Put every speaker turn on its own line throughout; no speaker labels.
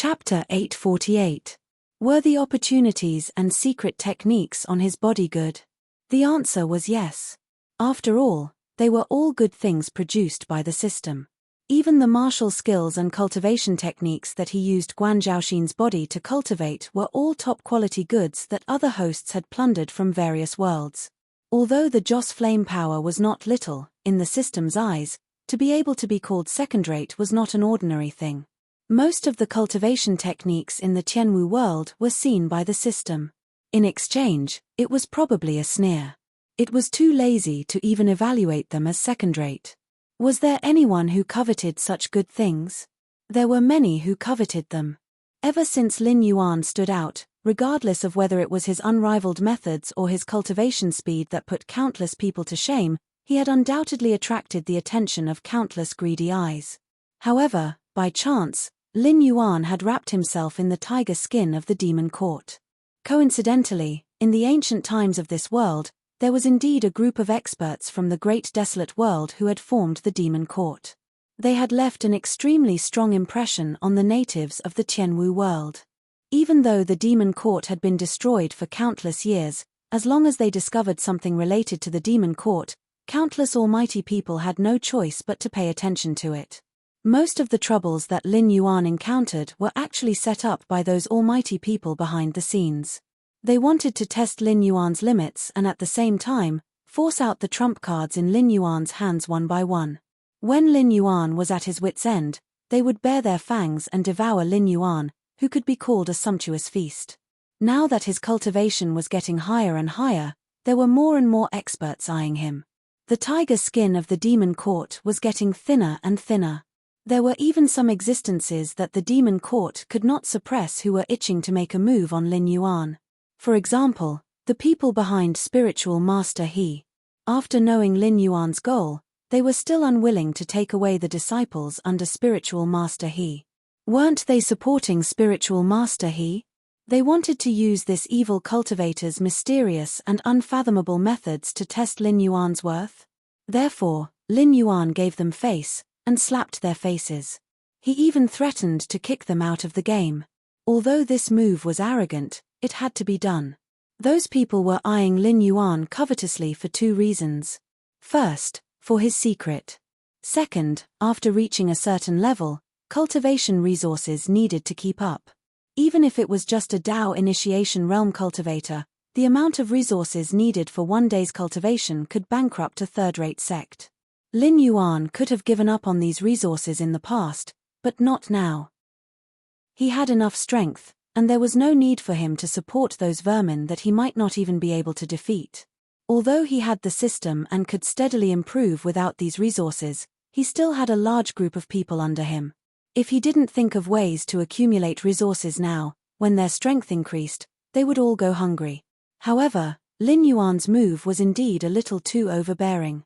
Chapter 848. Were the opportunities and secret techniques on his body good? The answer was yes. After all, they were all good things produced by the system. Even the martial skills and cultivation techniques that he used Guan Zhaoxin's body to cultivate were all top-quality goods that other hosts had plundered from various worlds. Although the Joss flame power was not little, in the system's eyes, to be able to be called second-rate was not an ordinary thing. Most of the cultivation techniques in the Tianwu world were seen by the system. In exchange, it was probably a sneer. It was too lazy to even evaluate them as second-rate. Was there anyone who coveted such good things? There were many who coveted them. Ever since Lin Yuan stood out, regardless of whether it was his unrivaled methods or his cultivation speed that put countless people to shame, he had undoubtedly attracted the attention of countless greedy eyes. However, by chance, Lin Yuan had wrapped himself in the tiger skin of the demon court. Coincidentally, in the ancient times of this world, there was indeed a group of experts from the great desolate world who had formed the demon court. They had left an extremely strong impression on the natives of the Tianwu world. Even though the demon court had been destroyed for countless years, as long as they discovered something related to the demon court, countless almighty people had no choice but to pay attention to it. Most of the troubles that Lin Yuan encountered were actually set up by those almighty people behind the scenes. They wanted to test Lin Yuan's limits and at the same time, force out the trump cards in Lin Yuan's hands one by one. When Lin Yuan was at his wit's end, they would bare their fangs and devour Lin Yuan, who could be called a sumptuous feast. Now that his cultivation was getting higher and higher, there were more and more experts eyeing him. The tiger skin of the demon court was getting thinner and thinner. There were even some existences that the demon court could not suppress who were itching to make a move on Lin Yuan. For example, the people behind Spiritual Master He. After knowing Lin Yuan's goal, they were still unwilling to take away the disciples under Spiritual Master He. Weren't they supporting Spiritual Master He? They wanted to use this evil cultivator's mysterious and unfathomable methods to test Lin Yuan's worth. Therefore, Lin Yuan gave them face, and slapped their faces. He even threatened to kick them out of the game. Although this move was arrogant, it had to be done. Those people were eyeing Lin Yuan covetously for two reasons. First, for his secret. Second, after reaching a certain level, cultivation resources needed to keep up. Even if it was just a Dao initiation realm cultivator, the amount of resources needed for one day's cultivation could bankrupt a third-rate sect. Lin Yuan could have given up on these resources in the past, but not now. He had enough strength, and there was no need for him to support those vermin that he might not even be able to defeat. Although he had the system and could steadily improve without these resources, he still had a large group of people under him. If he didn't think of ways to accumulate resources now, when their strength increased, they would all go hungry. However, Lin Yuan's move was indeed a little too overbearing.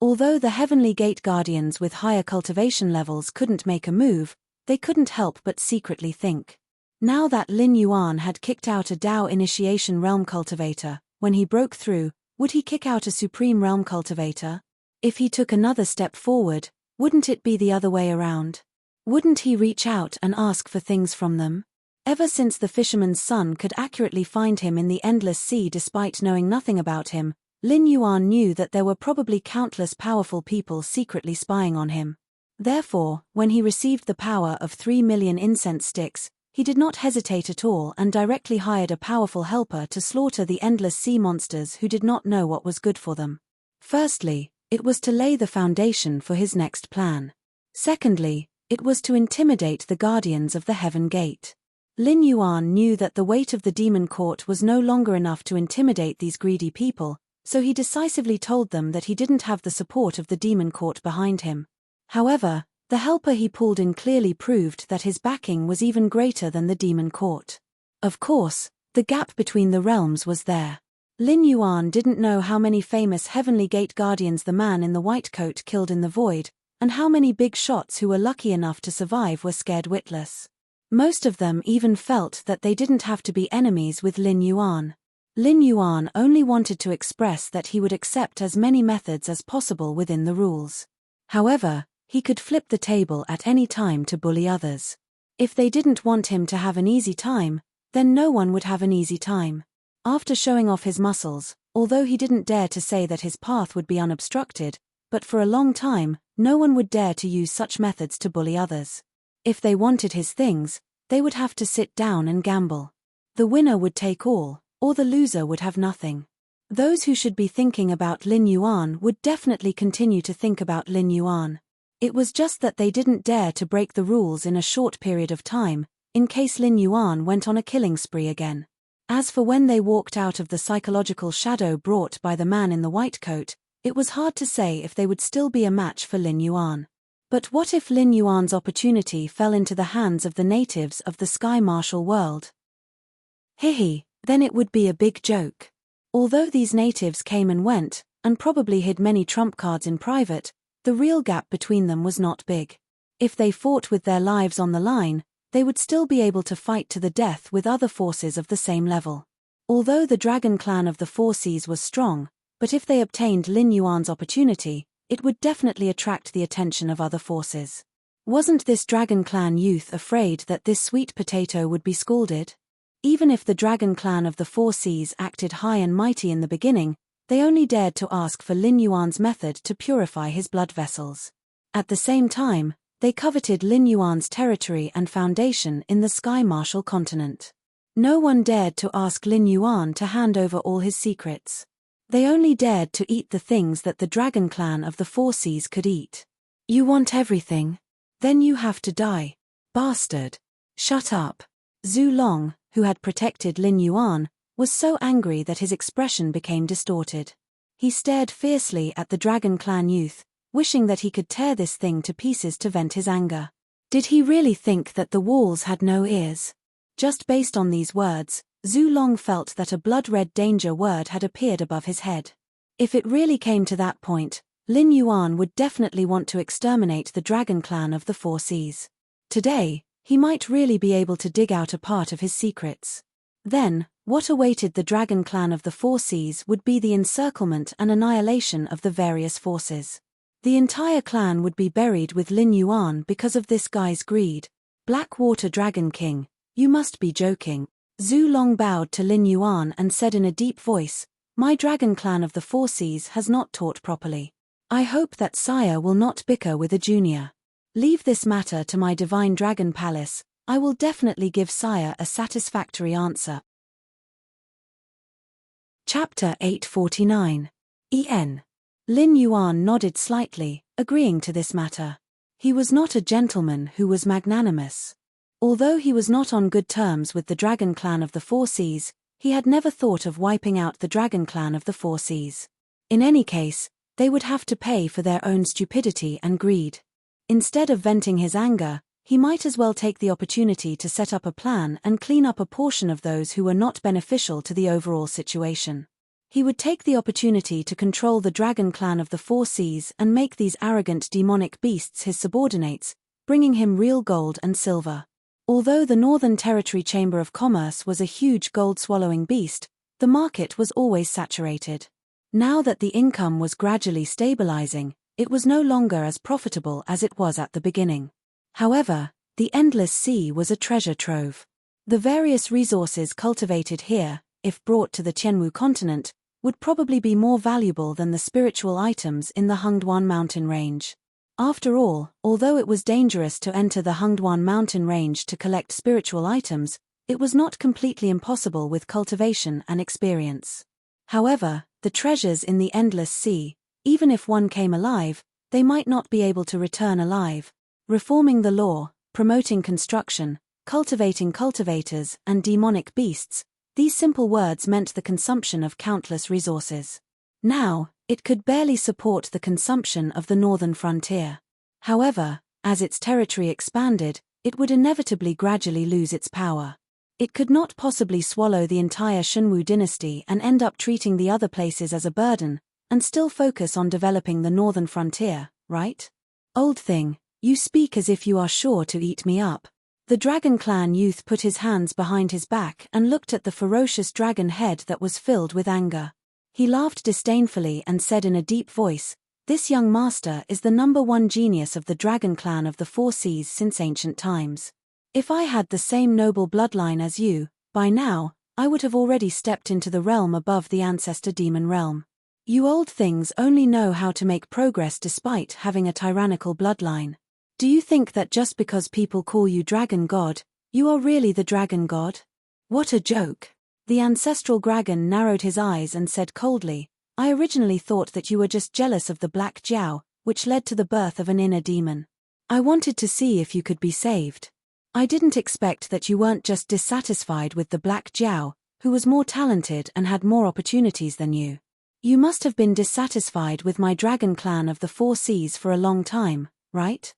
Although the Heavenly Gate Guardians with higher cultivation levels couldn't make a move, they couldn't help but secretly think. Now that Lin Yuan had kicked out a Dao initiation realm cultivator, when he broke through, would he kick out a supreme realm cultivator? If he took another step forward, wouldn't it be the other way around? Wouldn't he reach out and ask for things from them? Ever since the fisherman's son could accurately find him in the endless sea despite knowing nothing about him, Lin Yuan knew that there were probably countless powerful people secretly spying on him. Therefore, when he received the power of 3 million incense sticks, he did not hesitate at all and directly hired a powerful helper to slaughter the endless sea monsters who did not know what was good for them. Firstly, it was to lay the foundation for his next plan. Secondly, it was to intimidate the guardians of the Heaven Gate. Lin Yuan knew that the weight of the demon court was no longer enough to intimidate these greedy people, so he decisively told them that he didn't have the support of the demon court behind him. However, the helper he pulled in clearly proved that his backing was even greater than the demon court. Of course, the gap between the realms was there. Lin Yuan didn't know how many famous Heavenly Gate Guardians the man in the white coat killed in the void, and how many big shots who were lucky enough to survive were scared witless. Most of them even felt that they didn't have to be enemies with Lin Yuan. Lin Yuan only wanted to express that he would accept as many methods as possible within the rules. However, he could flip the table at any time to bully others. If they didn't want him to have an easy time, then no one would have an easy time. After showing off his muscles, although he didn't dare to say that his path would be unobstructed, but for a long time, no one would dare to use such methods to bully others. If they wanted his things, they would have to sit down and gamble. The winner would take all, or the loser would have nothing. Those who should be thinking about Lin Yuan would definitely continue to think about Lin Yuan. It was just that they didn't dare to break the rules in a short period of time, in case Lin Yuan went on a killing spree again. As for when they walked out of the psychological shadow brought by the man in the white coat, it was hard to say if they would still be a match for Lin Yuan. But what if Lin Yuan's opportunity fell into the hands of the natives of the sky martial world? Hihi, then it would be a big joke. Although these natives came and went, and probably hid many trump cards in private, the real gap between them was not big. If they fought with their lives on the line, they would still be able to fight to the death with other forces of the same level. Although the dragon clan of the Four Seas was strong, but if they obtained Lin Yuan's opportunity, it would definitely attract the attention of other forces. Wasn't this dragon clan youth afraid that this sweet potato would be scalded? Even if the dragon clan of the Four Seas acted high and mighty in the beginning, they only dared to ask for Lin Yuan's method to purify his blood vessels. At the same time, they coveted Lin Yuan's territory and foundation in the Sky Martial continent. No one dared to ask Lin Yuan to hand over all his secrets. They only dared to eat the things that the dragon clan of the Four Seas could eat. You want everything? Then you have to die. Bastard. Shut up. Zhu Long, who had protected Lin Yuan, was so angry that his expression became distorted. He stared fiercely at the dragon clan youth, wishing that he could tear this thing to pieces to vent his anger. Did he really think that the walls had no ears? Just based on these words, Zhu Long felt that a blood-red danger word had appeared above his head. If it really came to that point, Lin Yuan would definitely want to exterminate the dragon clan of the Four Seas. Today, he might really be able to dig out a part of his secrets. Then, what awaited the dragon clan of the Four Seas would be the encirclement and annihilation of the various forces. The entire clan would be buried with Lin Yuan because of this guy's greed. Blackwater Dragon King, you must be joking. Zhu Long bowed to Lin Yuan and said in a deep voice, "My dragon clan of the Four Seas has not taught properly. I hope that sire will not bicker with a junior. Leave this matter to my divine dragon palace, I will definitely give sire a satisfactory answer." Chapter 849. En. Lin Yuan nodded slightly, agreeing to this matter. He was not a gentleman who was magnanimous. Although he was not on good terms with the dragon clan of the Four Seas, he had never thought of wiping out the dragon clan of the Four Seas. In any case, they would have to pay for their own stupidity and greed. Instead of venting his anger, he might as well take the opportunity to set up a plan and clean up a portion of those who were not beneficial to the overall situation. He would take the opportunity to control the dragon clan of the Four Seas and make these arrogant demonic beasts his subordinates, bringing him real gold and silver. Although the Northern Territory Chamber of Commerce was a huge gold-swallowing beast, the market was always saturated. Now that the income was gradually stabilizing, it was no longer as profitable as it was at the beginning. However, the Endless Sea was a treasure trove. The various resources cultivated here, if brought to the Tianwu continent, would probably be more valuable than the spiritual items in the Hengduan mountain range. After all, although it was dangerous to enter the Hengduan mountain range to collect spiritual items, it was not completely impossible with cultivation and experience. However, the treasures in the Endless Sea, even if one came alive, they might not be able to return alive. Reforming the law, promoting construction, cultivating cultivators, and demonic beasts, these simple words meant the consumption of countless resources. Now, it could barely support the consumption of the northern frontier. However, as its territory expanded, it would inevitably gradually lose its power. It could not possibly swallow the entire Shenwu dynasty and end up treating the other places as a burden, and still focus on developing the northern frontier, right? Old thing, you speak as if you are sure to eat me up. The dragon clan youth put his hands behind his back and looked at the ferocious dragon head that was filled with anger. He laughed disdainfully and said in a deep voice, "This young master is the #1 genius of the dragon clan of the Four Seas since ancient times. If I had the same noble bloodline as you, by now, I would have already stepped into the realm above the ancestor demon realm. You old things only know how to make progress despite having a tyrannical bloodline. Do you think that just because people call you Dragon God, you are really the Dragon God? What a joke. The ancestral dragon narrowed his eyes and said coldly, I originally thought that you were just jealous of the Black Jiao, which led to the birth of an inner demon. I wanted to see if you could be saved. I didn't expect that you weren't just dissatisfied with the Black Jiao, who was more talented and had more opportunities than you. You must have been dissatisfied with my dragon clan of the 4 seas for a long time, right?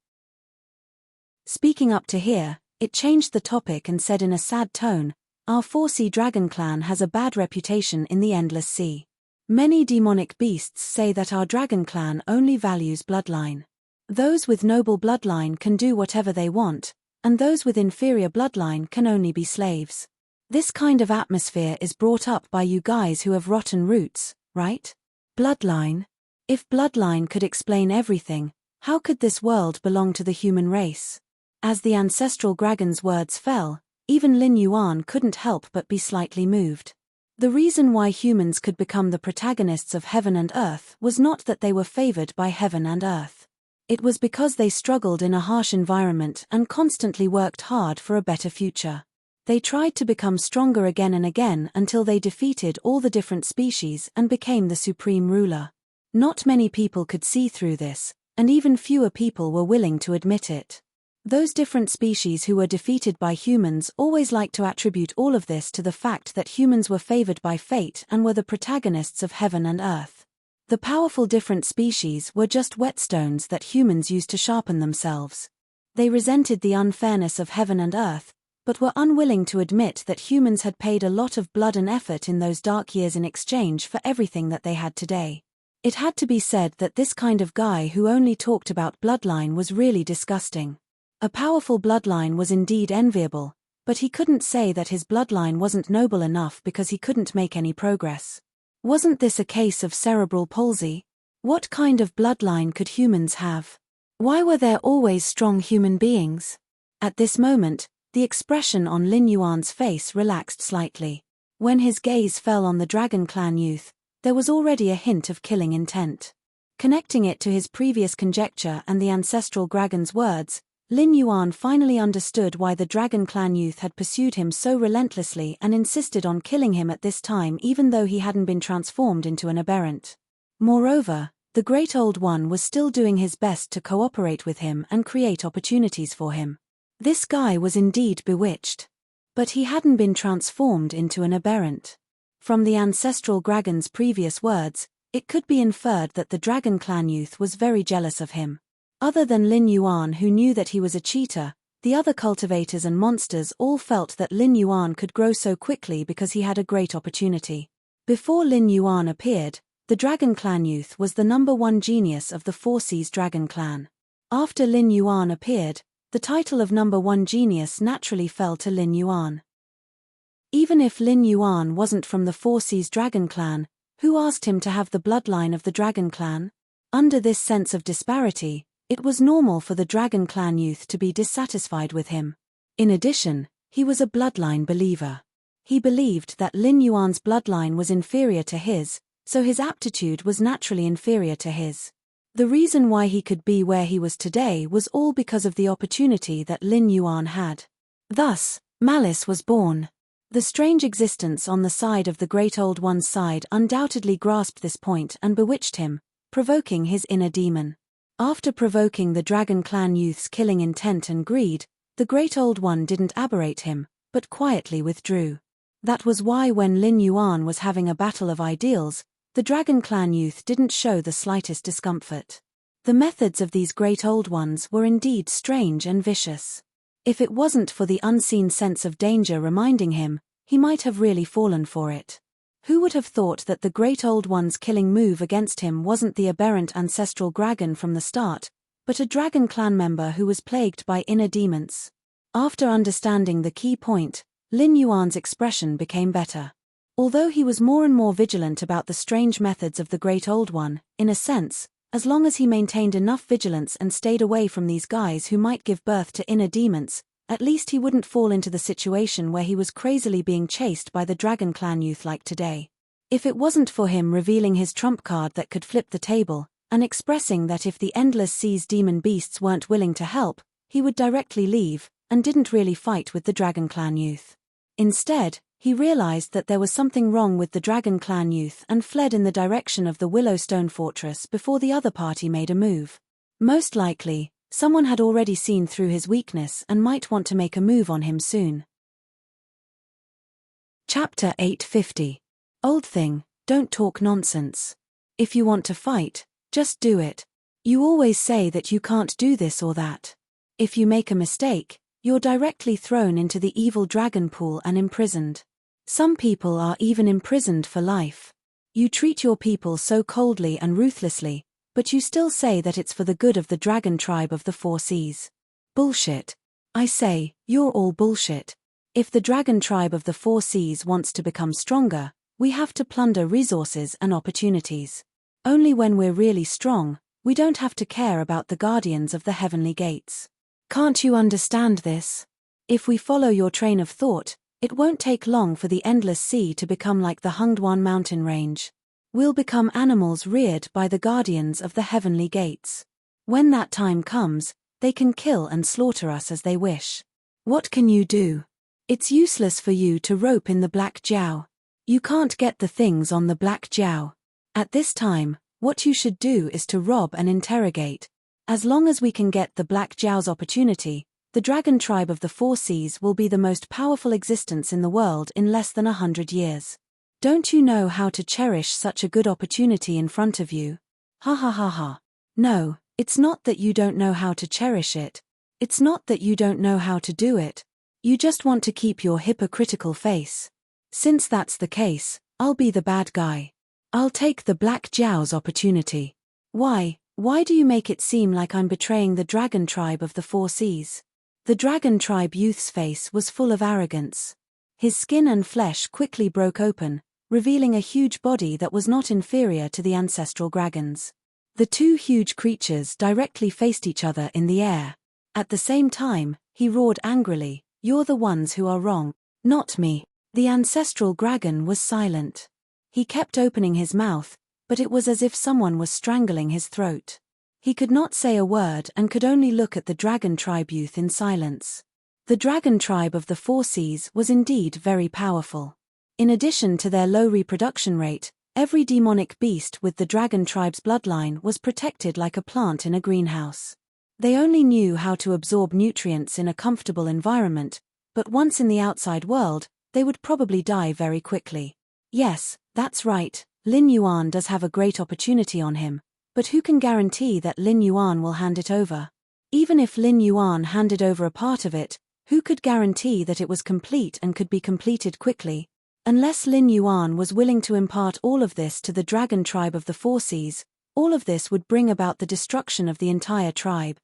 Speaking up to here, it changed the topic and said in a sad tone, our 4-sea dragon clan has a bad reputation in the endless sea. Many demonic beasts say that our dragon clan only values bloodline. Those with noble bloodline can do whatever they want, and those with inferior bloodline can only be slaves. This kind of atmosphere is brought up by you guys who have rotten roots, right? Bloodline? If bloodline could explain everything, how could this world belong to the human race? As the ancestral dragon's words fell, even Lin Yuan couldn't help but be slightly moved. The reason why humans could become the protagonists of heaven and earth was not that they were favored by heaven and earth. It was because they struggled in a harsh environment and constantly worked hard for a better future. They tried to become stronger again and again until they defeated all the different species and became the supreme ruler. Not many people could see through this, and even fewer people were willing to admit it. Those different species who were defeated by humans always liked to attribute all of this to the fact that humans were favored by fate and were the protagonists of heaven and earth. The powerful different species were just whetstones that humans used to sharpen themselves. They resented the unfairness of heaven and earth, but were unwilling to admit that humans had paid a lot of blood and effort in those dark years in exchange for everything that they had today. It had to be said that this kind of guy who only talked about bloodline was really disgusting. A powerful bloodline was indeed enviable, but he couldn't say that his bloodline wasn't noble enough because he couldn't make any progress. Wasn't this a case of cerebral palsy? What kind of bloodline could humans have? Why were there always strong human beings? At this moment, the expression on Lin Yuan's face relaxed slightly. When his gaze fell on the Dragon Clan youth, there was already a hint of killing intent. Connecting it to his previous conjecture and the ancestral dragon's words, Lin Yuan finally understood why the Dragon Clan youth had pursued him so relentlessly and insisted on killing him at this time even though he hadn't been transformed into an aberrant. Moreover, the Great Old One was still doing his best to cooperate with him and create opportunities for him. This guy was indeed bewitched. But he hadn't been transformed into an aberrant. From the ancestral dragon's previous words, it could be inferred that the Dragon Clan youth was very jealous of him. Other than Lin Yuan, who knew that he was a cheater, the other cultivators and monsters all felt that Lin Yuan could grow so quickly because he had a great opportunity. Before Lin Yuan appeared, the Dragon Clan youth was the #1 genius of the 4 Seas Dragon Clan. After Lin Yuan appeared, the title of #1 genius naturally fell to Lin Yuan. Even if Lin Yuan wasn't from the 4 Seas Dragon Clan, who asked him to have the bloodline of the Dragon Clan? Under this sense of disparity, it was normal for the Dragon Clan youth to be dissatisfied with him. In addition, he was a bloodline believer. He believed that Lin Yuan's bloodline was inferior to his, so his aptitude was naturally inferior to his. The reason why he could be where he was today was all because of the opportunity that Lin Yuan had. Thus, malice was born. The strange existence on the side of the Great Old One's side undoubtedly grasped this point and bewitched him, provoking his inner demon. After provoking the Dragon Clan youth's killing intent and greed, the Great Old One didn't aberrate him, but quietly withdrew. That was why when Lin Yuan was having a battle of ideals, the Dragon Clan youth didn't show the slightest discomfort. The methods of these Great Old Ones were indeed strange and vicious. If it wasn't for the unseen sense of danger reminding him, he might have really fallen for it. Who would have thought that the Great Old One's killing move against him wasn't the aberrant ancestral dragon from the start, but a Dragon Clan member who was plagued by inner demons? After understanding the key point, Lin Yuan's expression became better. Although he was more and more vigilant about the strange methods of the Great Old One, in a sense, as long as he maintained enough vigilance and stayed away from these guys who might give birth to inner demons, At least he wouldn't fall into the situation where he was crazily being chased by the Dragon Clan youth like today. If it wasn't for him revealing his trump card that could flip the table, and expressing that if the Endless Sea's demon beasts weren't willing to help, he would directly leave, and didn't really fight with the Dragon Clan youth. Instead, he realized that there was something wrong with the Dragon Clan youth and fled in the direction of the Willowstone Fortress before the other party made a move. Most likely, someone had already seen through his weakness and might want to make a move on him soon. Chapter 850. Old thing, don't talk nonsense. If you want to fight, just do it. You always say that you can't do this or that. If you make a mistake, you're directly thrown into the evil dragon pool and imprisoned. Some people are even imprisoned for life. You treat your people so coldly and ruthlessly, but you still say that it's for the good of the dragon tribe of the Four Seas. Bullshit. I say, you're all bullshit. If the dragon tribe of the Four Seas wants to become stronger, we have to plunder resources and opportunities. Only when we're really strong, we don't have to care about the guardians of the heavenly gates. Can't you understand this? If we follow your train of thought, it won't take long for the Endless Sea to become like the Hungduan mountain range. We'll become animals reared by the guardians of the heavenly gates. When that time comes, they can kill and slaughter us as they wish. What can you do? It's useless for you to rope in the Black Jiao. You can't get the things on the Black Jiao. At this time, what you should do is to rob and interrogate. As long as we can get the Black Jiao's opportunity, the dragon tribe of the Four Seas will be the most powerful existence in the world in less than 100 years. Don't you know how to cherish such a good opportunity in front of you? Ha ha ha ha. No, it's not that you don't know how to cherish it. It's not that you don't know how to do it. You just want to keep your hypocritical face. Since that's the case, I'll be the bad guy. I'll take the Black Jiao's opportunity. Why do you make it seem like I'm betraying the dragon tribe of the Four Seas? The dragon tribe youth's face was full of arrogance. His skin and flesh quickly broke open, revealing a huge body that was not inferior to the ancestral dragons. The two huge creatures directly faced each other in the air. At the same time, he roared angrily, "You're the ones who are wrong, not me." The ancestral dragon was silent. He kept opening his mouth, but it was as if someone was strangling his throat. He could not say a word and could only look at the dragon tribe youth in silence. The dragon tribe of the Four Seas was indeed very powerful. In addition to their low reproduction rate, every demonic beast with the dragon tribe's bloodline was protected like a plant in a greenhouse. They only knew how to absorb nutrients in a comfortable environment, but once in the outside world, they would probably die very quickly. Yes, that's right, Lin Yuan does have a great opportunity on him, but who can guarantee that Lin Yuan will hand it over? Even if Lin Yuan handed over a part of it, who could guarantee that it was complete and could be completed quickly? Unless Lin Yuan was willing to impart all of this to the dragon tribe of the Four Seas, all of this would bring about the destruction of the entire tribe.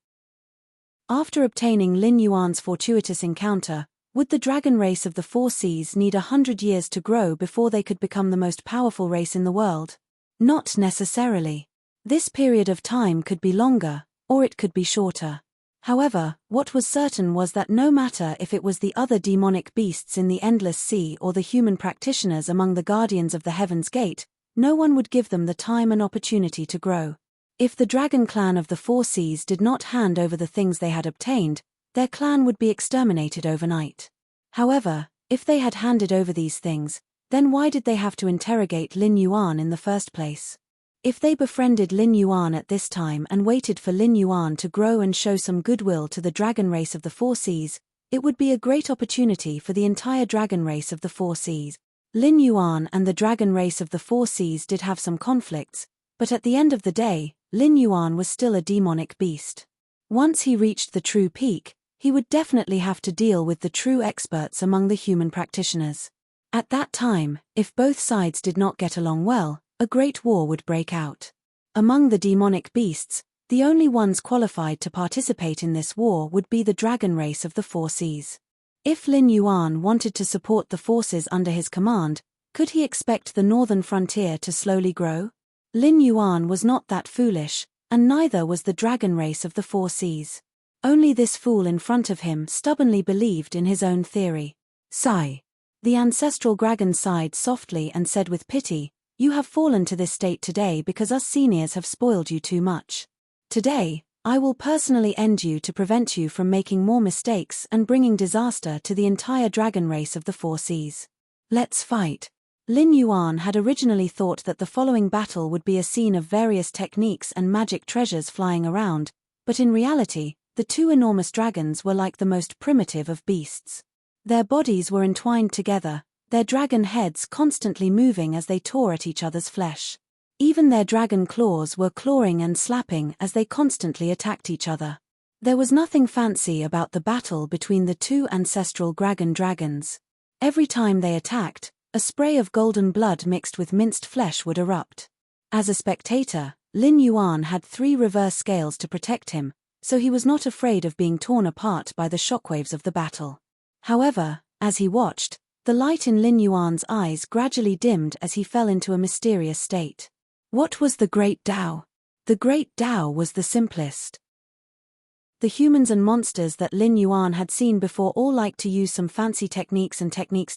After obtaining Lin Yuan's fortuitous encounter, would the dragon race of the Four Seas need 100 years to grow before they could become the most powerful race in the world? Not necessarily. This period of time could be longer, or it could be shorter. However, what was certain was that no matter if it was the other demonic beasts in the Endless Sea or the human practitioners among the guardians of the Heaven's Gate, no one would give them the time and opportunity to grow. If the dragon clan of the Four Seas did not hand over the things they had obtained, their clan would be exterminated overnight. However, if they had handed over these things, then why did they have to interrogate Lin Yuan in the first place? If they befriended Lin Yuan at this time and waited for Lin Yuan to grow and show some goodwill to the dragon race of the Four Seas, it would be a great opportunity for the entire dragon race of the Four Seas. Lin Yuan and the dragon race of the Four Seas did have some conflicts, but at the end of the day, Lin Yuan was still a demonic beast. Once he reached the true peak, he would definitely have to deal with the true experts among the human practitioners. At that time, if both sides did not get along well, a great war would break out. Among the demonic beasts, the only ones qualified to participate in this war would be the dragon race of the Four Seas. If Lin Yuan wanted to support the forces under his command, could he expect the northern frontier to slowly grow? Lin Yuan was not that foolish, and neither was the dragon race of the Four Seas. Only this fool in front of him stubbornly believed in his own theory. Sigh. The ancestral dragon sighed softly and said with pity, "You have fallen to this state today because us seniors have spoiled you too much. Today, I will personally end you to prevent you from making more mistakes and bringing disaster to the entire dragon race of the Four Seas. Let's fight." Lin Yuan had originally thought that the following battle would be a scene of various techniques and magic treasures flying around, but in reality, the two enormous dragons were like the most primitive of beasts. Their bodies were entwined together, their dragon heads constantly moving as they tore at each other's flesh. Even their dragon claws were clawing and slapping as they constantly attacked each other. There was nothing fancy about the battle between the two ancestral dragons. Every time they attacked, a spray of golden blood mixed with minced flesh would erupt. As a spectator, Lin Yuan had 3 reverse scales to protect him, so he was not afraid of being torn apart by the shockwaves of the battle. However, as he watched, the light in Lin Yuan's eyes gradually dimmed as he fell into a mysterious state. What was the Great Tao? The Great Tao was the simplest. The humans and monsters that Lin Yuan had seen before all liked to use some fancy techniques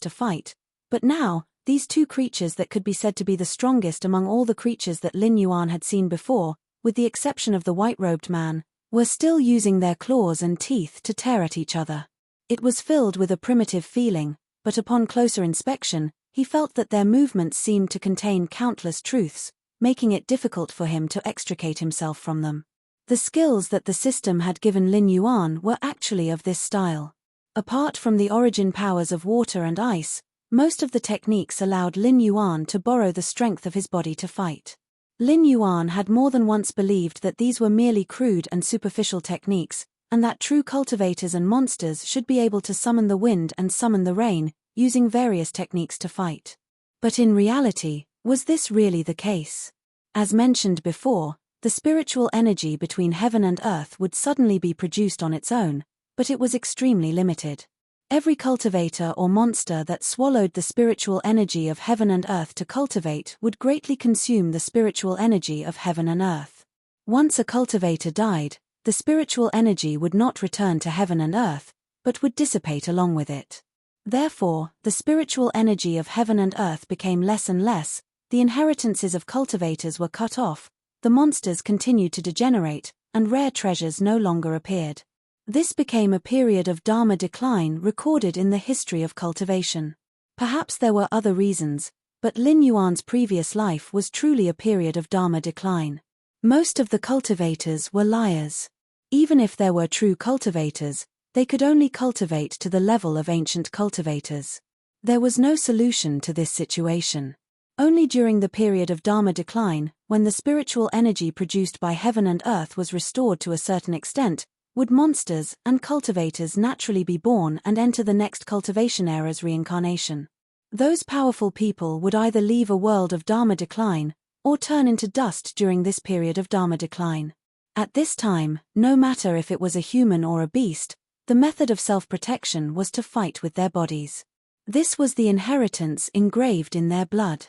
to fight, but now, these 2 creatures that could be said to be the strongest among all the creatures that Lin Yuan had seen before, with the exception of the white-robed man, were still using their claws and teeth to tear at each other. It was filled with a primitive feeling, but upon closer inspection, he felt that their movements seemed to contain countless truths, making it difficult for him to extricate himself from them. The skills that the system had given Lin Yuan were actually of this style. Apart from the origin powers of water and ice, most of the techniques allowed Lin Yuan to borrow the strength of his body to fight. Lin Yuan had more than once believed that these were merely crude and superficial techniques, and that true cultivators and monsters should be able to summon the wind and summon the rain, using various techniques to fight. But in reality, was this really the case? As mentioned before, the spiritual energy between heaven and earth would suddenly be produced on its own, but it was extremely limited. Every cultivator or monster that swallowed the spiritual energy of heaven and earth to cultivate would greatly consume the spiritual energy of heaven and earth. Once a cultivator died, the spiritual energy would not return to heaven and earth, but would dissipate along with it. Therefore, the spiritual energy of heaven and earth became less and less, the inheritances of cultivators were cut off, the monsters continued to degenerate, and rare treasures no longer appeared. This became a period of Dharma decline recorded in the history of cultivation. Perhaps there were other reasons, but Lin Yuan's previous life was truly a period of Dharma decline. Most of the cultivators were liars. Even if there were true cultivators, they could only cultivate to the level of ancient cultivators. There was no solution to this situation. Only during the period of Dharma decline, when the spiritual energy produced by heaven and earth was restored to a certain extent, would monsters and cultivators naturally be born and enter the next cultivation era's reincarnation. Those powerful people would either leave a world of Dharma decline, or turn into dust during this period of Dharma decline. At this time, no matter if it was a human or a beast, the method of self-protection was to fight with their bodies. This was the inheritance engraved in their blood.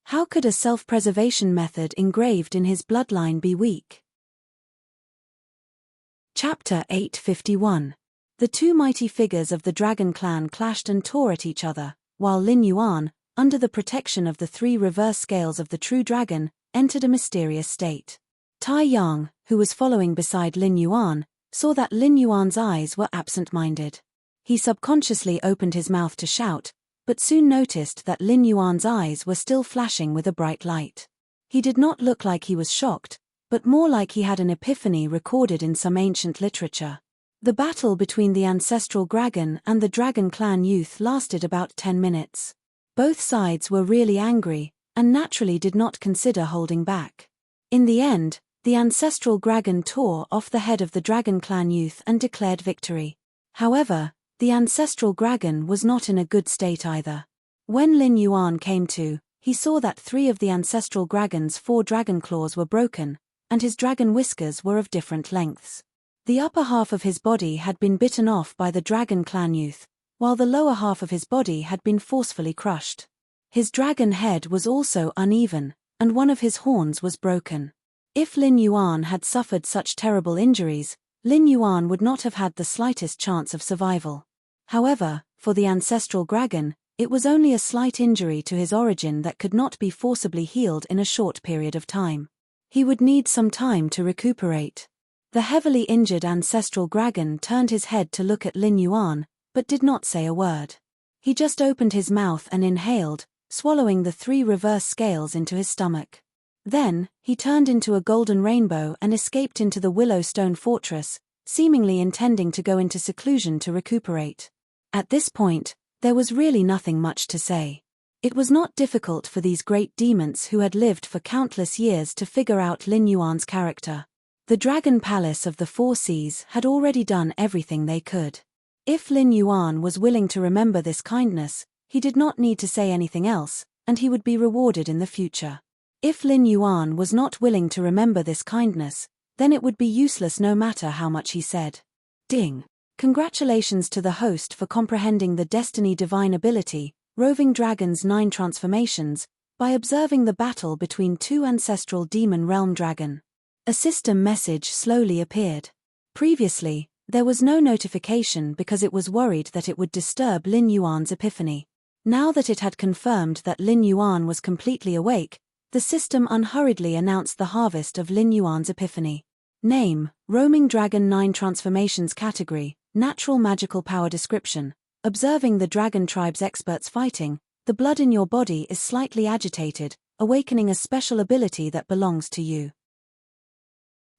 How could a self-preservation method engraved in his bloodline be weak? Chapter 851. The 2 mighty figures of the dragon clan clashed and tore at each other, while Lin Yuan, under the protection of the 3 reverse scales of the true dragon, entered a mysterious state. Tai Yang, who was following beside Lin Yuan, saw that Lin Yuan's eyes were absent-minded. He subconsciously opened his mouth to shout, but soon noticed that Lin Yuan's eyes were still flashing with a bright light. He did not look like he was shocked, but more like he had an epiphany recorded in some ancient literature. The battle between the ancestral dragon and the dragon clan youth lasted about 10 minutes. Both sides were really angry, and naturally did not consider holding back. In the end, the ancestral dragon tore off the head of the dragon clan youth and declared victory. However, the ancestral dragon was not in a good state either. When Lin Yuan came to, he saw that 3 of the ancestral dragon's 4 dragon claws were broken, and his dragon whiskers were of different lengths. The upper half of his body had been bitten off by the dragon clan youth, while the lower half of his body had been forcefully crushed. His dragon head was also uneven, and one of his horns was broken. If Lin Yuan had suffered such terrible injuries, Lin Yuan would not have had the slightest chance of survival. However, for the ancestral dragon, it was only a slight injury to his origin that could not be forcibly healed in a short period of time. He would need some time to recuperate. The heavily injured ancestral dragon turned his head to look at Lin Yuan, but did not say a word. He just opened his mouth and inhaled, swallowing the 3 reverse scales into his stomach. Then, he turned into a golden rainbow and escaped into the Willow Stone Fortress, seemingly intending to go into seclusion to recuperate. At this point, there was really nothing much to say. It was not difficult for these great demons who had lived for countless years to figure out Lin Yuan's character. The Dragon Palace of the Four Seas had already done everything they could. If Lin Yuan was willing to remember this kindness, he did not need to say anything else, and he would be rewarded in the future. If Lin Yuan was not willing to remember this kindness, then it would be useless no matter how much he said. Ding! Congratulations to the host for comprehending the Destiny Divine ability, Roving Dragon's 9 transformations, by observing the battle between 2 ancestral demon realm dragon. A system message slowly appeared. Previously, there was no notification because it was worried that it would disturb Lin Yuan's epiphany. Now that it had confirmed that Lin Yuan was completely awake, the system unhurriedly announced the harvest of Lin Yuan's epiphany. Name, Roaming Dragon 9 Transformations Category, Natural Magical Power Description. Observing the dragon tribe's experts fighting, the blood in your body is slightly agitated, awakening a special ability that belongs to you.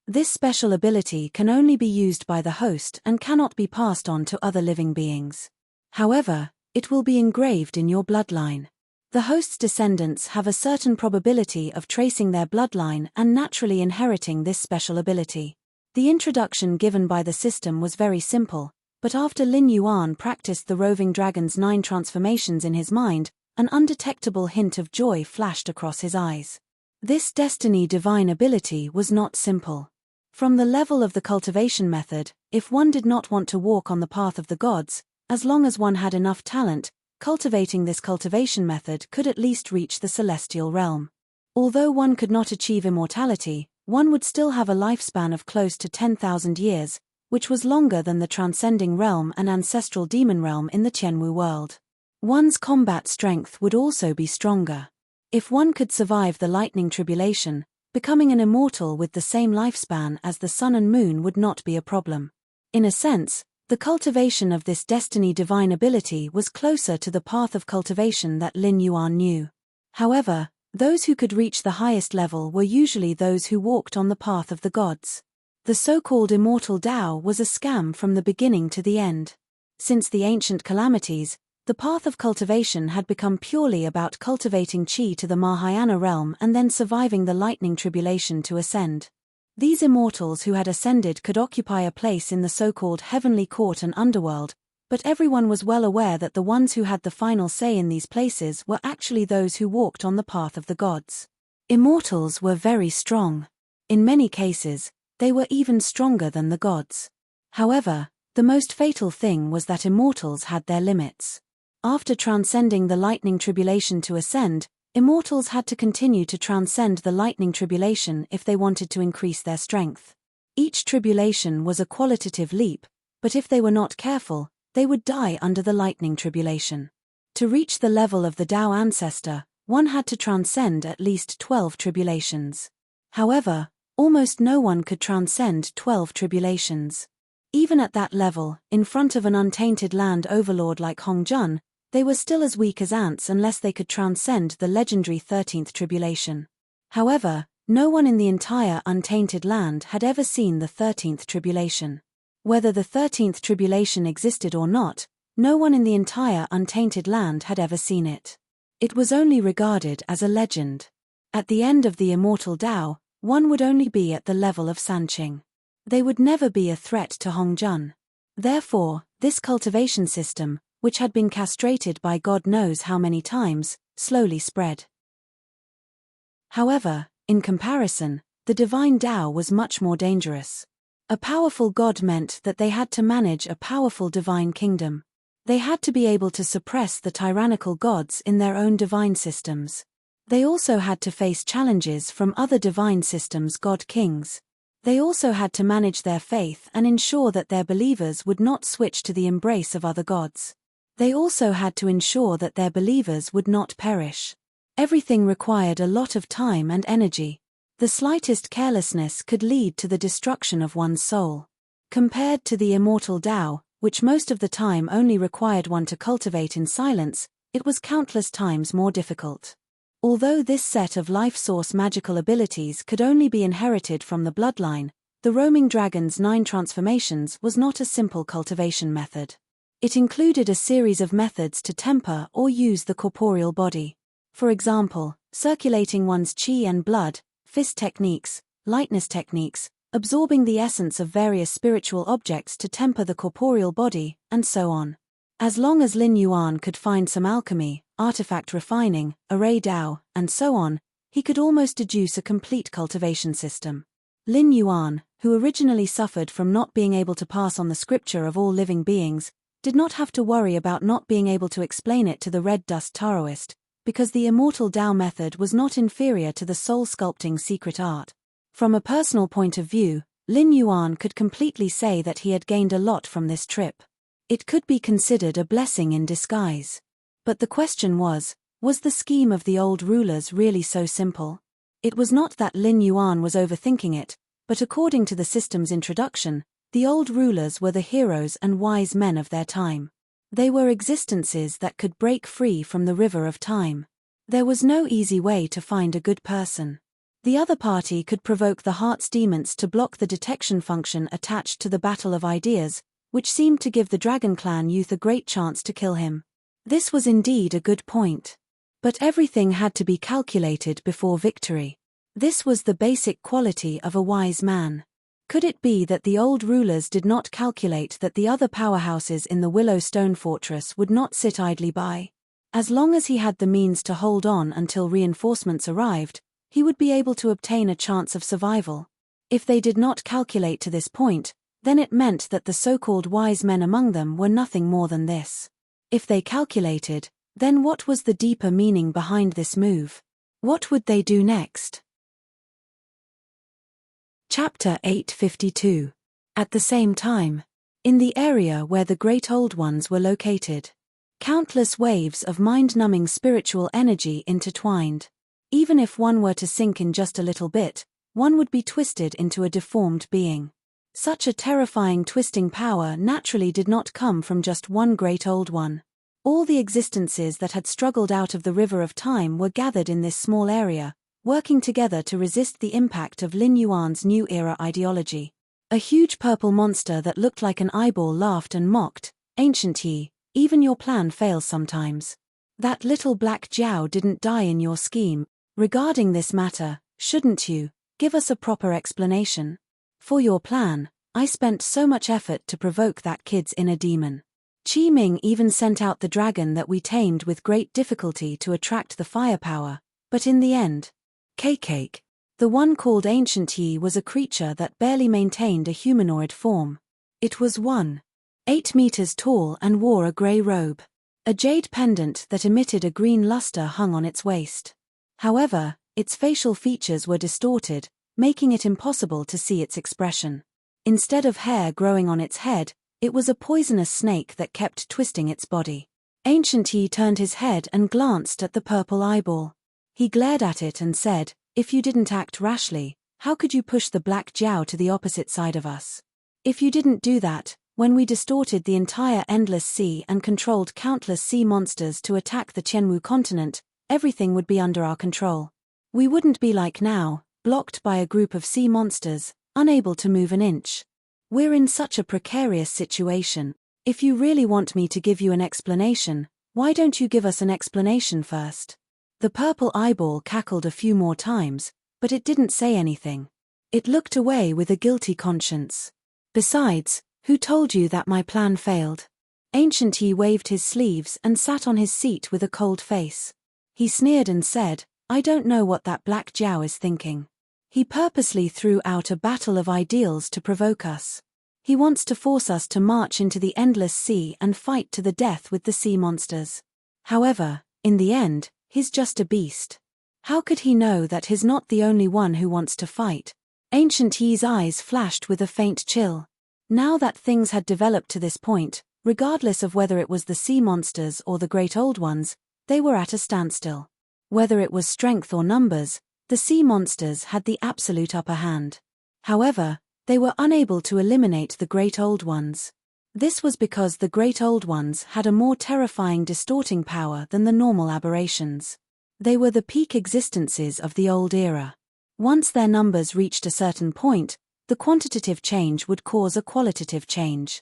This special ability can only be used by the host and cannot be passed on to other living beings. However, it will be engraved in your bloodline. The host's descendants have a certain probability of tracing their bloodline and naturally inheriting this special ability. The introduction given by the system was very simple, but after Lin Yuan practiced the Roving Dragon's 9 transformations in his mind, an undetectable hint of joy flashed across his eyes. This Destiny Divine ability was not simple. From the level of the cultivation method, if one did not want to walk on the path of the gods, as long as one had enough talent, cultivating this cultivation method could at least reach the celestial realm. Although one could not achieve immortality, one would still have a lifespan of close to 10,000 years, which was longer than the transcending realm and ancestral demon realm in the Tianwu world. One's combat strength would also be stronger. If one could survive the lightning tribulation, becoming an immortal with the same lifespan as the sun and moon would not be a problem. In a sense, the cultivation of this Destiny Divine ability was closer to the path of cultivation that Lin Yuan knew. However, those who could reach the highest level were usually those who walked on the path of the gods. The so-called immortal Tao was a scam from the beginning to the end. Since the ancient calamities, the path of cultivation had become purely about cultivating Qi to the Mahayana realm and then surviving the lightning tribulation to ascend. These immortals who had ascended could occupy a place in the so-called heavenly court and underworld, but everyone was well aware that the ones who had the final say in these places were actually those who walked on the path of the gods. Immortals were very strong. In many cases, they were even stronger than the gods. However, the most fatal thing was that immortals had their limits. After transcending the lightning tribulation to ascend, immortals had to continue to transcend the lightning tribulation if they wanted to increase their strength. Each tribulation was a qualitative leap, but if they were not careful, they would die under the lightning tribulation. To reach the level of the Tao ancestor, one had to transcend at least 12 tribulations. However, almost no one could transcend 12 tribulations. Even at that level, in front of an untainted land overlord like Hongjun, they were still as weak as ants unless they could transcend the legendary 13th tribulation. However, no one in the entire untainted land had ever seen the 13th tribulation. Whether the 13th tribulation existed or not, no one in the entire untainted land had ever seen it. It was only regarded as a legend. At the end of the immortal Tao, one would only be at the level of Sanqing. They would never be a threat to Hongjun. Therefore, this cultivation system, which had been castrated by God knows how many times, slowly spread. However, in comparison, the divine Tao was much more dangerous. A powerful god meant that they had to manage a powerful divine kingdom. They had to be able to suppress the tyrannical gods in their own divine systems. They also had to face challenges from other divine systems' god kings. They also had to manage their faith and ensure that their believers would not switch to the embrace of other gods. They also had to ensure that their believers would not perish. Everything required a lot of time and energy. The slightest carelessness could lead to the destruction of one's soul. Compared to the immortal Tao, which most of the time only required one to cultivate in silence, it was countless times more difficult. Although this set of life source magical abilities could only be inherited from the bloodline, the roaming dragon's 9 transformations was not a simple cultivation method. It included a series of methods to temper or use the corporeal body. For example, circulating one's qi and blood, fist techniques, lightness techniques, absorbing the essence of various spiritual objects to temper the corporeal body, and so on. As long as Lin Yuan could find some alchemy, artifact refining, array Dao, and so on, he could almost deduce a complete cultivation system. Lin Yuan, who originally suffered from not being able to pass on the scripture of all living beings, did not have to worry about not being able to explain it to the red dust Taoist, because the immortal Dao method was not inferior to the soul-sculpting secret art. From a personal point of view, Lin Yuan could completely say that he had gained a lot from this trip. It could be considered a blessing in disguise. But the question was the scheme of the old rulers really so simple? It was not that Lin Yuan was overthinking it, but according to the system's introduction, the old rulers were the heroes and wise men of their time. They were existences that could break free from the river of time. There was no easy way to find a good person. The other party could provoke the heart's demons to block the detection function attached to the battle of ideas, which seemed to give the Dragon Clan youth a great chance to kill him. This was indeed a good point. But everything had to be calculated before victory. This was the basic quality of a wise man. Could it be that the old rulers did not calculate that the other powerhouses in the Willow Stone Fortress would not sit idly by? As long as he had the means to hold on until reinforcements arrived, he would be able to obtain a chance of survival. If they did not calculate to this point, then it meant that the so-called wise men among them were nothing more than this. If they calculated, then what was the deeper meaning behind this move? What would they do next? Chapter 852. At the same time, in the area where the Great Old Ones were located, countless waves of mind-numbing spiritual energy intertwined. Even if one were to sink in just a little bit, one would be twisted into a deformed being. Such a terrifying twisting power naturally did not come from just one Great Old One. All the existences that had struggled out of the river of time were gathered in this small area, working together to resist the impact of Lin Yuan's new era ideology. A huge purple monster that looked like an eyeball laughed and mocked, "Ancient Yi, even your plan fails sometimes. That little black Jiao didn't die in your scheme. Regarding this matter, shouldn't you give us a proper explanation? For your plan, I spent so much effort to provoke that kid's inner demon. Qi Ming even sent out the dragon that we tamed with great difficulty to attract the firepower, but in the end, Cake, the one called Ancient Yi, was a creature that barely maintained a humanoid form. It was 8 meters tall and wore a grey robe. A jade pendant that emitted a green luster hung on its waist. However, its facial features were distorted, making it impossible to see its expression. Instead of hair growing on its head, it was a poisonous snake that kept twisting its body. Ancient Yi turned his head and glanced at the purple eyeball. He glared at it and said, "If you didn't act rashly, how could you push the black Jiao to the opposite side of us? If you didn't do that, when we distorted the entire endless sea and controlled countless sea monsters to attack the Qianwu continent, everything would be under our control. We wouldn't be like now, blocked by a group of sea monsters, unable to move an inch. We're in such a precarious situation. If you really want me to give you an explanation, why don't you give us an explanation first?" The purple eyeball cackled a few more times, but it didn't say anything. It looked away with a guilty conscience. "Besides, who told you that my plan failed?" Ancient Yi waved his sleeves and sat on his seat with a cold face. He sneered and said, "I don't know what that black Jiao is thinking. He purposely threw out a battle of ideals to provoke us. He wants to force us to march into the endless sea and fight to the death with the sea monsters. However, in the end, he's just a beast. How could he know that he's not the only one who wants to fight?" Ancient Yi's eyes flashed with a faint chill. Now that things had developed to this point, regardless of whether it was the sea monsters or the Great Old Ones, they were at a standstill. Whether it was strength or numbers, the sea monsters had the absolute upper hand. However, they were unable to eliminate the Great Old Ones. This was because the Great Old Ones had a more terrifying distorting power than the normal aberrations. They were the peak existences of the old era. Once their numbers reached a certain point, the quantitative change would cause a qualitative change.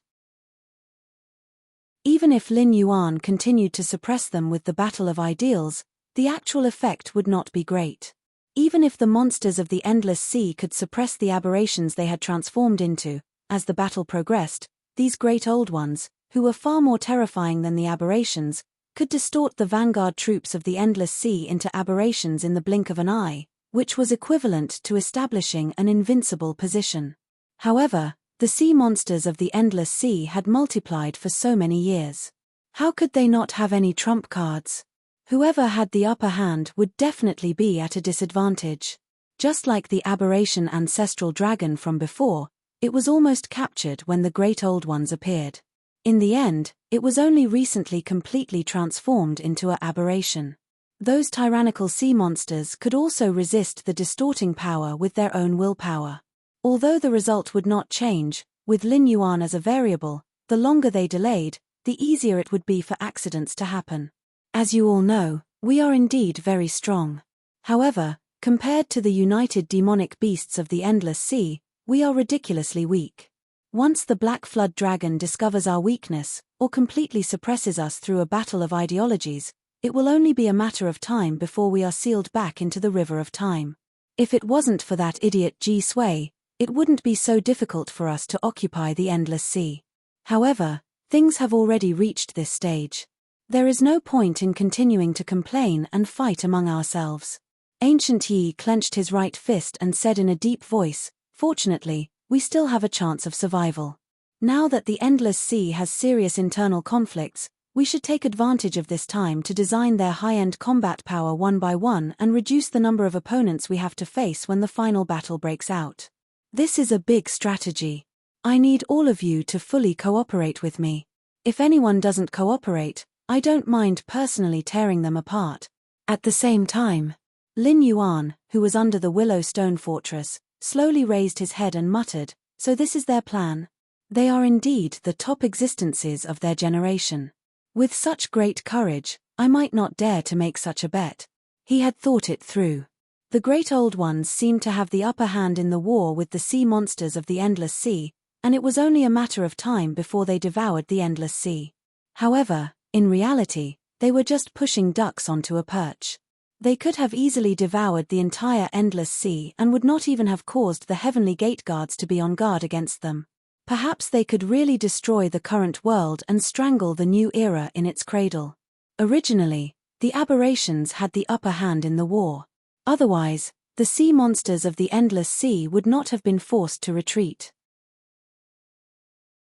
Even if Lin Yuan continued to suppress them with the battle of ideals, the actual effect would not be great. Even if the monsters of the endless sea could suppress the aberrations they had transformed into, as the battle progressed, these Great Old Ones, who were far more terrifying than the aberrations, could distort the vanguard troops of the endless sea into aberrations in the blink of an eye, which was equivalent to establishing an invincible position. However, the sea monsters of the endless sea had multiplied for so many years. How could they not have any trump cards? Whoever had the upper hand would definitely be at a disadvantage. Just like the aberration ancestral dragon from before, it was almost captured when the Great Old Ones appeared. In the end, it was only recently completely transformed into an aberration. Those tyrannical sea monsters could also resist the distorting power with their own willpower. Although the result would not change, with Lin Yuan as a variable, the longer they delayed, the easier it would be for accidents to happen. As you all know, we are indeed very strong. However, compared to the united demonic beasts of the endless sea, we are ridiculously weak. Once the Black Flood Dragon discovers our weakness, or completely suppresses us through a battle of ideologies, it will only be a matter of time before we are sealed back into the river of time. If it wasn't for that idiot Ji Sui, it wouldn't be so difficult for us to occupy the endless sea. However, things have already reached this stage. There is no point in continuing to complain and fight among ourselves. Ancient Yi clenched his right fist and said in a deep voice, "Fortunately, we still have a chance of survival. Now that the endless sea has serious internal conflicts, we should take advantage of this time to design their high-end combat power one by one and reduce the number of opponents we have to face when the final battle breaks out. This is a big strategy. I need all of you to fully cooperate with me. If anyone doesn't cooperate, I don't mind personally tearing them apart." At the same time, Lin Yuan, who was under the Willow Stone Fortress, slowly raised his head and muttered, "So this is their plan? They are indeed the top existences of their generation. With such great courage, I might not dare to make such a bet." He had thought it through. The Great Old Ones seemed to have the upper hand in the war with the sea monsters of the endless sea, and it was only a matter of time before they devoured the endless sea. However, in reality, they were just pushing ducks onto a perch. They could have easily devoured the entire endless sea and would not even have caused the heavenly gate guards to be on guard against them. Perhaps they could really destroy the current world and strangle the new era in its cradle. Originally, the aberrations had the upper hand in the war. Otherwise, the sea monsters of the endless sea would not have been forced to retreat.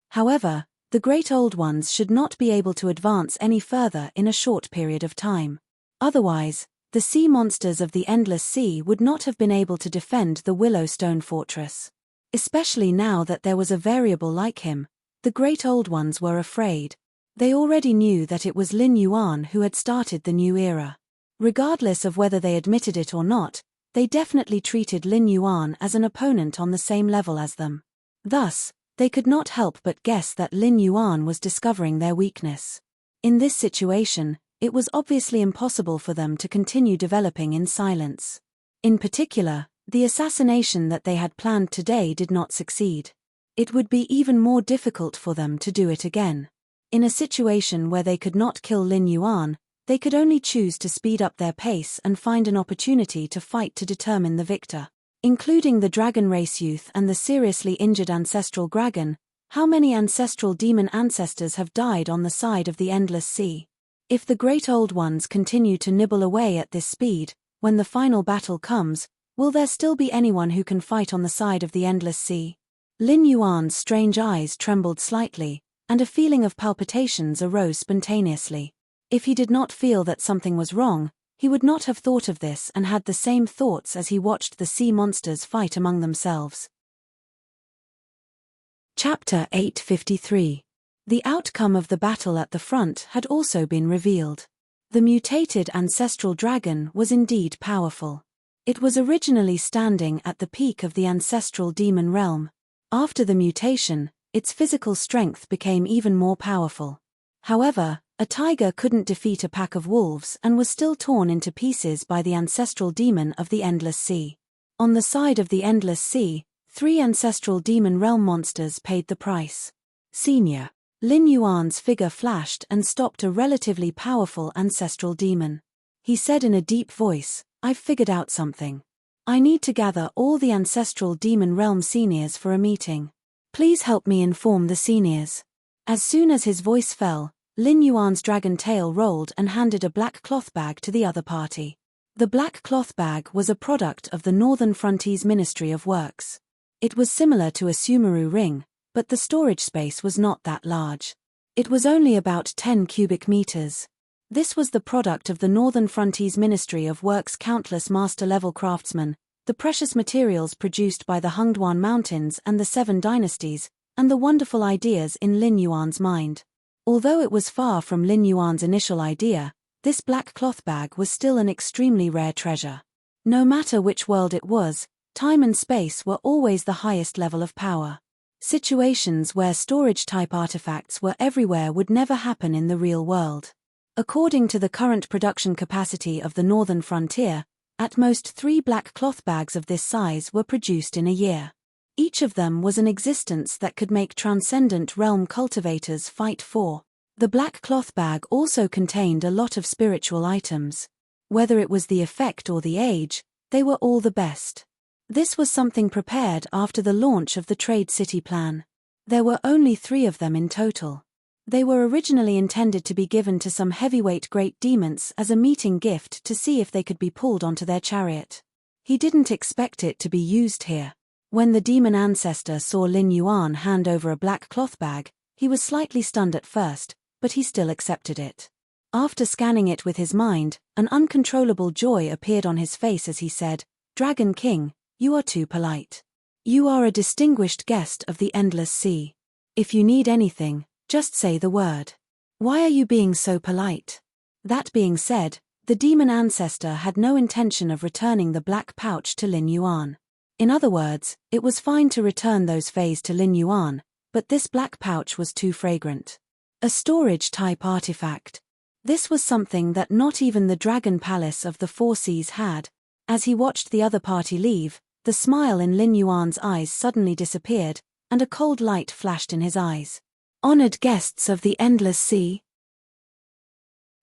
However, the Great Old Ones should not be able to advance any further in a short period of time. Otherwise, the sea monsters of the endless sea would not have been able to defend the Willow Stone Fortress. Especially now that there was a variable like him, the Great Old Ones were afraid. They already knew that it was Lin Yuan who had started the new era. Regardless of whether they admitted it or not, they definitely treated Lin Yuan as an opponent on the same level as them. Thus, they could not help but guess that Lin Yuan was discovering their weakness. In this situation, it was obviously impossible for them to continue developing in silence. In particular, the assassination that they had planned today did not succeed. It would be even more difficult for them to do it again. In a situation where they could not kill Lin Yuan, they could only choose to speed up their pace and find an opportunity to fight to determine the victor. Including the dragon race youth and the seriously injured ancestral dragon, how many ancestral demon ancestors have died on the side of the endless sea? If the Great Old Ones continue to nibble away at this speed, when the final battle comes, will there still be anyone who can fight on the side of the endless sea? Lin Yuan's strange eyes trembled slightly, and a feeling of palpitations arose spontaneously. If he did not feel that something was wrong, He would not have thought of this and had the same thoughts as he watched the sea monsters fight among themselves. Chapter 853. The outcome of the battle at the front had also been revealed. The mutated ancestral dragon was indeed powerful. It was originally standing at the peak of the ancestral demon realm. After the mutation, its physical strength became even more powerful. However, a tiger couldn't defeat a pack of wolves and was still torn into pieces by the ancestral demon of the Endless Sea. On the side of the Endless Sea, 3 ancestral demon realm monsters paid the price. Senior. Lin Yuan's figure flashed and stopped a relatively powerful ancestral demon. He said in a deep voice, "I've figured out something. I need to gather all the ancestral demon realm seniors for a meeting. Please help me inform the seniors." As soon as his voice fell, Lin Yuan's dragon tail rolled and handed a black cloth bag to the other party. The black cloth bag was a product of the Northern Frontiers Ministry of Works. It was similar to a Sumeru ring, but the storage space was not that large. It was only about 10 cubic meters. This was the product of the Northern Frontiers Ministry of Works' countless master-level craftsmen, the precious materials produced by the Hungduan Mountains and the 7 dynasties, and the wonderful ideas in Lin Yuan's mind. Although it was far from Lin Yuan's initial idea, this black cloth bag was still an extremely rare treasure. No matter which world it was, time and space were always the highest level of power. Situations where storage-type artifacts were everywhere would never happen in the real world. According to the current production capacity of the Northern Frontier, at most 3 black cloth bags of this size were produced in a year. Each of them was an existence that could make transcendent realm cultivators fight for. The black cloth bag also contained a lot of spiritual items. Whether it was the effect or the age, they were all the best. This was something prepared after the launch of the Trade City plan. There were only 3 of them in total. They were originally intended to be given to some heavyweight great demons as a meeting gift to see if they could be pulled onto their chariot. He didn't expect it to be used here. When the demon ancestor saw Lin Yuan hand over a black cloth bag, he was slightly stunned at first, but he still accepted it. After scanning it with his mind, an uncontrollable joy appeared on his face as he said, "Dragon King, you are too polite. You are a distinguished guest of the Endless Sea. If you need anything, just say the word. Why are you being so polite?" That being said, the demon ancestor had no intention of returning the black pouch to Lin Yuan. In other words, it was fine to return those fays to Lin Yuan, but this black pouch was too fragrant. A storage-type artifact. This was something that not even the Dragon Palace of the Four Seas had. As he watched the other party leave, the smile in Lin Yuan's eyes suddenly disappeared, and a cold light flashed in his eyes. Honored guests of the Endless Sea.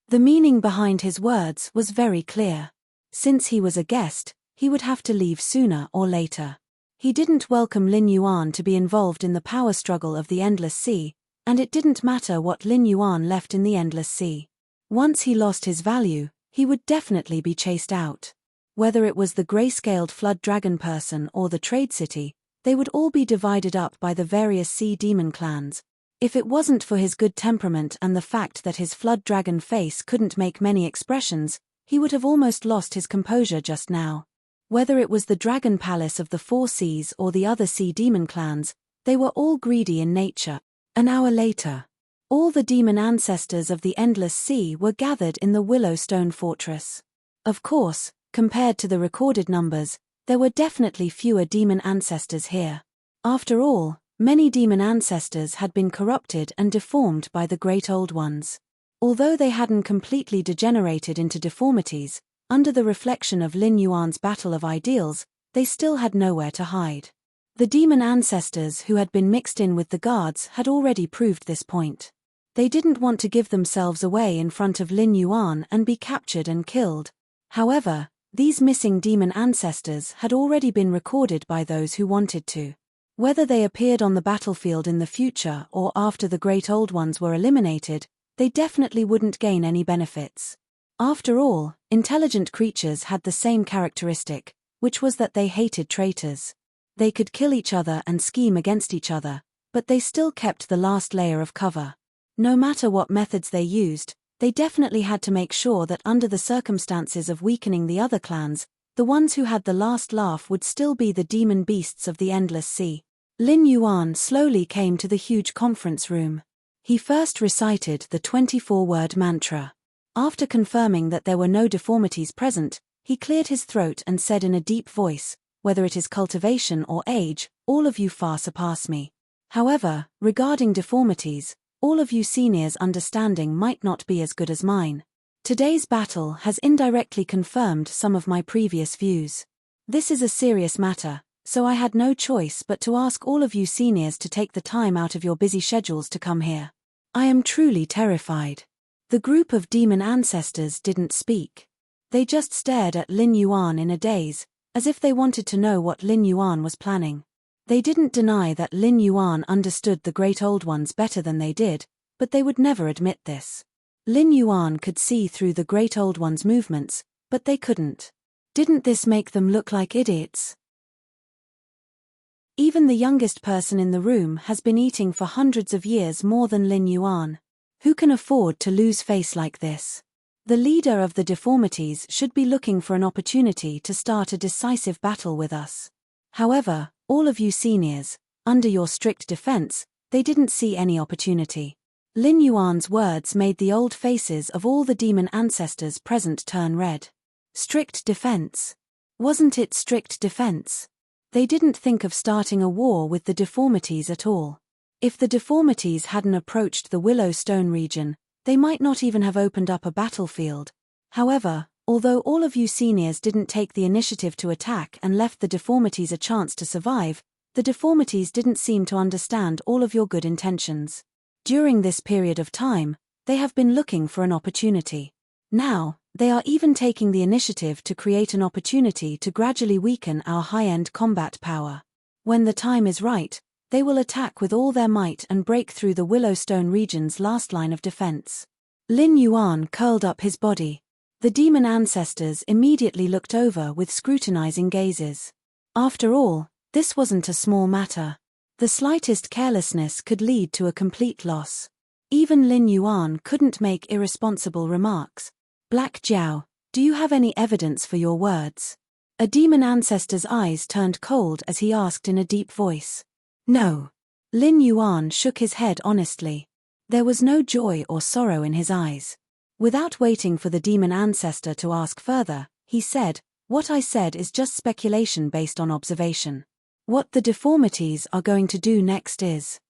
The meaning behind his words was very clear. Since he was a guest, he would have to leave sooner or later. He didn't welcome Lin Yuan to be involved in the power struggle of the Endless Sea, and it didn't matter what Lin Yuan left in the Endless Sea. Once he lost his value, he would definitely be chased out. Whether it was the gray-scaled flood dragon person or the trade city, they would all be divided up by the various sea demon clans. If it wasn't for his good temperament and the fact that his flood dragon face couldn't make many expressions, he would have almost lost his composure just now. Whether it was the Dragon Palace of the Four Seas or the other sea demon clans, they were all greedy in nature. An hour later, all the demon ancestors of the Endless Sea were gathered in the Willowstone Fortress. Of course, compared to the recorded numbers, there were definitely fewer demon ancestors here. After all, many demon ancestors had been corrupted and deformed by the Great Old Ones. Although they hadn't completely degenerated into deformities, under the reflection of Lin Yuan's battle of ideals, they still had nowhere to hide. The demon ancestors who had been mixed in with the guards had already proved this point. They didn't want to give themselves away in front of Lin Yuan and be captured and killed. However, these missing demon ancestors had already been recorded by those who wanted to. Whether they appeared on the battlefield in the future or after the Great Old Ones were eliminated, they definitely wouldn't gain any benefits. After all, intelligent creatures had the same characteristic, which was that they hated traitors. They could kill each other and scheme against each other, but they still kept the last layer of cover. No matter what methods they used, They definitely had to make sure that under the circumstances of weakening the other clans, the ones who had the last laugh would still be the demon beasts of the Endless Sea. Lin Yuan slowly came to the huge conference room. He first recited the 24-word mantra. After confirming that there were no deformities present, he cleared his throat and said in a deep voice, "Whether it is cultivation or age, all of you far surpass me. However, regarding deformities, all of you seniors' understanding might not be as good as mine. Today's battle has indirectly confirmed some of my previous views. This is a serious matter, so I had no choice but to ask all of you seniors to take the time out of your busy schedules to come here. I am truly terrified." The group of demon ancestors didn't speak. They just stared at Lin Yuan in a daze, as if they wanted to know what Lin Yuan was planning. They didn't deny that Lin Yuan understood the Great Old Ones better than they did, but they would never admit this. Lin Yuan could see through the Great Old Ones' movements, but they couldn't. Didn't this make them look like idiots? Even the youngest person in the room has been eating for hundreds of years more than Lin Yuan. Who can afford to lose face like this? The leader of the deformities should be looking for an opportunity to start a decisive battle with us. However, all of you seniors, under your strict defense, they didn't see any opportunity. Lin Yuan's words made the old faces of all the demon ancestors present turn red. Strict defense. Wasn't it strict defense? They didn't think of starting a war with the deformities at all. If the deformities hadn't approached the Willow Stone region, they might not even have opened up a battlefield. However, although all of you seniors didn't take the initiative to attack and left the deformities a chance to survive, the deformities didn't seem to understand all of your good intentions. During this period of time, they have been looking for an opportunity. Now, they are even taking the initiative to create an opportunity to gradually weaken our high-end combat power. When the time is right, they will attack with all their might and break through the Willowstone region's last line of defense. Lin Yuan curled up his body. The demon ancestors immediately looked over with scrutinizing gazes. After all, this wasn't a small matter. The slightest carelessness could lead to a complete loss. Even Lin Yuan couldn't make irresponsible remarks. "Black Jiao, do you have any evidence for your words?" A demon ancestor's eyes turned cold as he asked in a deep voice. "No." Lin Yuan shook his head honestly. There was no joy or sorrow in his eyes. Without waiting for the demon ancestor to ask further, he said, "What I said is just speculation based on observation. What the deformities are going to do next is..."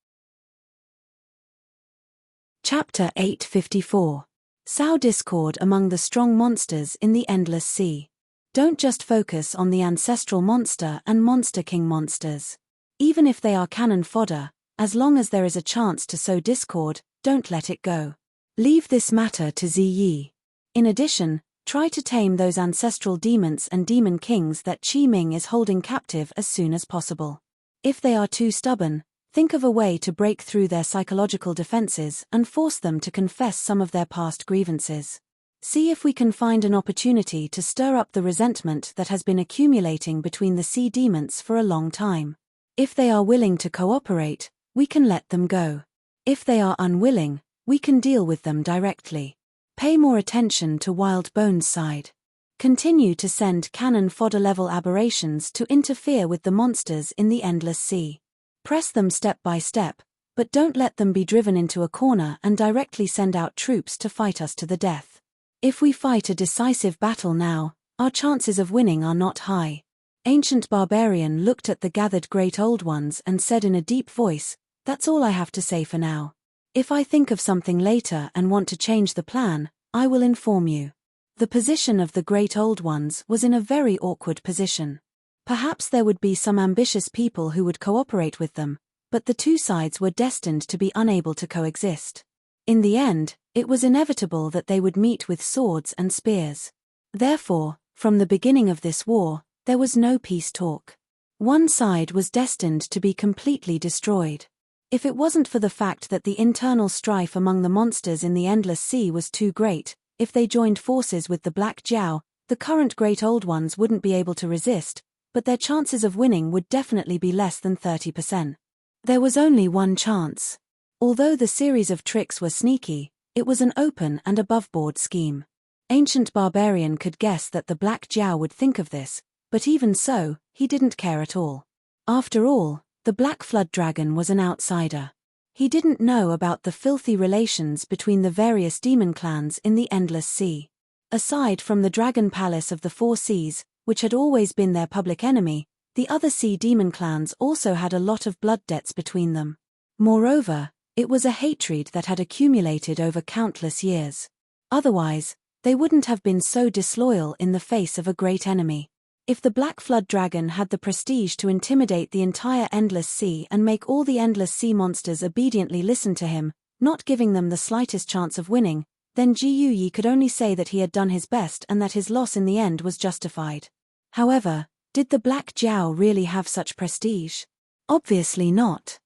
Chapter 854. Sow Discord Among the Strong Monsters in the Endless Sea. Don't just focus on the ancestral monster and monster king monsters. Even if they are cannon fodder, as long as there is a chance to sow discord, don't let it go. Leave this matter to Ziyi. In addition, try to tame those ancestral demons and demon kings that Qi Ming is holding captive as soon as possible. If they are too stubborn, think of a way to break through their psychological defenses and force them to confess some of their past grievances. See if we can find an opportunity to stir up the resentment that has been accumulating between the sea demons for a long time. If they are willing to cooperate, we can let them go. If they are unwilling, we can deal with them directly. Pay more attention to Wild Bone's side. Continue to send cannon fodder level aberrations to interfere with the monsters in the Endless Sea. Press them step by step, but don't let them be driven into a corner and directly send out troops to fight us to the death. If we fight a decisive battle now, our chances of winning are not high. Ancient Barbarian looked at the gathered Great Old Ones and said in a deep voice, "That's all I have to say for now. If I think of something later and want to change the plan, I will inform you." The position of the Great Old Ones was in a very awkward position. Perhaps there would be some ambitious people who would cooperate with them, but the two sides were destined to be unable to coexist. In the end, it was inevitable that they would meet with swords and spears. Therefore, from the beginning of this war, there was no peace talk. One side was destined to be completely destroyed. If it wasn't for the fact that the internal strife among the monsters in the Endless Sea was too great, if they joined forces with the Black Jiao, the current Great Old Ones wouldn't be able to resist, but their chances of winning would definitely be less than 30%. There was only one chance. Although the series of tricks were sneaky, It was an open and above-board scheme. Ancient Barbarian could guess that the Black Jiao would think of this, but even so, he didn't care at all. After all, the Black Flood Dragon was an outsider. He didn't know about the filthy relations between the various demon clans in the Endless Sea. Aside from the Dragon Palace of the Four Seas, which had always been their public enemy, the other sea demon clans also had a lot of blood debts between them. Moreover, it was a hatred that had accumulated over countless years. Otherwise, they wouldn't have been so disloyal in the face of a great enemy. If the Black Flood Dragon had the prestige to intimidate the entire Endless Sea and make all the Endless Sea monsters obediently listen to him, not giving them the slightest chance of winning, then Ji Yi could only say that he had done his best and that his loss in the end was justified. However, did the Black Jiao really have such prestige? Obviously not.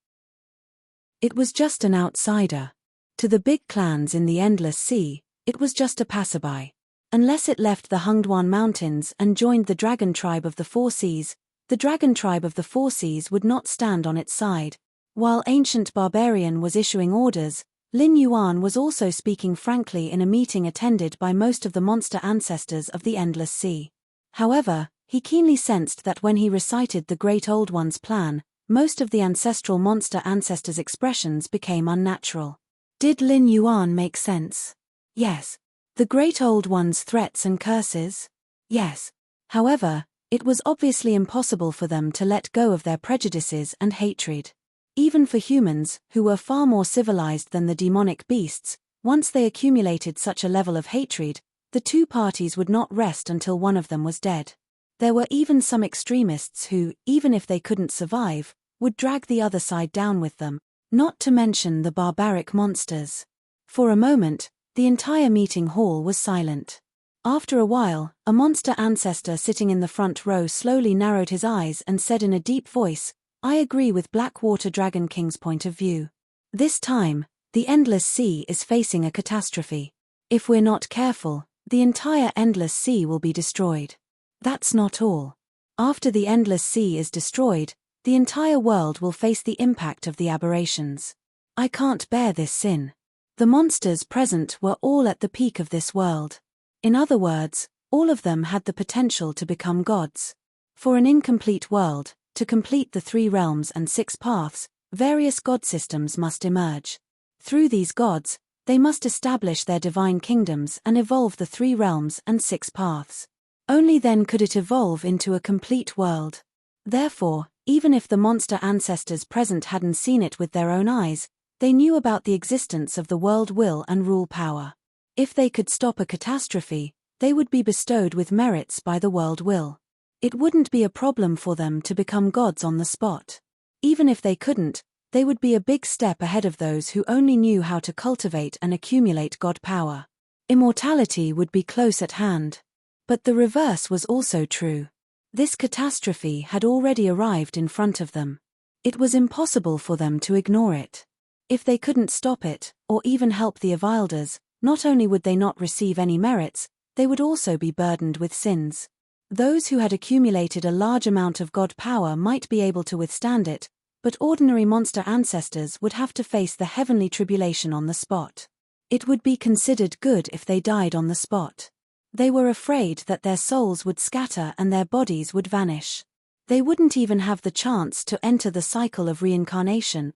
It was just an outsider. To the big clans in the Endless Sea, it was just a passerby. Unless it left the Hungduan Mountains and joined the Dragon Tribe of the Four Seas, the Dragon Tribe of the Four Seas would not stand on its side. While Ancient Barbarian was issuing orders, Lin Yuan was also speaking frankly in a meeting attended by most of the monster ancestors of the Endless Sea. However, he keenly sensed that when he recited the Great Old One's plan, most of the ancestral monster ancestors' expressions became unnatural. Did Lin Yuan make sense? Yes. The Great Old One's threats and curses? Yes. However, it was obviously impossible for them to let go of their prejudices and hatred. Even for humans, who were far more civilized than the demonic beasts, once they accumulated such a level of hatred, the two parties would not rest until one of them was dead. There were even some extremists who, even if they couldn't survive, would drag the other side down with them, not to mention the barbaric monsters. For a moment, the entire meeting hall was silent. After a while, a monster ancestor sitting in the front row slowly narrowed his eyes and said in a deep voice, "I agree with Blackwater Dragon King's point of view. This time, the Endless Sea is facing a catastrophe. If we're not careful, the entire Endless Sea will be destroyed. That's not all. After the Endless Sea is destroyed, the entire world will face the impact of the aberrations. I can't bear this sin. The monsters present were all at the peak of this world. In other words, all of them had the potential to become gods. For an incomplete world, to complete the 3 realms and 6 paths, various god systems must emerge. Through these gods, they must establish their divine kingdoms and evolve the 3 realms and 6 paths. Only then could it evolve into a complete world. Therefore, even if the monster ancestors present hadn't seen it with their own eyes, they knew about the existence of the world will and rule power. If they could stop a catastrophe, they would be bestowed with merits by the world will. It wouldn't be a problem for them to become gods on the spot. Even if they couldn't, they would be a big step ahead of those who only knew how to cultivate and accumulate god power. Immortality would be close at hand. But the reverse was also true. This catastrophe had already arrived in front of them. It was impossible for them to ignore it. If they couldn't stop it, or even help the Avilders, not only would they not receive any merits, they would also be burdened with sins. Those who had accumulated a large amount of god power might be able to withstand it, but ordinary monster ancestors would have to face the heavenly tribulation on the spot. It would be considered good if they died on the spot. They were afraid that their souls would scatter and their bodies would vanish. They wouldn't even have the chance to enter the cycle of reincarnation.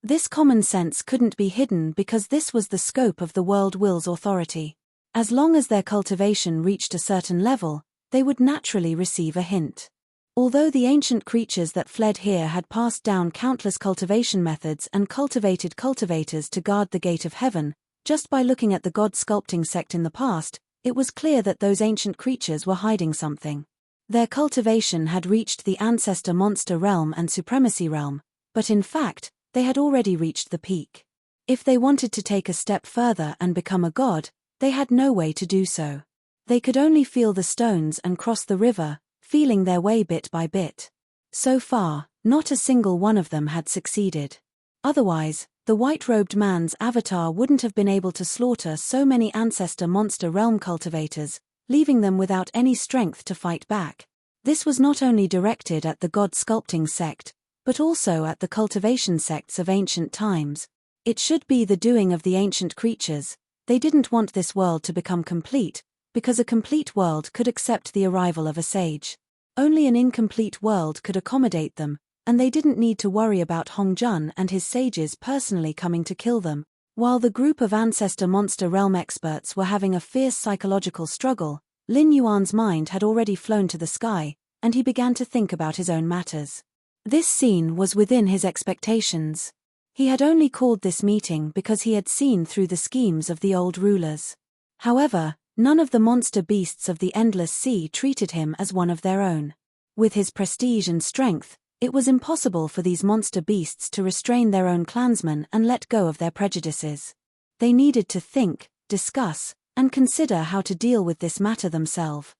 This common sense couldn't be hidden because this was the scope of the world will's authority. As long as their cultivation reached a certain level, they would naturally receive a hint. Although the ancient creatures that fled here had passed down countless cultivation methods and cultivated cultivators to guard the gate of heaven, just by looking at the god sculpting sect in the past, it was clear that those ancient creatures were hiding something. Their cultivation had reached the ancestor monster realm and supremacy realm, but in fact, they had already reached the peak. If they wanted to take a step further and become a god, they had no way to do so. They could only feel the stones and cross the river, feeling their way bit by bit. So far, not a single one of them had succeeded. Otherwise, the white-robed man's avatar wouldn't have been able to slaughter so many ancestor monster realm cultivators, leaving them without any strength to fight back. This was not only directed at the god sculpting sect, but also at the cultivation sects of ancient times. It should be the doing of the ancient creatures. They didn't want this world to become complete, because a complete world could accept the arrival of a sage. Only an incomplete world could accommodate them, and they didn't need to worry about Hongjun and his sages personally coming to kill them. While the group of ancestor monster realm experts were having a fierce psychological struggle, Lin Yuan's mind had already flown to the sky, and he began to think about his own matters. This scene was within his expectations. He had only called this meeting because he had seen through the schemes of the old rulers. However, none of the monster beasts of the endless sea treated him as one of their own. With his prestige and strength, it was impossible for these monster beasts to restrain their own clansmen and let go of their prejudices. They needed to think, discuss, and consider how to deal with this matter themselves.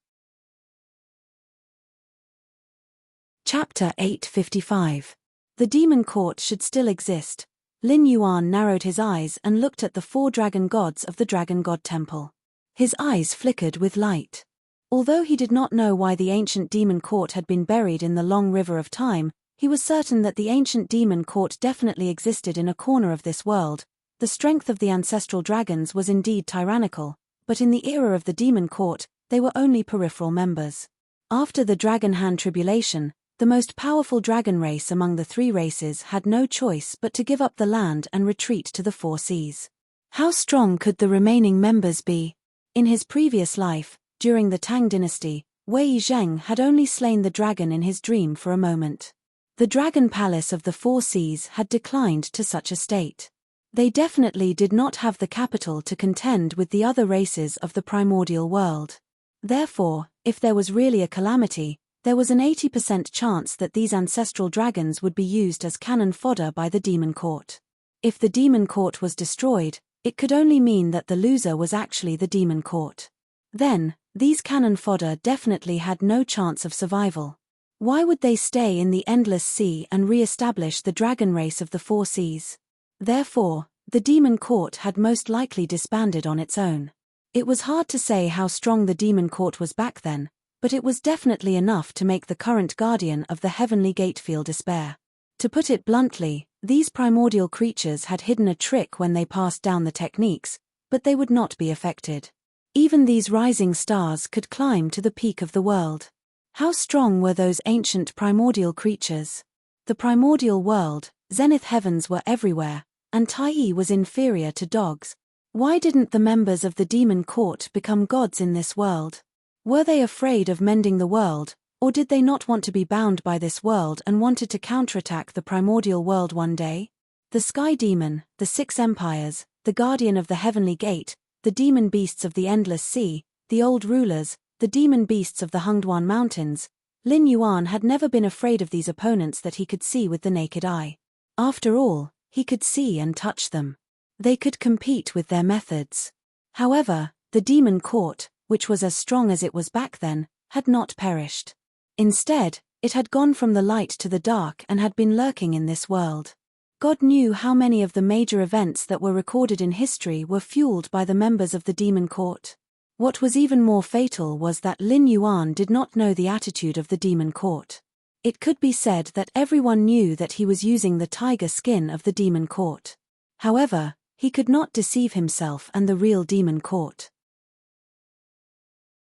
Chapter 855. The demon court should still exist. Lin Yuan narrowed his eyes and looked at the 4 dragon gods of the Dragon God Temple. His eyes flickered with light. Although he did not know why the ancient demon court had been buried in the long river of time, he was certain that the ancient demon court definitely existed in a corner of this world. The strength of the ancestral dragons was indeed tyrannical, but in the era of the demon court, they were only peripheral members. After the Dragon Hand tribulation, the most powerful dragon race among the 3 races had no choice but to give up the land and retreat to the 4 seas. How strong could the remaining members be? In his previous life, during the Tang dynasty, Wei Zheng had only slain the dragon in his dream for a moment. The dragon palace of the 4 seas had declined to such a state. They definitely did not have the capital to contend with the other races of the primordial world. Therefore, if there was really a calamity, there was an 80% chance that these ancestral dragons would be used as cannon fodder by the demon court. If the demon court was destroyed, it could only mean that the loser was actually the demon court. Then, these cannon fodder definitely had no chance of survival. Why would they stay in the endless sea and re-establish the dragon race of the 4 seas? Therefore, the demon court had most likely disbanded on its own. It was hard to say how strong the demon court was back then, but it was definitely enough to make the current guardian of the heavenly gate feel despair. To put it bluntly, these primordial creatures had hidden a trick when they passed down the techniques, but they would not be affected. Even these rising stars could climb to the peak of the world. How strong were those ancient primordial creatures? The primordial world, zenith heavens were everywhere, and Tai was inferior to dogs. Why didn't the members of the demon court become gods in this world? Were they afraid of mending the world, or did they not want to be bound by this world and wanted to counterattack the primordial world one day? The Sky Demon, the 6 Empires, the Guardian of the Heavenly Gate, the demon beasts of the Endless Sea, the old rulers, the demon beasts of the Hungduan Mountains. Lin Yuan had never been afraid of these opponents that he could see with the naked eye. After all, he could see and touch them. They could compete with their methods. However, the demon court, which was as strong as it was back then, had not perished. Instead, it had gone from the light to the dark and had been lurking in this world. God knew how many of the major events that were recorded in history were fueled by the members of the demon court. What was even more fatal was that Lin Yuan did not know the attitude of the demon court. It could be said that everyone knew that he was using the tiger skin of the demon court. However, he could not deceive himself and the real demon court.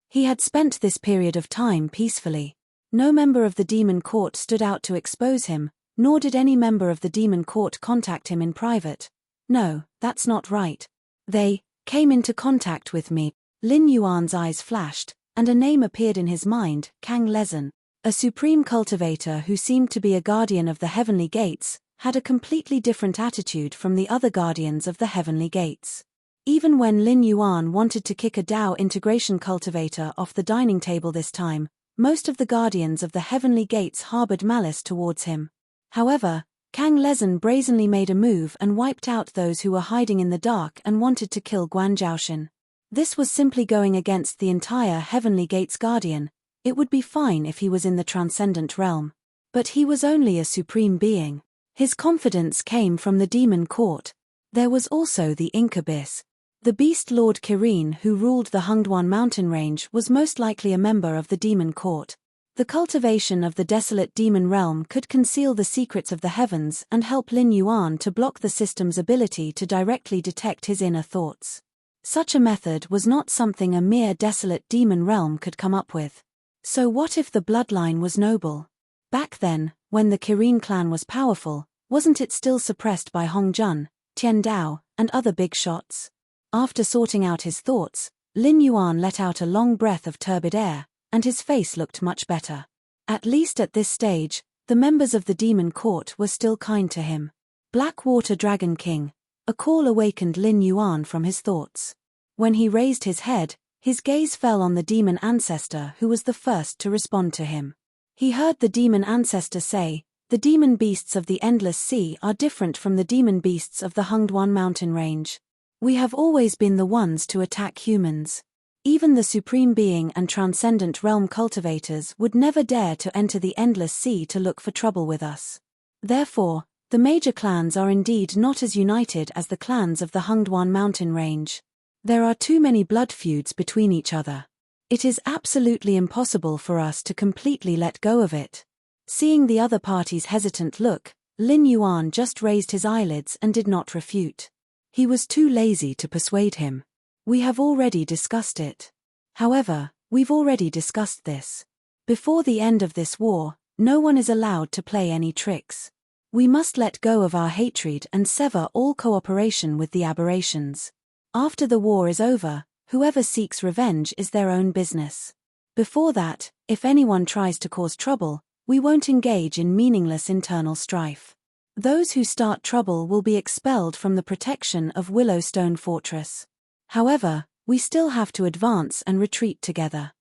He had spent this period of time peacefully. No member of the demon court stood out to expose him, nor did any member of the demon court contact him in private. No, that's not right. They came into contact with me. Lin Yuan's eyes flashed, and a name appeared in his mind, Kang Lezhen. A supreme cultivator who seemed to be a guardian of the heavenly gates, had a completely different attitude from the other guardians of the heavenly gates. Even when Lin Yuan wanted to kick a Dao integration cultivator off the dining table this time, most of the guardians of the heavenly gates harbored malice towards him. However, Kang Lezhen brazenly made a move and wiped out those who were hiding in the dark and wanted to kill Guan Zhaoshan. This was simply going against the entire Heavenly Gates guardian. It would be fine if he was in the transcendent realm. But he was only a supreme being. His confidence came from the demon court. There was also the Incubus. The beast lord Kirin who ruled the Hungduan mountain range was most likely a member of the demon court. The cultivation of the desolate demon realm could conceal the secrets of the heavens and help Lin Yuan to block the system's ability to directly detect his inner thoughts. Such a method was not something a mere desolate demon realm could come up with. So what if the bloodline was noble? Back then, when the Kirin clan was powerful, wasn't it still suppressed by Hong Jun, Tian Dao, and other big shots? After sorting out his thoughts, Lin Yuan let out a long breath of turbid air, and his face looked much better. At least at this stage, the members of the demon court were still kind to him. Blackwater Dragon King. A call awakened Lin Yuan from his thoughts. When he raised his head, his gaze fell on the demon ancestor who was the first to respond to him. He heard the demon ancestor say, "The demon beasts of the Endless Sea are different from the demon beasts of the Hungduan mountain range. We have always been the ones to attack humans. Even the Supreme Being and Transcendent Realm cultivators would never dare to enter the Endless Sea to look for trouble with us. Therefore, the major clans are indeed not as united as the clans of the Hungduan mountain range. There are too many blood feuds between each other. It is absolutely impossible for us to completely let go of it." Seeing the other party's hesitant look, Lin Yuan just raised his eyelids and did not refute. He was too lazy to persuade him. "We have already discussed it. However, we've already discussed this. Before the end of this war, no one is allowed to play any tricks. We must let go of our hatred and sever all cooperation with the aberrations. After the war is over, whoever seeks revenge is their own business. Before that, if anyone tries to cause trouble, we won't engage in meaningless internal strife. Those who start trouble will be expelled from the protection of Willowstone Fortress. However, we still have to advance and retreat together.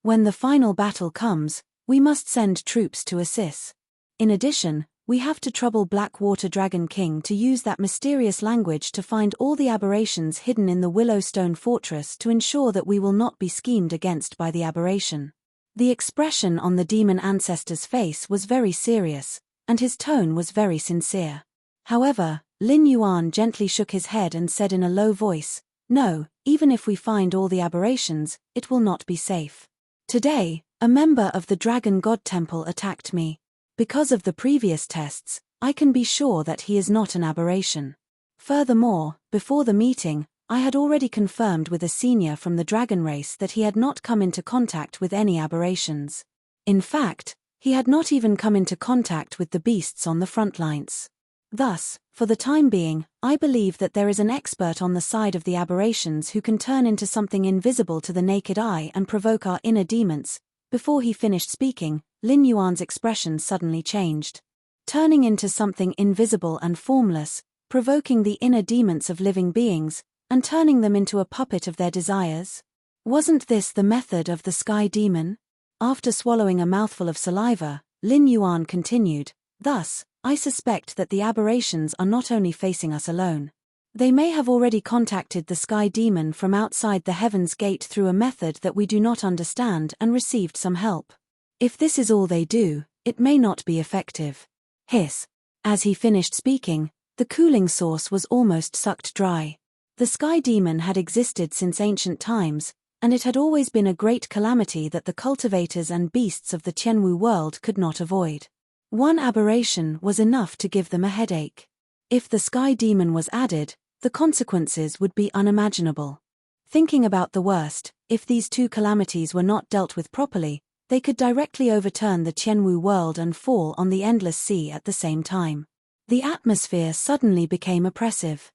When the final battle comes, we must send troops to assist. In addition, we have to trouble Blackwater Dragon King to use that mysterious language to find all the aberrations hidden in the Willowstone Fortress to ensure that we will not be schemed against by the aberration." The expression on the demon ancestor's face was very serious, and his tone was very sincere. However, Lin Yuan gently shook his head and said in a low voice, "No, even if we find all the aberrations, it will not be safe. Today, a member of the Dragon God Temple attacked me. Because of the previous tests, I can be sure that he is not an aberration. Furthermore, before the meeting, I had already confirmed with a senior from the dragon race that he had not come into contact with any aberrations. In fact, he had not even come into contact with the beasts on the front lines. Thus, for the time being, I believe that there is an expert on the side of the aberrations who can turn into something invisible to the naked eye and provoke our inner demons." Before he finished speaking, Lin Yuan's expression suddenly changed. Turning into something invisible and formless, provoking the inner demons of living beings, and turning them into a puppet of their desires? Wasn't this the method of the sky demon? After swallowing a mouthful of saliva, Lin Yuan continued, "Thus, I suspect that the aberrations are not only facing us alone. They may have already contacted the sky demon from outside the Heaven's Gate through a method that we do not understand and received some help. If this is all they do, it may not be effective." Hiss. As he finished speaking, the cooling source was almost sucked dry. The sky demon had existed since ancient times, and it had always been a great calamity that the cultivators and beasts of the Tianwu world could not avoid. One aberration was enough to give them a headache. If the sky demon was added, the consequences would be unimaginable. Thinking about the worst, if these two calamities were not dealt with properly, they could directly overturn the Tianwu world and fall on the Endless Sea at the same time. The atmosphere suddenly became oppressive.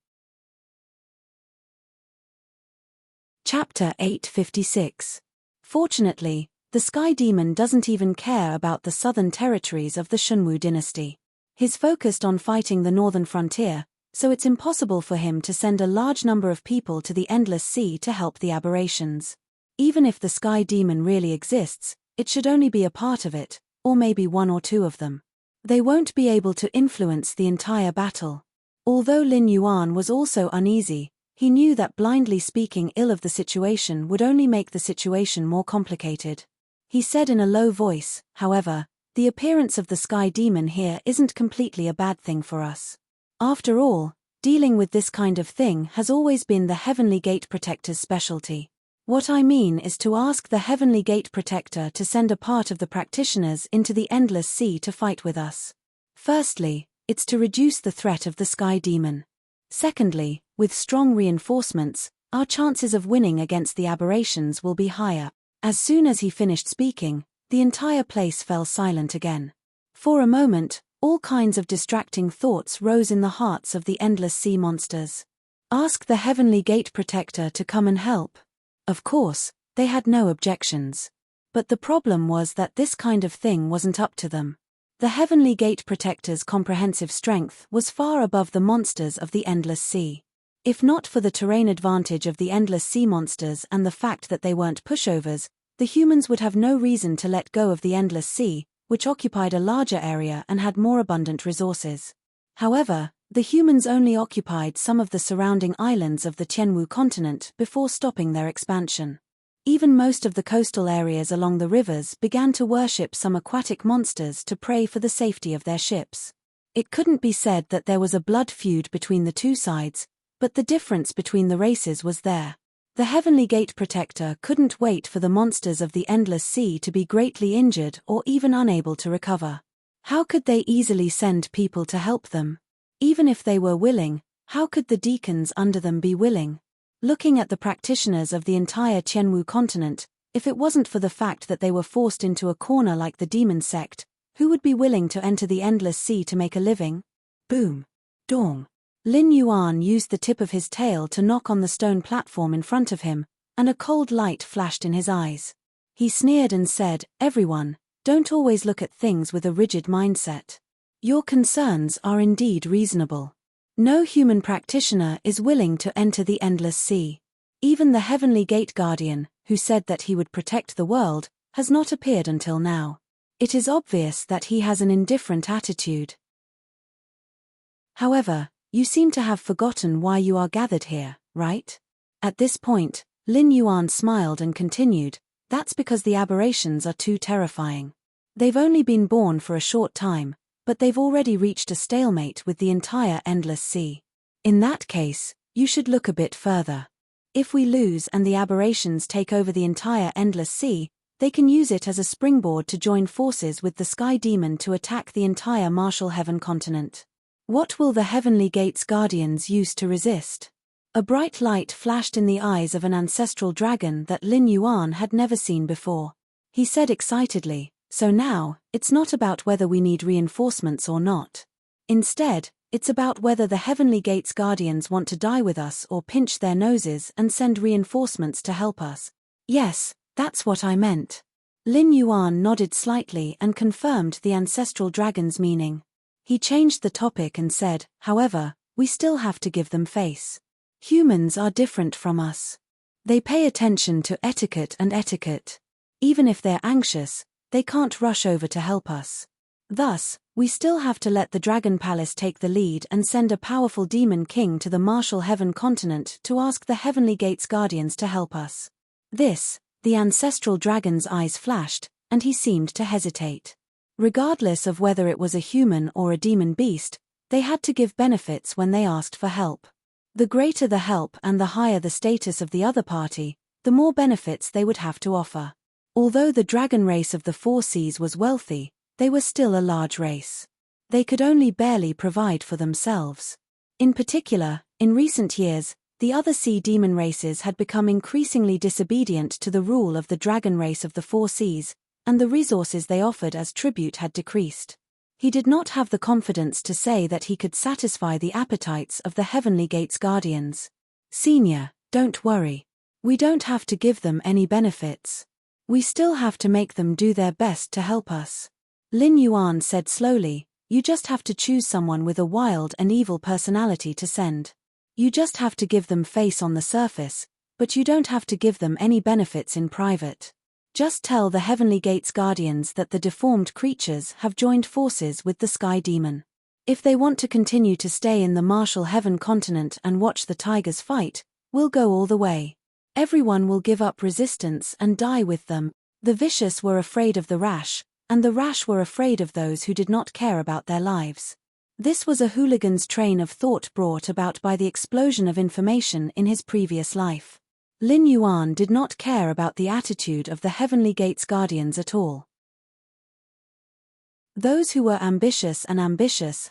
Chapter 856. Fortunately, the Sky Demon doesn't even care about the southern territories of the Shunwu dynasty. He's focused on fighting the northern frontier, so it's impossible for him to send a large number of people to the Endless Sea to help the aberrations. Even if the Sky Demon really exists, it should only be a part of it, or maybe one or two of them. They won't be able to influence the entire battle. Although Lin Yuan was also uneasy, he knew that blindly speaking ill of the situation would only make the situation more complicated. He said in a low voice, however, "The appearance of the Sky Demon here isn't completely a bad thing for us. After all, dealing with this kind of thing has always been the Heavenly Gate Protector's specialty. What I mean is to ask the Heavenly Gate Protector to send a part of the practitioners into the endless sea to fight with us. Firstly, it's to reduce the threat of the Sky Demon. Secondly, with strong reinforcements, our chances of winning against the aberrations will be higher. As soon as he finished speaking, the entire place fell silent again. For a moment, all kinds of distracting thoughts rose in the hearts of the endless sea monsters. Ask the Heavenly Gate Protector to come and help. Of course, they had no objections. But the problem was that this kind of thing wasn't up to them. The Heavenly Gate Protector's comprehensive strength was far above the monsters of the endless sea. If not for the terrain advantage of the endless sea monsters and the fact that they weren't pushovers, the humans would have no reason to let go of the endless sea, which occupied a larger area and had more abundant resources. However, the humans only occupied some of the surrounding islands of the Tianwu continent before stopping their expansion. Even most of the coastal areas along the rivers began to worship some aquatic monsters to pray for the safety of their ships. It couldn't be said that there was a blood feud between the two sides, but the difference between the races was there. The Heavenly Gate Protector couldn't wait for the monsters of the endless sea to be greatly injured or even unable to recover. How could they easily send people to help them? Even if they were willing, how could the deacons under them be willing? Looking at the practitioners of the entire Tianwu continent, if it wasn't for the fact that they were forced into a corner like the demon sect, who would be willing to enter the endless sea to make a living? Boom. Dong. Lin Yuan used the tip of his tail to knock on the stone platform in front of him, and a cold light flashed in his eyes. He sneered and said, "Everyone, don't always look at things with a rigid mindset. Your concerns are indeed reasonable. No human practitioner is willing to enter the endless sea. Even the Heavenly Gate Guardian, who said that he would protect the world, has not appeared until now. It is obvious that he has an indifferent attitude. However, you seem to have forgotten why you are gathered here, right?" At this point, Lin Yuan smiled and continued, "That's because the aberrations are too terrifying. They've only been born for a short time, but they've already reached a stalemate with the entire endless sea. In that case, you should look a bit further. If we lose and the aberrations take over the entire endless sea, they can use it as a springboard to join forces with the Sky Demon to attack the entire Martial Heaven continent. What will the Heavenly Gate's guardians use to resist?" A bright light flashed in the eyes of an ancestral dragon that Lin Yuan had never seen before. He said excitedly, "So now, it's not about whether we need reinforcements or not. Instead, it's about whether the Heavenly Gate's guardians want to die with us or pinch their noses and send reinforcements to help us." "Yes, that's what I meant." Lin Yuan nodded slightly and confirmed the ancestral dragon's meaning. He changed the topic and said, "However, we still have to give them face. Humans are different from us. They pay attention to etiquette and etiquette. Even if they're anxious, they can't rush over to help us. Thus, we still have to let the Dragon Palace take the lead and send a powerful demon king to the Martial Heaven continent to ask the Heavenly Gate's guardians to help us." The ancestral dragon's eyes flashed, and he seemed to hesitate. Regardless of whether it was a human or a demon beast, they had to give benefits when they asked for help. The greater the help and the higher the status of the other party, the more benefits they would have to offer. Although the dragon race of the Four Seas was wealthy, they were still a large race. They could only barely provide for themselves. In particular, in recent years, the other sea demon races had become increasingly disobedient to the rule of the dragon race of the Four Seas, and the resources they offered as tribute had decreased. He did not have the confidence to say that he could satisfy the appetites of the Heavenly Gate's guardians. "Senior, don't worry. We don't have to give them any benefits. We still have to make them do their best to help us." Lin Yuan said slowly, "You just have to choose someone with a wild and evil personality to send. You just have to give them face on the surface, but you don't have to give them any benefits in private. Just tell the Heavenly Gate's guardians that the deformed creatures have joined forces with the Sky Demon. If they want to continue to stay in the Martial Heaven continent and watch the tigers fight, we'll go all the way. Everyone will give up resistance and die with them." The vicious were afraid of the rash, and the rash were afraid of those who did not care about their lives. This was a hooligan's train of thought brought about by the explosion of information in his previous life. Lin Yuan did not care about the attitude of the Heavenly Gate's guardians at all. Those who were ambitious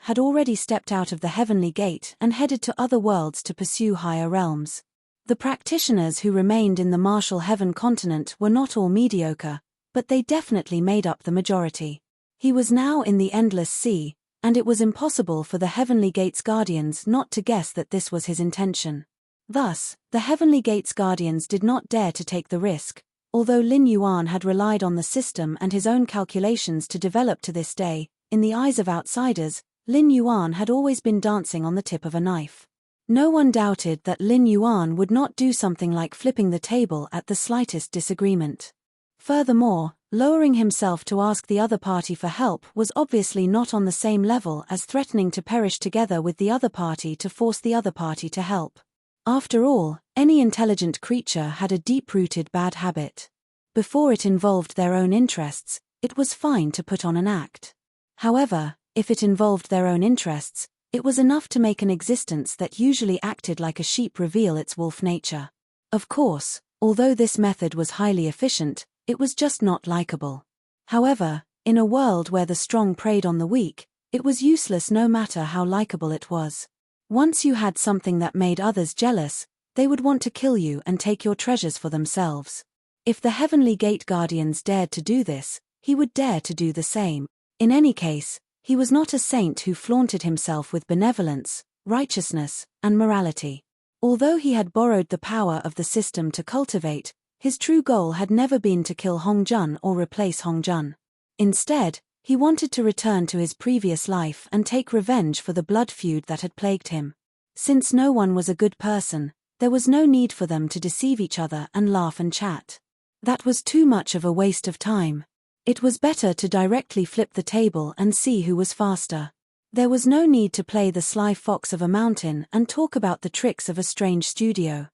had already stepped out of the Heavenly Gate and headed to other worlds to pursue higher realms. The practitioners who remained in the martial heaven continent were not all mediocre, but they definitely made up the majority. He was now in the Endless Sea, and it was impossible for the Heavenly Gate's guardians not to guess that this was his intention. Thus, the Heavenly Gate's guardians did not dare to take the risk, although Lin Yuan had relied on the system and his own calculations to develop to this day. In the eyes of outsiders, Lin Yuan had always been dancing on the tip of a knife. No one doubted that Lin Yuan would not do something like flipping the table at the slightest disagreement. Furthermore, lowering himself to ask the other party for help was obviously not on the same level as threatening to perish together with the other party to force the other party to help. After all, any intelligent creature had a deep-rooted bad habit. Before it involved their own interests, it was fine to put on an act. However, if it involved their own interests, it was enough to make an existence that usually acted like a sheep reveal its wolf nature. Of course, although this method was highly efficient, it was just not likable. However, in a world where the strong preyed on the weak, it was useless no matter how likable it was. Once you had something that made others jealous, they would want to kill you and take your treasures for themselves. If the Heavenly Gate Guardians dared to do this, he would dare to do the same. In any case, he was not a saint who flaunted himself with benevolence, righteousness, and morality. Although he had borrowed the power of the system to cultivate, his true goal had never been to kill Hongjun or replace Hongjun. Instead, he wanted to return to his previous life and take revenge for the blood feud that had plagued him. Since no one was a good person, there was no need for them to deceive each other and laugh and chat. That was too much of a waste of time. It was better to directly flip the table and see who was faster. There was no need to play the sly fox of a mountain and talk about the tricks of a strange studio.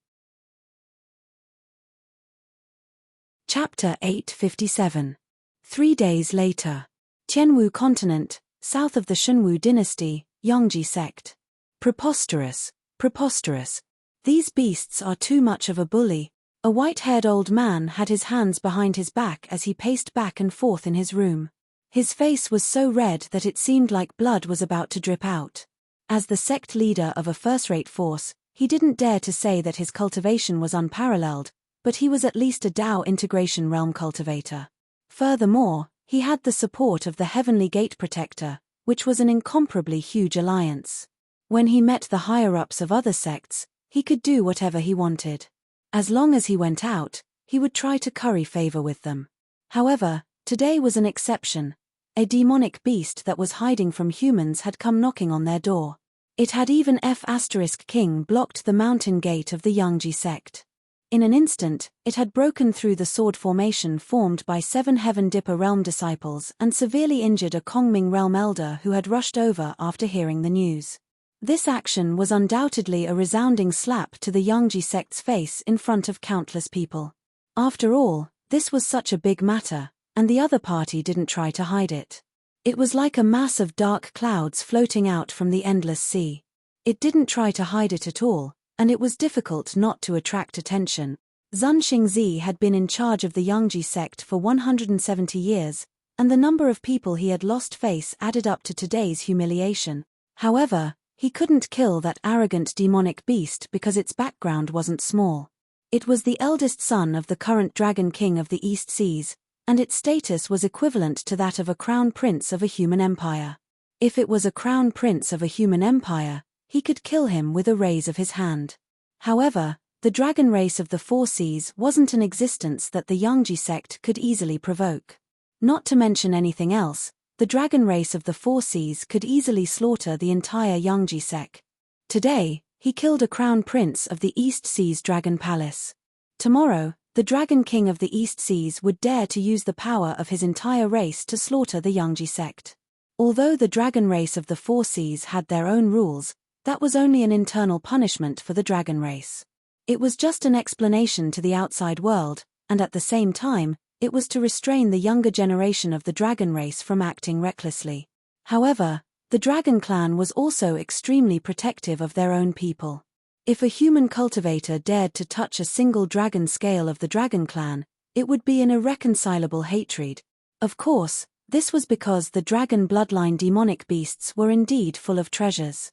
Chapter 857. 3 days later. Tianwu continent, south of the Shunwu dynasty, Yongji sect. Preposterous, preposterous. These beasts are too much of a bully. A white-haired old man had his hands behind his back as he paced back and forth in his room. His face was so red that it seemed like blood was about to drip out. As the sect leader of a first-rate force, he didn't dare to say that his cultivation was unparalleled, but he was at least a Dao integration realm cultivator. Furthermore, he had the support of the Heavenly Gate Protector, which was an incomparably huge alliance. When he met the higher-ups of other sects, he could do whatever he wanted. As long as he went out, he would try to curry favor with them. However, today was an exception. A demonic beast that was hiding from humans had come knocking on their door. It had even F*King blocked the mountain gate of the Yangji sect. In an instant, it had broken through the sword formation formed by 7 Heaven Dipper realm disciples and severely injured a Kongming realm elder who had rushed over after hearing the news. This action was undoubtedly a resounding slap to the Yangji sect's face in front of countless people. After all, this was such a big matter, and the other party didn't try to hide it. It was like a mass of dark clouds floating out from the endless sea. It didn't try to hide it at all, and it was difficult not to attract attention. Zun Xingzi had been in charge of the Yangji sect for 170 years, and the number of people he had lost face added up to today's humiliation. However, he couldn't kill that arrogant demonic beast because its background wasn't small. It was the eldest son of the current Dragon King of the East Seas, and its status was equivalent to that of a crown prince of a human empire. If it was a crown prince of a human empire, he could kill him with a raise of his hand. However, the dragon race of the Four Seas wasn't an existence that the Yangji sect could easily provoke. Not to mention anything else, the dragon race of the Four Seas could easily slaughter the entire Yangji sect. Today, he killed a crown prince of the East Seas Dragon Palace. Tomorrow, the Dragon King of the East Seas would dare to use the power of his entire race to slaughter the Yangji sect. Although the dragon race of the Four Seas had their own rules, that was only an internal punishment for the dragon race. It was just an explanation to the outside world, and at the same time, it was to restrain the younger generation of the dragon race from acting recklessly. However, the dragon clan was also extremely protective of their own people. If a human cultivator dared to touch a single dragon scale of the dragon clan, it would be an irreconcilable hatred. Of course, this was because the dragon bloodline demonic beasts were indeed full of treasures.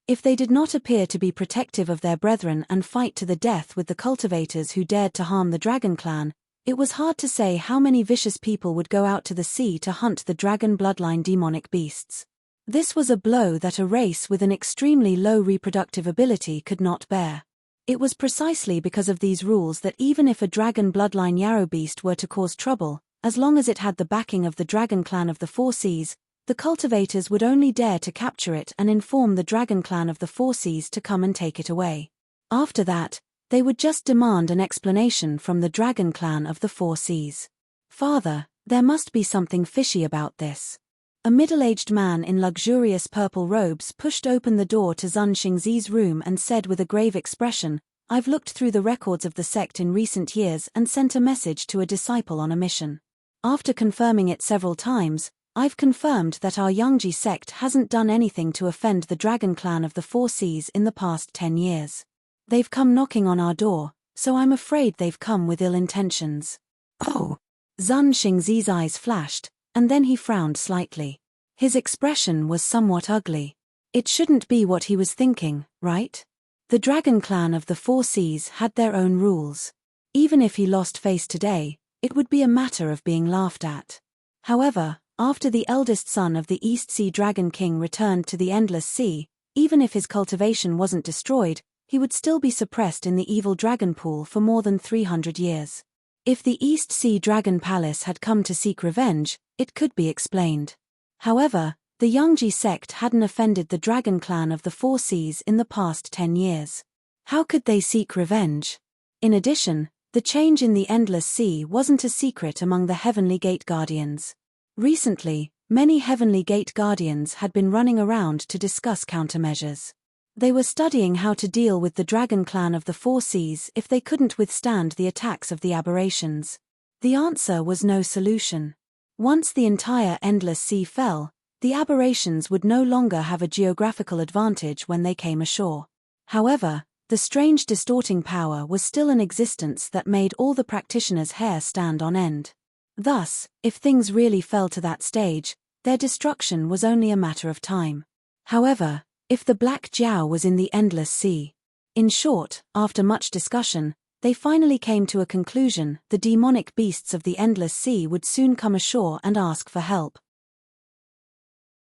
If they did not appear to be protective of their brethren and fight to the death with the cultivators who dared to harm the dragon clan, it was hard to say how many vicious people would go out to the sea to hunt the dragon bloodline demonic beasts. This was a blow that a race with an extremely low reproductive ability could not bear. It was precisely because of these rules that even if a dragon bloodline yarrow beast were to cause trouble, as long as it had the backing of the dragon clan of the Four Seas, the cultivators would only dare to capture it and inform the dragon clan of the Four Seas to come and take it away. After that, they would just demand an explanation from the dragon clan of the Four Seas. Father, there must be something fishy about this. A middle-aged man in luxurious purple robes pushed open the door to Zun Xingzi's room and said with a grave expression, "I've looked through the records of the sect in recent years and sent a message to a disciple on a mission. After confirming it several times, I've confirmed that our Yangji sect hasn't done anything to offend the dragon clan of the Four Seas in the past 10 years. They've come knocking on our door, so I'm afraid they've come with ill intentions." Oh! Zun Xingzi's eyes flashed, and then he frowned slightly. His expression was somewhat ugly. It shouldn't be what he was thinking, right? The dragon clan of the Four Seas had their own rules. Even if he lost face today, it would be a matter of being laughed at. However, after the eldest son of the East Sea Dragon King returned to the Endless Sea, even if his cultivation wasn't destroyed, he would still be suppressed in the evil dragon pool for more than 300 years. If the East Sea Dragon Palace had come to seek revenge, it could be explained. However, the Yangji sect hadn't offended the dragon clan of the Four Seas in the past 10 years. How could they seek revenge? In addition, the change in the Endless Sea wasn't a secret among the Heavenly Gate Guardians. Recently, many Heavenly Gate Guardians had been running around to discuss countermeasures. They were studying how to deal with the dragon clan of the Four Seas if they couldn't withstand the attacks of the aberrations. The answer was no solution. Once the entire Endless Sea fell, the aberrations would no longer have a geographical advantage when they came ashore. However, the strange distorting power was still in existence that made all the practitioners' hair stand on end. Thus, if things really fell to that stage, their destruction was only a matter of time. However, if the Black Jiao was in the Endless Sea. In short, after much discussion, they finally came to a conclusion: the demonic beasts of the Endless Sea would soon come ashore and ask for help.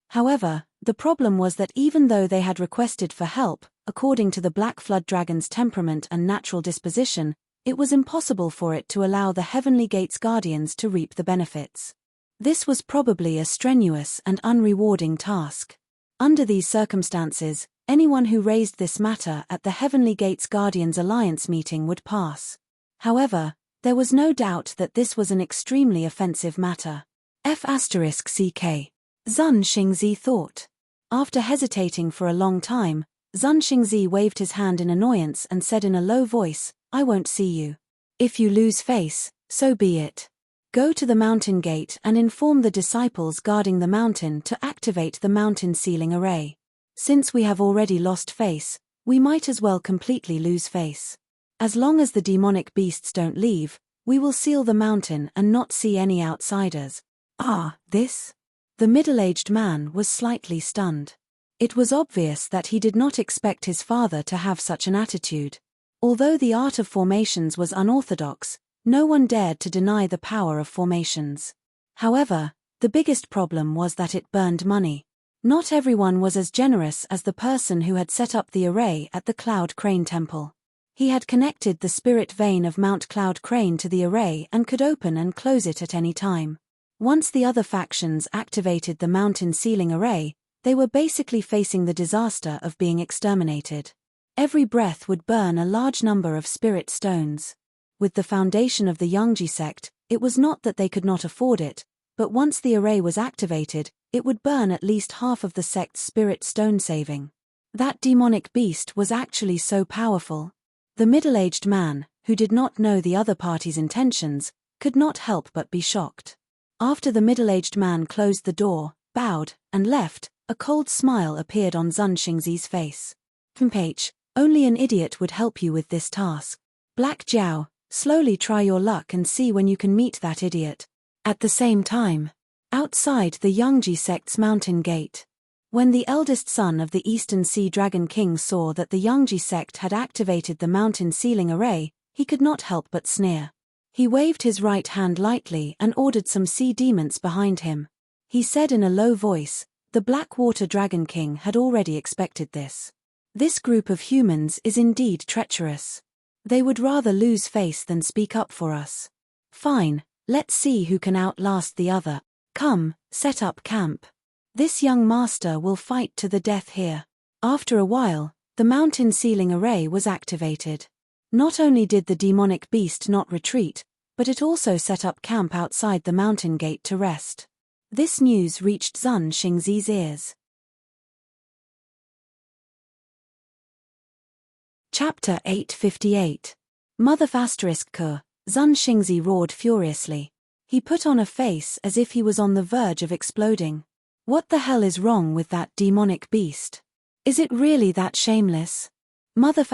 However, the problem was that even though they had requested for help, according to the Black Flood Dragon's temperament and natural disposition, it was impossible for it to allow the Heavenly Gate's guardians to reap the benefits. This was probably a strenuous and unrewarding task. Under these circumstances, anyone who raised this matter at the Heavenly Gates Guardians Alliance meeting would pass. However, there was no doubt that this was an extremely offensive matter. F***CK. Zun Xingzi thought. After hesitating for a long time, Zun Xingzi waved his hand in annoyance and said in a low voice, "I won't see you. If you lose face, so be it. Go to the mountain gate and inform the disciples guarding the mountain to activate the mountain sealing array. Since we have already lost face, we might as well completely lose face. As long as the demonic beasts don't leave, we will seal the mountain and not see any outsiders." This? The middle-aged man was slightly stunned. It was obvious that he did not expect his father to have such an attitude. Although the art of formations was unorthodox, no one dared to deny the power of formations. However, the biggest problem was that it burned money. Not everyone was as generous as the person who had set up the array at the Cloud Crane Temple. He had connected the spirit vein of Mount Cloud Crane to the array and could open and close it at any time. Once the other factions activated the mountain sealing array, they were basically facing the disaster of being exterminated. Every breath would burn a large number of spirit stones. With the foundation of the Yangji sect, it was not that they could not afford it, but once the array was activated, it would burn at least half of the sect's spirit stone saving. That demonic beast was actually so powerful. The middle-aged man, who did not know the other party's intentions, could not help but be shocked. After the middle-aged man closed the door, bowed, and left, a cold smile appeared on Zun Xingzi's face. Page, only an idiot would help you with this task. Black Jiao, slowly try your luck and see when you can meet that idiot. At the same time, outside the Yangji sect's mountain gate, when the eldest son of the Eastern Sea Dragon King saw that the Yangji sect had activated the mountain sealing array, he could not help but sneer. He waved his right hand lightly and ordered some sea demons behind him. He said in a low voice, the Blackwater Dragon King had already expected this. This group of humans is indeed treacherous. They would rather lose face than speak up for us. Fine, let's see who can outlast the other. Come, set up camp. This young master will fight to the death here. After a while, the mountain sealing array was activated. Not only did the demonic beast not retreat, but it also set up camp outside the mountain gate to rest. This news reached Zun Xingzi's ears. Chapter 858. Mother****, Zun Xingzi roared furiously. He put on a face as if he was on the verge of exploding. What the hell is wrong with that demonic beast? Is it really that shameless? Mother****,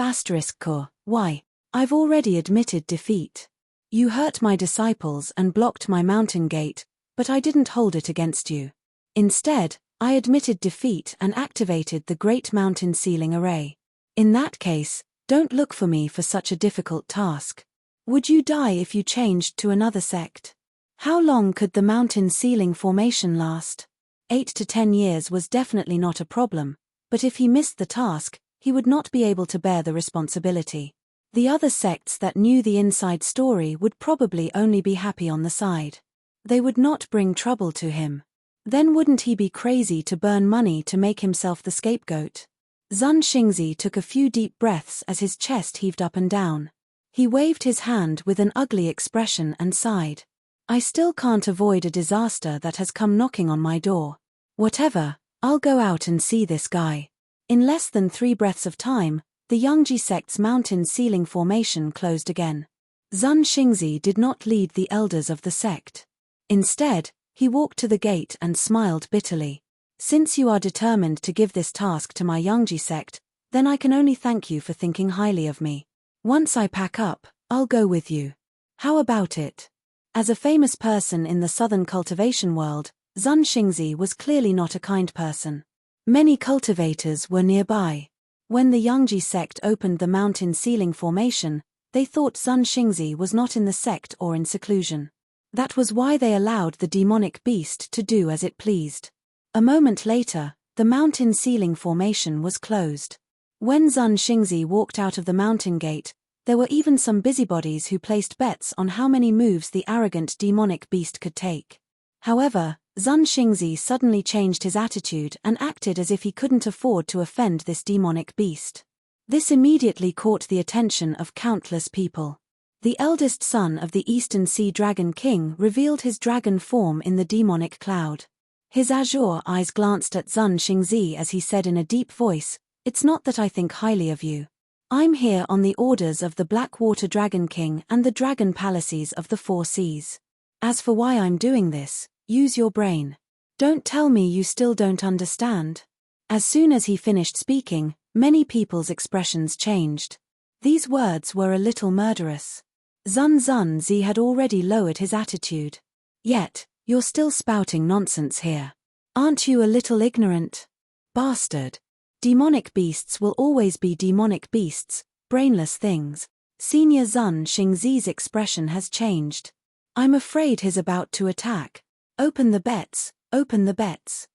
why? I've already admitted defeat. You hurt my disciples and blocked my mountain gate, but I didn't hold it against you. Instead, I admitted defeat and activated the Great Mountain Sealing Array. In that case, don't look for me for such a difficult task. Would you die if you changed to another sect? How long could the mountain sealing formation last? 8 to 10 years was definitely not a problem, but if he missed the task, he would not be able to bear the responsibility. The other sects that knew the inside story would probably only be happy on the side. They would not bring trouble to him. Then wouldn't he be crazy to burn money to make himself the scapegoat? Zun Xingzi took a few deep breaths as his chest heaved up and down. He waved his hand with an ugly expression and sighed. I still can't avoid a disaster that has come knocking on my door. Whatever, I'll go out and see this guy. In less than 3 breaths of time, the Yangji sect's mountain sealing formation closed again. Zun Xingzi did not lead the elders of the sect. Instead, he walked to the gate and smiled bitterly. Since you are determined to give this task to my Yangji sect, then I can only thank you for thinking highly of me. Once I pack up, I'll go with you. How about it? As a famous person in the southern cultivation world, Zun Xingzi was clearly not a kind person. Many cultivators were nearby. When the Yangji sect opened the mountain sealing formation, they thought Zun Xingzi was not in the sect or in seclusion. That was why they allowed the demonic beast to do as it pleased. A moment later, the mountain sealing formation was closed. When Zun Xingzi walked out of the mountain gate, there were even some busybodies who placed bets on how many moves the arrogant demonic beast could take. However, Zun Xingzi suddenly changed his attitude and acted as if he couldn't afford to offend this demonic beast. This immediately caught the attention of countless people. The eldest son of the Eastern Sea Dragon King revealed his dragon form in the demonic cloud. His azure eyes glanced at Zun Xingzi as he said in a deep voice, "It's not that I think highly of you. I'm here on the orders of the Blackwater Dragon King and the Dragon Palaces of the 4 Seas. As for why I'm doing this, use your brain. Don't tell me you still don't understand." As soon as he finished speaking, many people's expressions changed. These words were a little murderous. Zun Xingzi had already lowered his attitude. Yet, you're still spouting nonsense here. Aren't you a little ignorant? Bastard. Demonic beasts will always be demonic beasts, brainless things. Senior Zun Xingzi's expression has changed. I'm afraid he's about to attack. Open the bets, open the bets.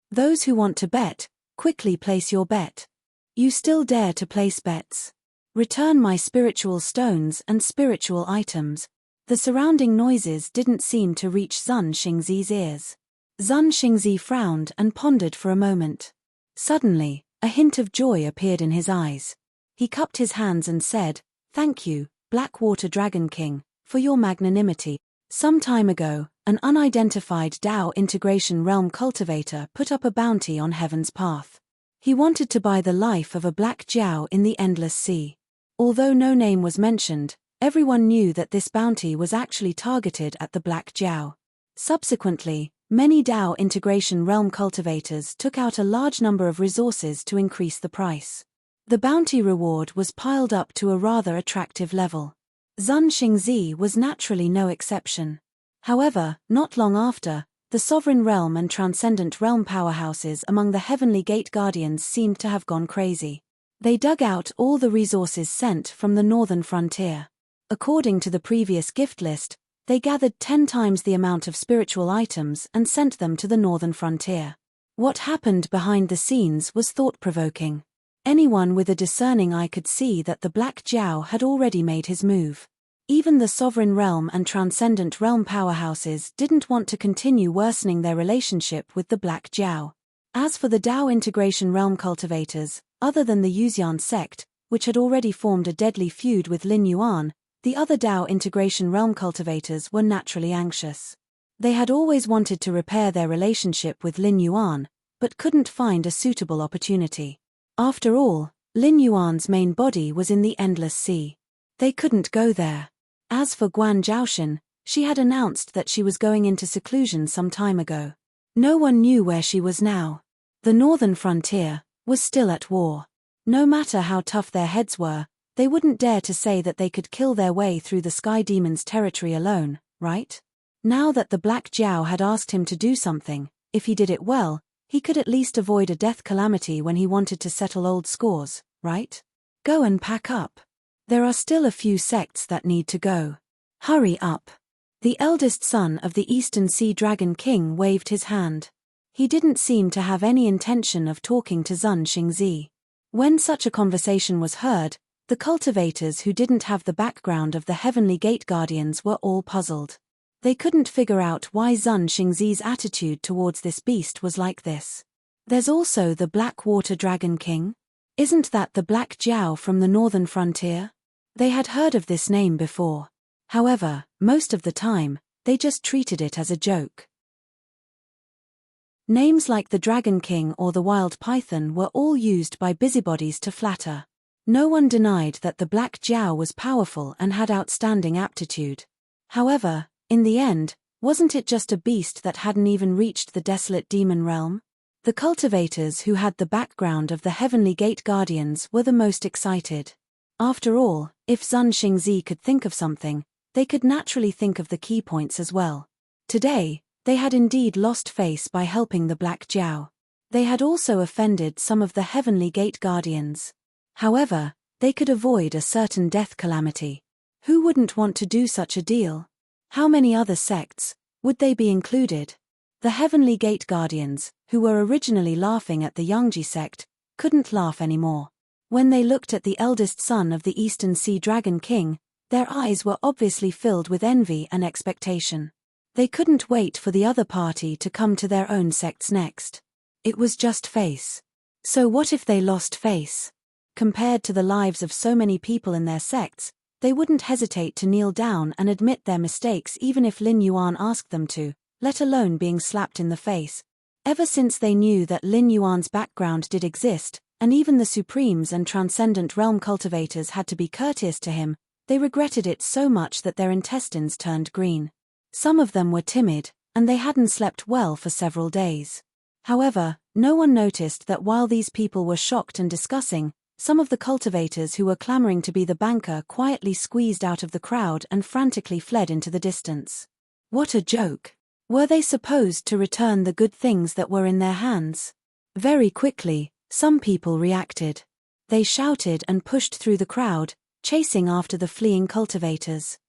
Those who want to bet, quickly place your bet. You still dare to place bets? Return my spiritual stones and spiritual items. The surrounding noises didn't seem to reach Zun Xingzi's ears. Zun Xingzi frowned and pondered for a moment. Suddenly, a hint of joy appeared in his eyes. He cupped his hands and said, "Thank you, Blackwater Dragon King, for your magnanimity." Some time ago, an unidentified Dao Integration Realm cultivator put up a bounty on Heaven's path. He wanted to buy the life of a black Jiao in the Endless Sea. Although no name was mentioned, everyone knew that this bounty was actually targeted at the black Jiao. Subsequently, Many Dao integration realm cultivators took out a large number of resources to increase the price. The bounty reward was piled up to a rather attractive level. Zun Xingzi was naturally no exception. However, not long after, the sovereign realm and transcendent realm powerhouses among the heavenly gate guardians seemed to have gone crazy. They dug out all the resources sent from the northern frontier. According to the previous gift list, they gathered 10 times the amount of spiritual items and sent them to the northern frontier. What happened behind the scenes was thought-provoking. Anyone with a discerning eye could see that the Black Jiao had already made his move. Even the sovereign realm and transcendent realm powerhouses didn't want to continue worsening their relationship with the Black Jiao. As for the Dao integration realm cultivators, other than the Yuxian sect, which had already formed a deadly feud with Lin Yuan, the other Dao integration realm cultivators were naturally anxious. They had always wanted to repair their relationship with Lin Yuan, but couldn't find a suitable opportunity. After all, Lin Yuan's main body was in the Endless Sea. They couldn't go there. As for Guan Zhaoxin, she had announced that she was going into seclusion some time ago. No one knew where she was now. The northern frontier was still at war. No matter how tough their heads were, they wouldn't dare to say that they could kill their way through the Sky Demon's territory alone, right? Now that the Black Jiao had asked him to do something, if he did it well, he could at least avoid a death calamity when he wanted to settle old scores, right? Go and pack up. There are still a few sects that need to go. Hurry up. The eldest son of the Eastern Sea Dragon King waved his hand. He didn't seem to have any intention of talking to Zun Xingzi. When such a conversation was heard, the cultivators who didn't have the background of the Heavenly Gate Guardians were all puzzled. They couldn't figure out why Zun Xingzi's attitude towards this beast was like this. There's also the Black Water Dragon King. Isn't that the Black Jiao from the northern frontier? They had heard of this name before. However, most of the time, they just treated it as a joke. Names like the Dragon King or the Wild Python were all used by busybodies to flatter. No one denied that the Black Jiao was powerful and had outstanding aptitude. However, in the end, wasn't it just a beast that hadn't even reached the desolate demon realm? The cultivators who had the background of the Heavenly Gate Guardians were the most excited. After all, if Zun Xingzi could think of something, they could naturally think of the key points as well. Today, they had indeed lost face by helping the Black Jiao. They had also offended some of the Heavenly Gate Guardians. However, they could avoid a certain death calamity. Who wouldn't want to do such a deal? How many other sects would they be included? The Heavenly Gate Guardians, who were originally laughing at the Yangji sect, couldn't laugh anymore. When they looked at the eldest son of the Eastern Sea Dragon King, their eyes were obviously filled with envy and expectation. They couldn't wait for the other party to come to their own sects next. It was just face. So what if they lost face? Compared to the lives of so many people in their sects, they wouldn't hesitate to kneel down and admit their mistakes even if Lin Yuan asked them to, let alone being slapped in the face. Ever since they knew that Lin Yuan's background did exist, and even the Supremes and Transcendent Realm cultivators had to be courteous to him, they regretted it so much that their intestines turned green. Some of them were timid, and they hadn't slept well for several days. However, no one noticed that while these people were shocked and discussing, some of the cultivators who were clamoring to be the banker quietly squeezed out of the crowd and frantically fled into the distance. What a joke! Were they supposed to return the good things that were in their hands? Very quickly, some people reacted. They shouted and pushed through the crowd, chasing after the fleeing cultivators.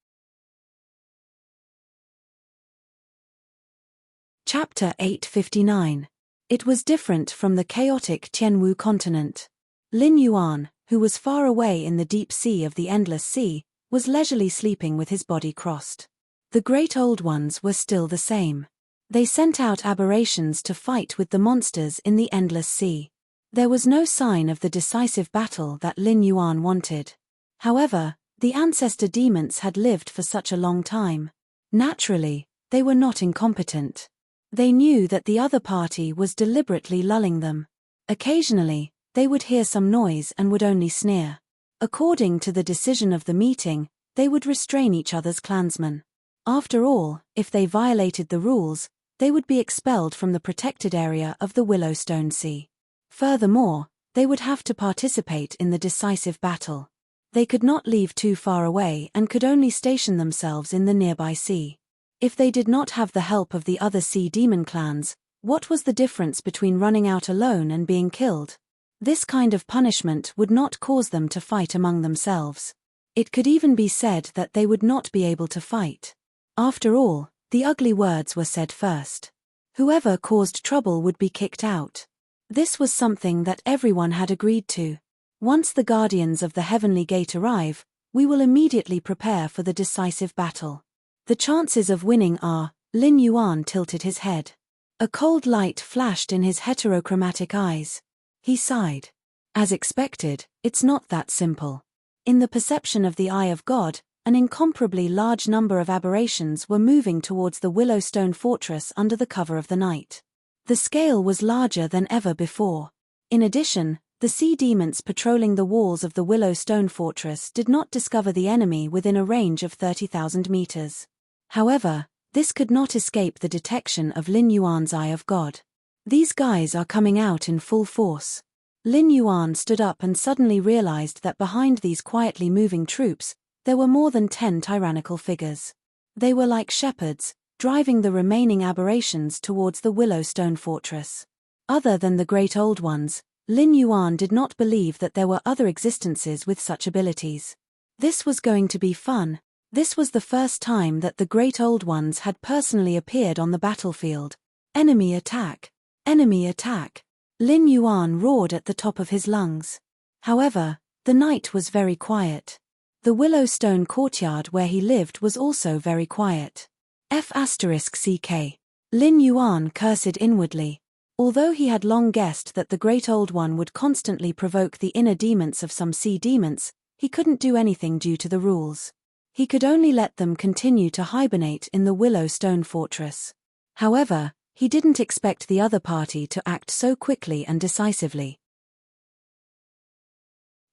Chapter 859. It was different from the chaotic Tianwu continent. Lin Yuan, who was far away in the deep sea of the Endless Sea, was leisurely sleeping with his body crossed. The Great Old Ones were still the same. They sent out aberrations to fight with the monsters in the Endless Sea. There was no sign of the decisive battle that Lin Yuan wanted. However, the ancestor demons had lived for such a long time. Naturally, they were not incompetent. They knew that the other party was deliberately lulling them. Occasionally, they would hear some noise and would only sneer. According to the decision of the meeting, they would restrain each other's clansmen. After all, if they violated the rules, they would be expelled from the protected area of the Willowstone Sea. Furthermore, they would have to participate in the decisive battle. They could not leave too far away and could only station themselves in the nearby sea. If they did not have the help of the other sea demon clans, what was the difference between running out alone and being killed? This kind of punishment would not cause them to fight among themselves. It could even be said that they would not be able to fight. After all, the ugly words were said first. Whoever caused trouble would be kicked out. This was something that everyone had agreed to. Once the guardians of the Heavenly Gate arrive, we will immediately prepare for the decisive battle. The chances of winning are. Lin Yuan tilted his head. A cold light flashed in his heterochromatic eyes. He sighed. As expected, it's not that simple. In the perception of the eye of God, an incomparably large number of aberrations were moving towards the Willowstone Fortress under the cover of the night. The scale was larger than ever before. In addition, the sea demons patrolling the walls of the Willowstone Fortress did not discover the enemy within a range of 30,000 meters. However, this could not escape the detection of Lin Yuan's eye of God. These guys are coming out in full force. Lin Yuan stood up and suddenly realized that behind these quietly moving troops, there were more than 10 tyrannical figures. They were like shepherds, driving the remaining aberrations towards the Willowstone Fortress. Other than the Great Old Ones, Lin Yuan did not believe that there were other existences with such abilities. This was going to be fun. This was the first time that the Great Old Ones had personally appeared on the battlefield. Enemy attack! Enemy attack! Lin Yuan roared at the top of his lungs. However, the night was very quiet. The Willowstone courtyard where he lived was also very quiet. F***ck. Lin Yuan cursed inwardly. Although he had long guessed that the Great Old One would constantly provoke the inner demons of some sea demons, he couldn't do anything due to the rules. He could only let them continue to hibernate in the Willowstone Fortress. However, he didn't expect the other party to act so quickly and decisively.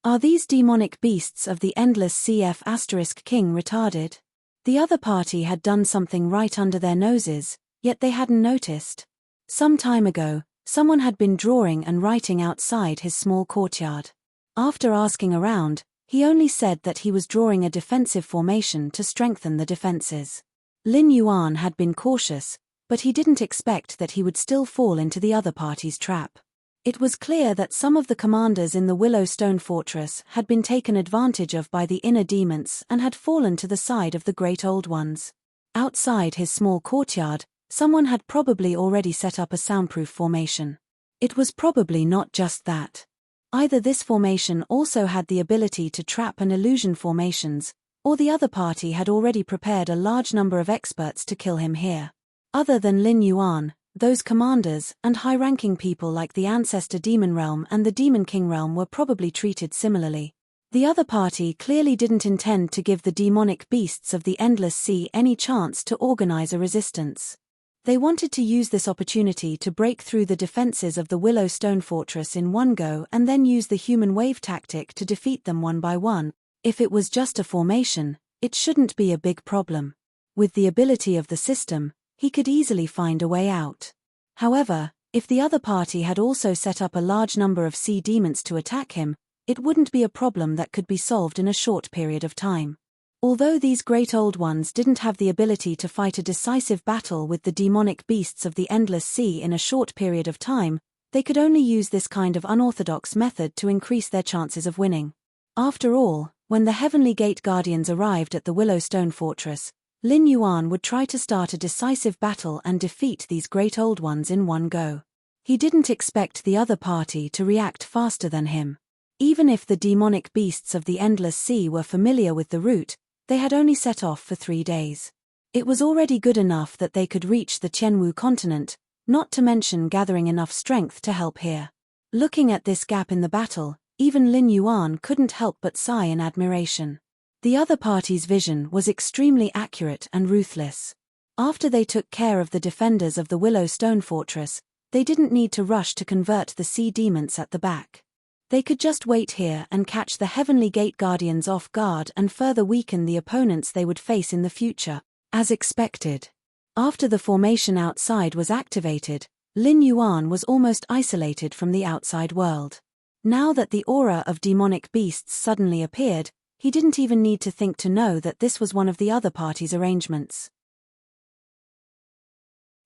Are these demonic beasts of the endless CF** king retarded? The other party had done something right under their noses, yet they hadn't noticed. Some time ago, someone had been drawing and writing outside his small courtyard. After asking around, he only said that he was drawing a defensive formation to strengthen the defenses. Lin Yuan had been cautious, but he didn't expect that he would still fall into the other party's trap. It was clear that some of the commanders in the Willowstone Fortress had been taken advantage of by the inner demons and had fallen to the side of the Great Old Ones. Outside his small courtyard, someone had probably already set up a soundproof formation. It was probably not just that. Either this formation also had the ability to trap and illusion formations, or the other party had already prepared a large number of experts to kill him here. Other than Lin Yuan, those commanders and high-ranking people like the Ancestor Demon Realm and the Demon King Realm were probably treated similarly. The other party clearly didn't intend to give the demonic beasts of the Endless Sea any chance to organize a resistance. They wanted to use this opportunity to break through the defenses of the Willowstone Fortress in one go and then use the human wave tactic to defeat them one by one. If it was just a formation, it shouldn't be a big problem. With the ability of the system, he could easily find a way out. However, if the other party had also set up a large number of sea demons to attack him, it wouldn't be a problem that could be solved in a short period of time. Although these Great Old Ones didn't have the ability to fight a decisive battle with the demonic beasts of the Endless Sea in a short period of time, they could only use this kind of unorthodox method to increase their chances of winning. After all, when the Heavenly Gate Guardians arrived at the Willowstone Fortress, Lin Yuan would try to start a decisive battle and defeat these Great Old Ones in one go. He didn't expect the other party to react faster than him. Even if the demonic beasts of the Endless Sea were familiar with the route, they had only set off for 3 days. It was already good enough that they could reach the Qianwu continent, not to mention gathering enough strength to help here. Looking at this gap in the battle, even Lin Yuan couldn't help but sigh in admiration. The other party's vision was extremely accurate and ruthless. After they took care of the defenders of the Willowstone Fortress, they didn't need to rush to convert the sea demons at the back. They could just wait here and catch the Heavenly Gate Guardians off guard and further weaken the opponents they would face in the future. As expected, After the formation outside was activated, Lin Yuan was almost isolated from the outside world. Now that the aura of demonic beasts suddenly appeared, he didn't even need to think to know that this was one of the other party's arrangements.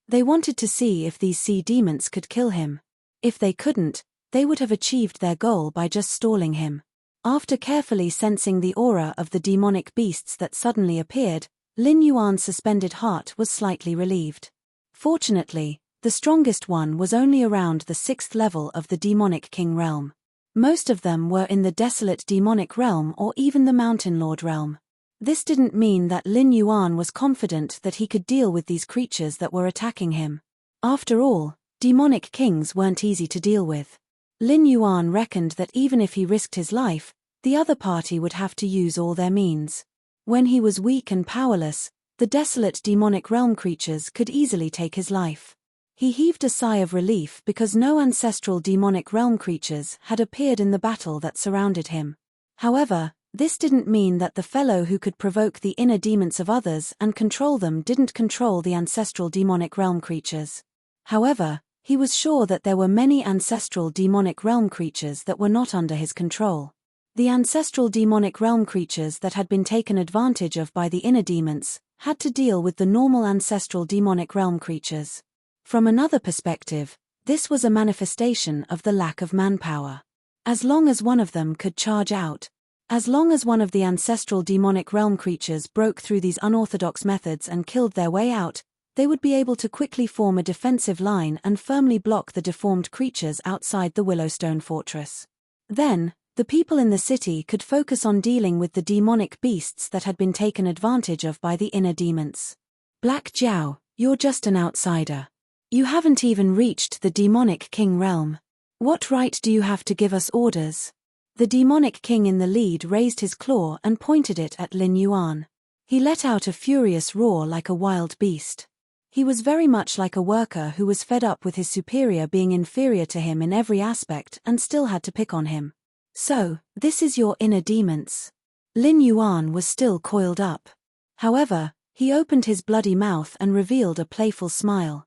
They wanted to see if these sea demons could kill him. If they couldn't, they would have achieved their goal by just stalling him. After carefully sensing the aura of the demonic beasts that suddenly appeared, Lin Yuan's suspended heart was slightly relieved. Fortunately, the strongest one was only around the 6th level of the demonic king realm. Most of them were in the desolate demonic realm or even the mountain lord realm. This didn't mean that Lin Yuan was confident that he could deal with these creatures that were attacking him. After all, demonic kings weren't easy to deal with. Lin Yuan reckoned that even if he risked his life, the other party would have to use all their means. When he was weak and powerless, the desolate demonic realm creatures could easily take his life. He heaved a sigh of relief because no ancestral demonic realm creatures had appeared in the battle that surrounded him. However, this didn't mean that the fellow who could provoke the inner demons of others and control them didn't control the ancestral demonic realm creatures. However, he was sure that there were many ancestral demonic realm creatures that were not under his control. The ancestral demonic realm creatures that had been taken advantage of by the inner demons had to deal with the normal ancestral demonic realm creatures. From another perspective, this was a manifestation of the lack of manpower. As long as one of them could charge out, as long as one of the ancestral demonic realm creatures broke through these unorthodox methods and killed their way out, they would be able to quickly form a defensive line and firmly block the deformed creatures outside the Willowstone Fortress. Then, the people in the city could focus on dealing with the demonic beasts that had been taken advantage of by the inner demons. Black Jiao, you're just an outsider. You haven't even reached the demonic king realm. What right do you have to give us orders? The demonic king in the lead raised his claw and pointed it at Lin Yuan. He let out a furious roar like a wild beast. He was very much like a worker who was fed up with his superior being inferior to him in every aspect and still had to pick on him. So, this is your inner demons. Lin Yuan was still coiled up. However, he opened his bloody mouth and revealed a playful smile.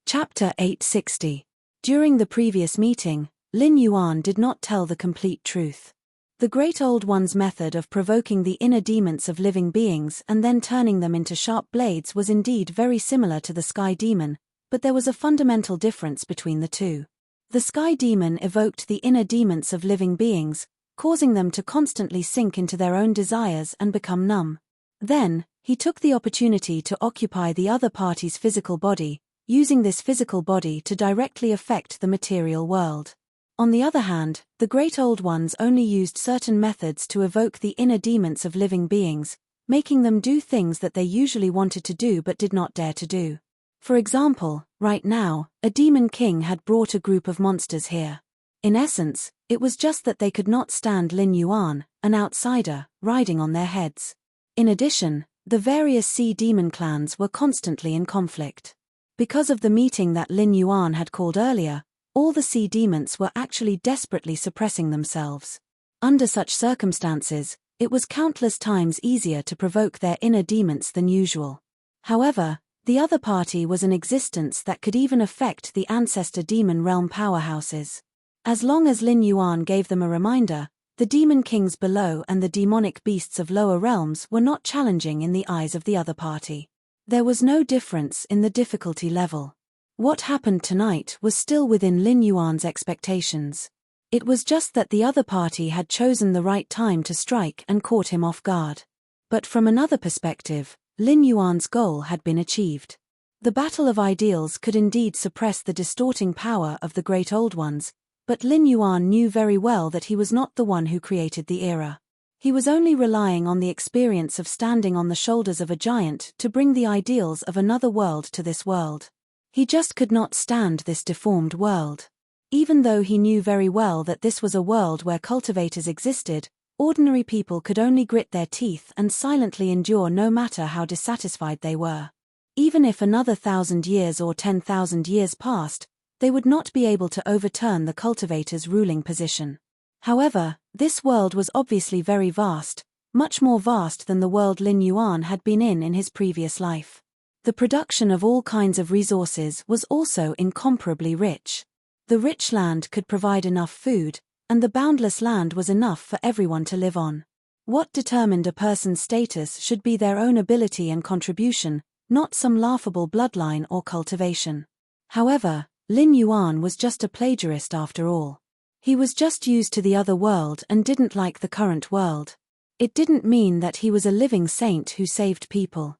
Chapter 860. During the previous meeting, Lin Yuan did not tell the complete truth. The Great Old One's method of provoking the inner demons of living beings and then turning them into sharp blades was indeed very similar to the Sky Demon, but there was a fundamental difference between the two. The Sky Demon evoked the inner demons of living beings, causing them to constantly sink into their own desires and become numb. Then, he took the opportunity to occupy the other party's physical body, using this physical body to directly affect the material world. On the other hand, the Great Old Ones only used certain methods to evoke the inner demons of living beings, making them do things that they usually wanted to do but did not dare to do. For example, right now, a demon king had brought a group of monsters here. In essence, it was just that they could not stand Lin Yuan, an outsider, riding on their heads. In addition, the various sea demon clans were constantly in conflict. Because of the meeting that Lin Yuan had called earlier, all the sea demons were actually desperately suppressing themselves. Under such circumstances, it was countless times easier to provoke their inner demons than usual. However, the other party was an existence that could even affect the ancestor demon realm powerhouses. As long as Lin Yuan gave them a reminder, the demon kings below and the demonic beasts of lower realms were not challenging in the eyes of the other party. There was no difference in the difficulty level. What happened tonight was still within Lin Yuan's expectations. It was just that the other party had chosen the right time to strike and caught him off guard. But from another perspective, Lin Yuan's goal had been achieved. The battle of ideals could indeed suppress the distorting power of the Great Old Ones, but Lin Yuan knew very well that he was not the one who created the era. He was only relying on the experience of standing on the shoulders of a giant to bring the ideals of another world to this world. He just could not stand this deformed world. Even though he knew very well that this was a world where cultivators existed, ordinary people could only grit their teeth and silently endure no matter how dissatisfied they were. Even if another 1,000 years or 10,000 years passed, they would not be able to overturn the cultivators' ruling position. However, this world was obviously very vast, much more vast than the world Lin Yuan had been in his previous life. The production of all kinds of resources was also incomparably rich. The rich land could provide enough food, and the boundless land was enough for everyone to live on. What determined a person's status should be their own ability and contribution, not some laughable bloodline or cultivation. However, Lin Yuan was just a plagiarist after all. He was just used to the other world and didn't like the current world. It didn't mean that he was a living saint who saved people.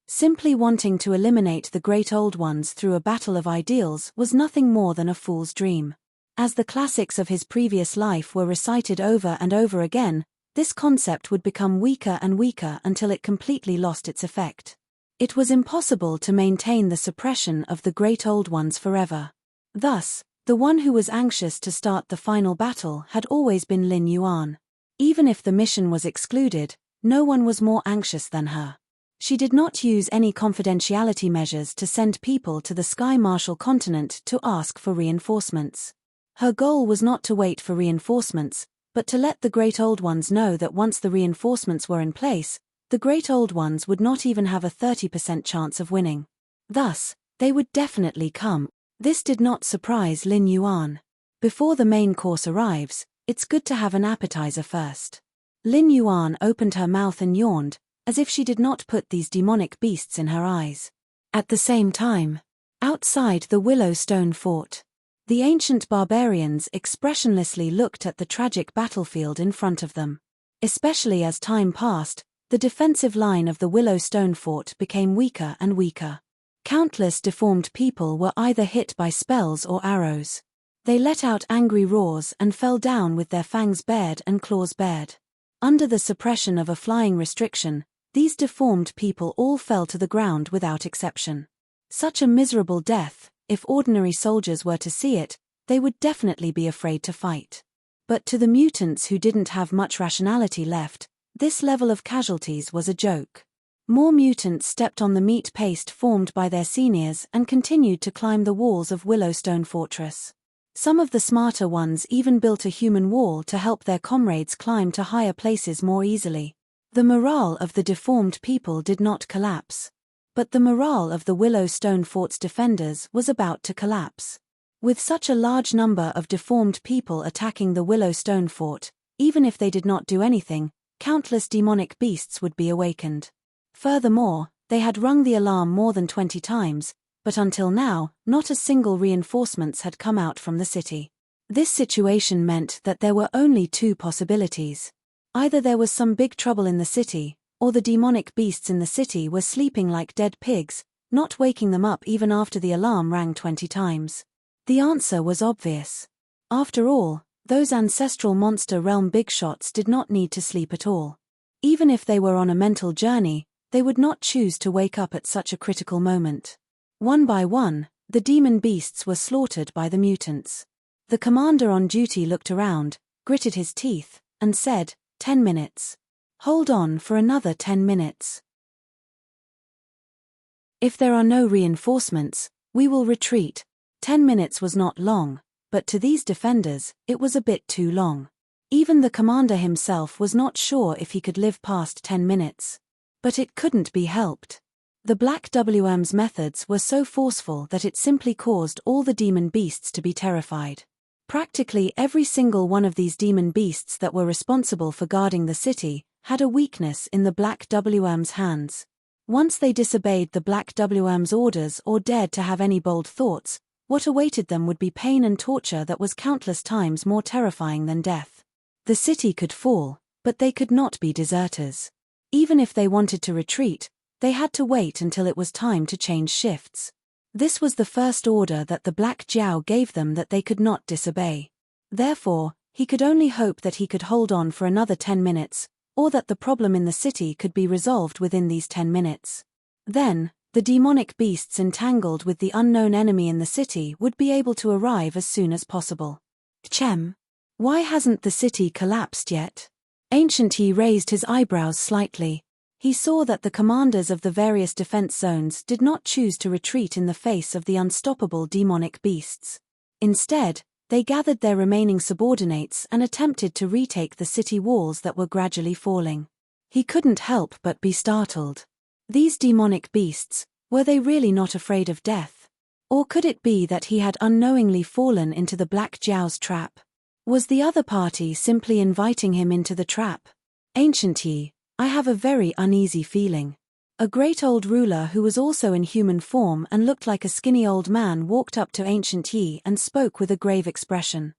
Simply wanting to eliminate the great old ones through a battle of ideals was nothing more than a fool's dream. As the classics of his previous life were recited over and over again, this concept would become weaker and weaker until it completely lost its effect. It was impossible to maintain the suppression of the great old ones forever. Thus, the one who was anxious to start the final battle had always been Lin Yuan. Even if the mission was excluded, no one was more anxious than her. She did not use any confidentiality measures to send people to the Sky Marshal continent to ask for reinforcements. Her goal was not to wait for reinforcements, but to let the great old ones know that once the reinforcements were in place, the great old ones would not even have a 30% chance of winning. Thus, they would definitely come. This did not surprise Lin Yuan. Before the main course arrives, it's good to have an appetizer first. Lin Yuan opened her mouth and yawned, as if she did not put these demonic beasts in her eyes. At the same time, outside the Willow Stone Fort, the ancient barbarians expressionlessly looked at the tragic battlefield in front of them. Especially as time passed, the defensive line of the Willow Stone Fort became weaker and weaker. Countless deformed people were either hit by spells or arrows. They let out angry roars and fell down with their fangs bared and claws bared. Under the suppression of a flying restriction, these deformed people all fell to the ground without exception. Such a miserable death, if ordinary soldiers were to see it, they would definitely be afraid to fight. But to the mutants who didn't have much rationality left, this level of casualties was a joke. More mutants stepped on the meat paste formed by their seniors and continued to climb the walls of Willowstone Fortress. Some of the smarter ones even built a human wall to help their comrades climb to higher places more easily. The morale of the deformed people did not collapse. But the morale of the Willowstone Fort's defenders was about to collapse. With such a large number of deformed people attacking the Willowstone Fort, even if they did not do anything, countless demonic beasts would be awakened. Furthermore, they had rung the alarm more than 20 times, but until now, not a single reinforcements had come out from the city. This situation meant that there were only two possibilities. Either there was some big trouble in the city, or the demonic beasts in the city were sleeping like dead pigs, not waking them up even after the alarm rang 20 times. The answer was obvious. After all, those ancestral monster realm big shots did not need to sleep at all. Even if they were on a mental journey, they would not choose to wake up at such a critical moment. One by one, the demon beasts were slaughtered by the mutants. The commander on duty looked around, gritted his teeth, and said, 10 minutes. Hold on for another 10 minutes. If there are no reinforcements, we will retreat. 10 minutes was not long, but to these defenders, it was a bit too long. Even the commander himself was not sure if he could live past 10 minutes. But it couldn't be helped. The Black WM's methods were so forceful that it simply caused all the demon beasts to be terrified. Practically every single one of these demon beasts that were responsible for guarding the city had a weakness in the Black WM's hands. Once they disobeyed the Black WM's orders or dared to have any bold thoughts, what awaited them would be pain and torture that was countless times more terrifying than death. The city could fall, but they could not be deserters. Even if they wanted to retreat, they had to wait until it was time to change shifts. This was the first order that the Black Jiao gave them that they could not disobey. Therefore, he could only hope that he could hold on for another 10 minutes, or that the problem in the city could be resolved within these 10 minutes. Then, the demonic beasts entangled with the unknown enemy in the city would be able to arrive as soon as possible. Chem. Why hasn't the city collapsed yet? Ancient Yi raised his eyebrows slightly. He saw that the commanders of the various defense zones did not choose to retreat in the face of the unstoppable demonic beasts. Instead, They gathered their remaining subordinates and attempted to retake the city walls that were gradually falling. He couldn't help but be startled. These demonic beasts, were they really not afraid of death? Or could it be that he had unknowingly fallen into the Black Jiao's trap? Was the other party simply inviting him into the trap? Ancient Yi, I have a very uneasy feeling. A great old ruler who was also in human form and looked like a skinny old man walked up to Ancient Yi and spoke with a grave expression.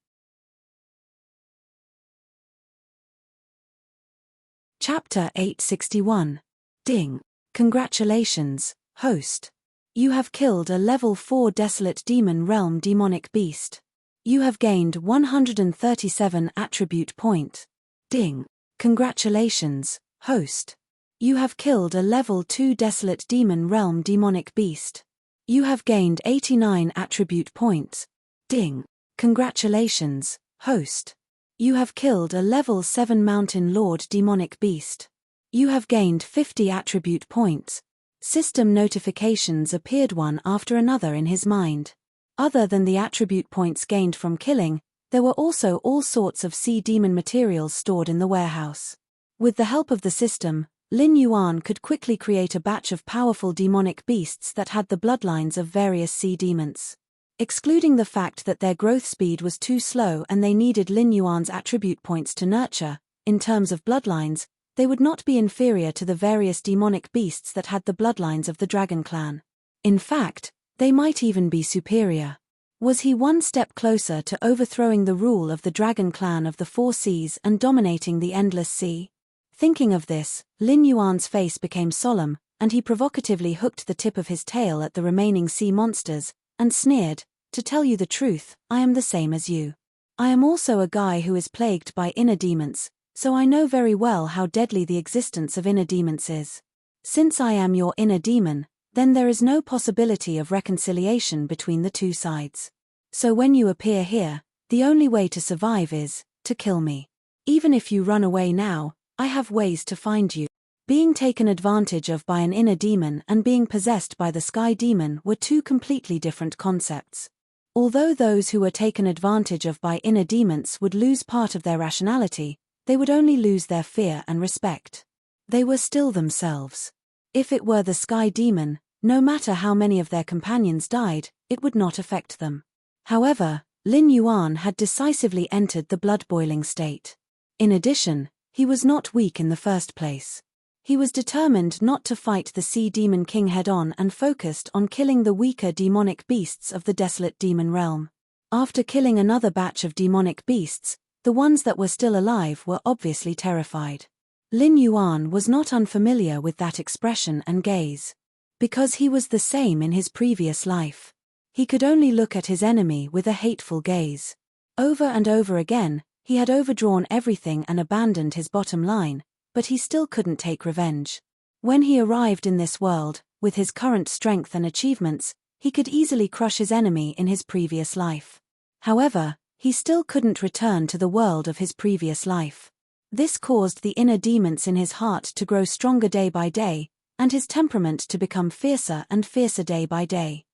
Chapter 861. Ding. Congratulations, host. You have killed a level 4 desolate demon realm demonic beast. You have gained 137 attribute point. Ding. Congratulations, host. You have killed a level 2 desolate demon realm demonic beast. You have gained 89 attribute points. Ding. Congratulations, host. You have killed a level 7 mountain lord demonic beast. You have gained 50 attribute points. System notifications appeared one after another in his mind. Other than the attribute points gained from killing, there were also all sorts of sea demon materials stored in the warehouse. With the help of the system, Lin Yuan could quickly create a batch of powerful demonic beasts that had the bloodlines of various sea demons. Excluding the fact that their growth speed was too slow and they needed Lin Yuan's attribute points to nurture, in terms of bloodlines, they would not be inferior to the various demonic beasts that had the bloodlines of the Dragon Clan. In fact, they might even be superior. Was he one step closer to overthrowing the rule of the Dragon Clan of the Four Seas and dominating the Endless Sea? Thinking of this, Lin Yuan's face became solemn, and he provocatively hooked the tip of his tail at the remaining sea monsters, and sneered, "To tell you the truth, I am the same as you. I am also a guy who is plagued by inner demons, so I know very well how deadly the existence of inner demons is. Since I am your inner demon, then there is no possibility of reconciliation between the two sides. So when you appear here, the only way to survive is to kill me. Even if you run away now, I have ways to find you." Being taken advantage of by an inner demon and being possessed by the sky demon were two completely different concepts. Although those who were taken advantage of by inner demons would lose part of their rationality, they would only lose their fear and respect. They were still themselves. If it were the sky demon, no matter how many of their companions died, it would not affect them. However, Lin Yuan had decisively entered the blood-boiling state. In addition, he was not weak in the first place. He was determined not to fight the Sea Demon King head-on and focused on killing the weaker demonic beasts of the desolate demon realm. After killing another batch of demonic beasts, the ones that were still alive were obviously terrified. Lin Yuan was not unfamiliar with that expression and gaze. Because he was the same in his previous life. He could only look at his enemy with a hateful gaze. Over and over again, he had overdrawn everything and abandoned his bottom line, but he still couldn't take revenge. When he arrived in this world, with his current strength and achievements, he could easily crush his enemy in his previous life. However, he still couldn't return to the world of his previous life. This caused the inner demons in his heart to grow stronger day by day, and his temperament to become fiercer and fiercer day by day.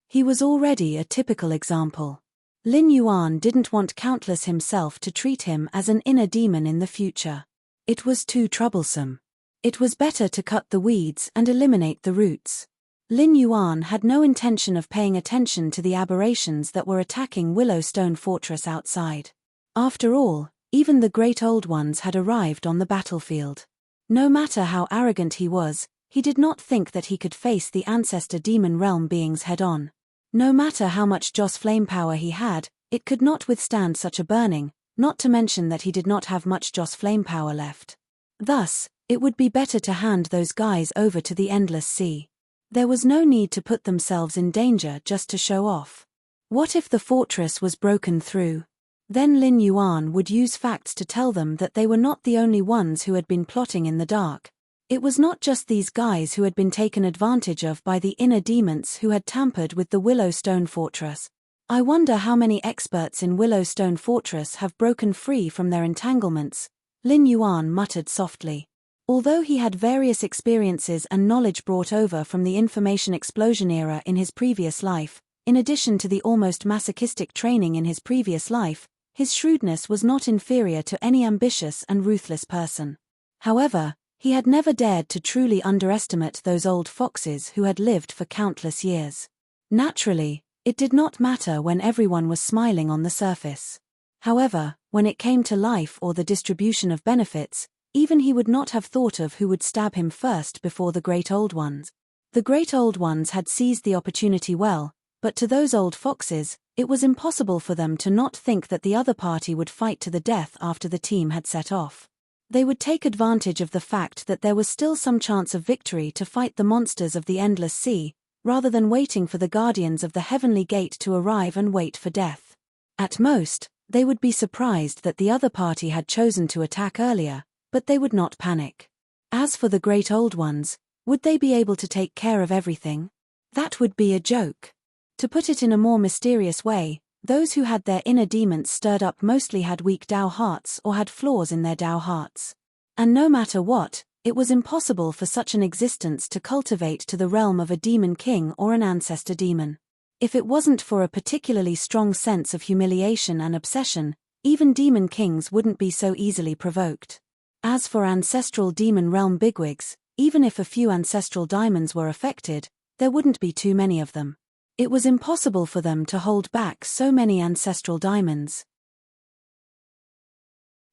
He was already a typical example. Lin Yuan didn't want Countless himself to treat him as an inner demon in the future. It was too troublesome. It was better to cut the weeds and eliminate the roots. Lin Yuan had no intention of paying attention to the aberrations that were attacking Willowstone Fortress outside. After all, even the great old ones had arrived on the battlefield. No matter how arrogant he was, he did not think that he could face the ancestor demon realm beings head-on. No matter how much Joss flame power he had, it could not withstand such a burning, not to mention that he did not have much Joss flame power left. Thus, it would be better to hand those guys over to the Endless Sea. There was no need to put themselves in danger just to show off. What if the fortress was broken through? Then Lin Yuan would use facts to tell them that they were not the only ones who had been plotting in the dark. It was not just these guys who had been taken advantage of by the inner demons who had tampered with the Willowstone Fortress. I wonder how many experts in Willowstone Fortress have broken free from their entanglements, Lin Yuan muttered softly. Although he had various experiences and knowledge brought over from the information explosion era in his previous life, in addition to the almost masochistic training in his previous life, his shrewdness was not inferior to any ambitious and ruthless person. However, he had never dared to truly underestimate those old foxes who had lived for countless years. Naturally, it did not matter when everyone was smiling on the surface. However, when it came to life or the distribution of benefits, even he would not have thought of who would stab him first before the great old ones. The great old ones had seized the opportunity well, but to those old foxes, it was impossible for them to not think that the other party would fight to the death after the team had set off. They would take advantage of the fact that there was still some chance of victory to fight the monsters of the endless sea, rather than waiting for the guardians of the heavenly gate to arrive and wait for death. At most, they would be surprised that the other party had chosen to attack earlier, but they would not panic. As for the great old ones, would they be able to take care of everything? That would be a joke. To put it in a more mysterious way, those who had their inner demons stirred up mostly had weak Tao hearts or had flaws in their Tao hearts. And no matter what, it was impossible for such an existence to cultivate to the realm of a demon king or an ancestor demon. If it wasn't for a particularly strong sense of humiliation and obsession, even demon kings wouldn't be so easily provoked. As for ancestral demon realm bigwigs, even if a few ancestral diamonds were affected, there wouldn't be too many of them. It was impossible for them to hold back so many ancestral diamonds.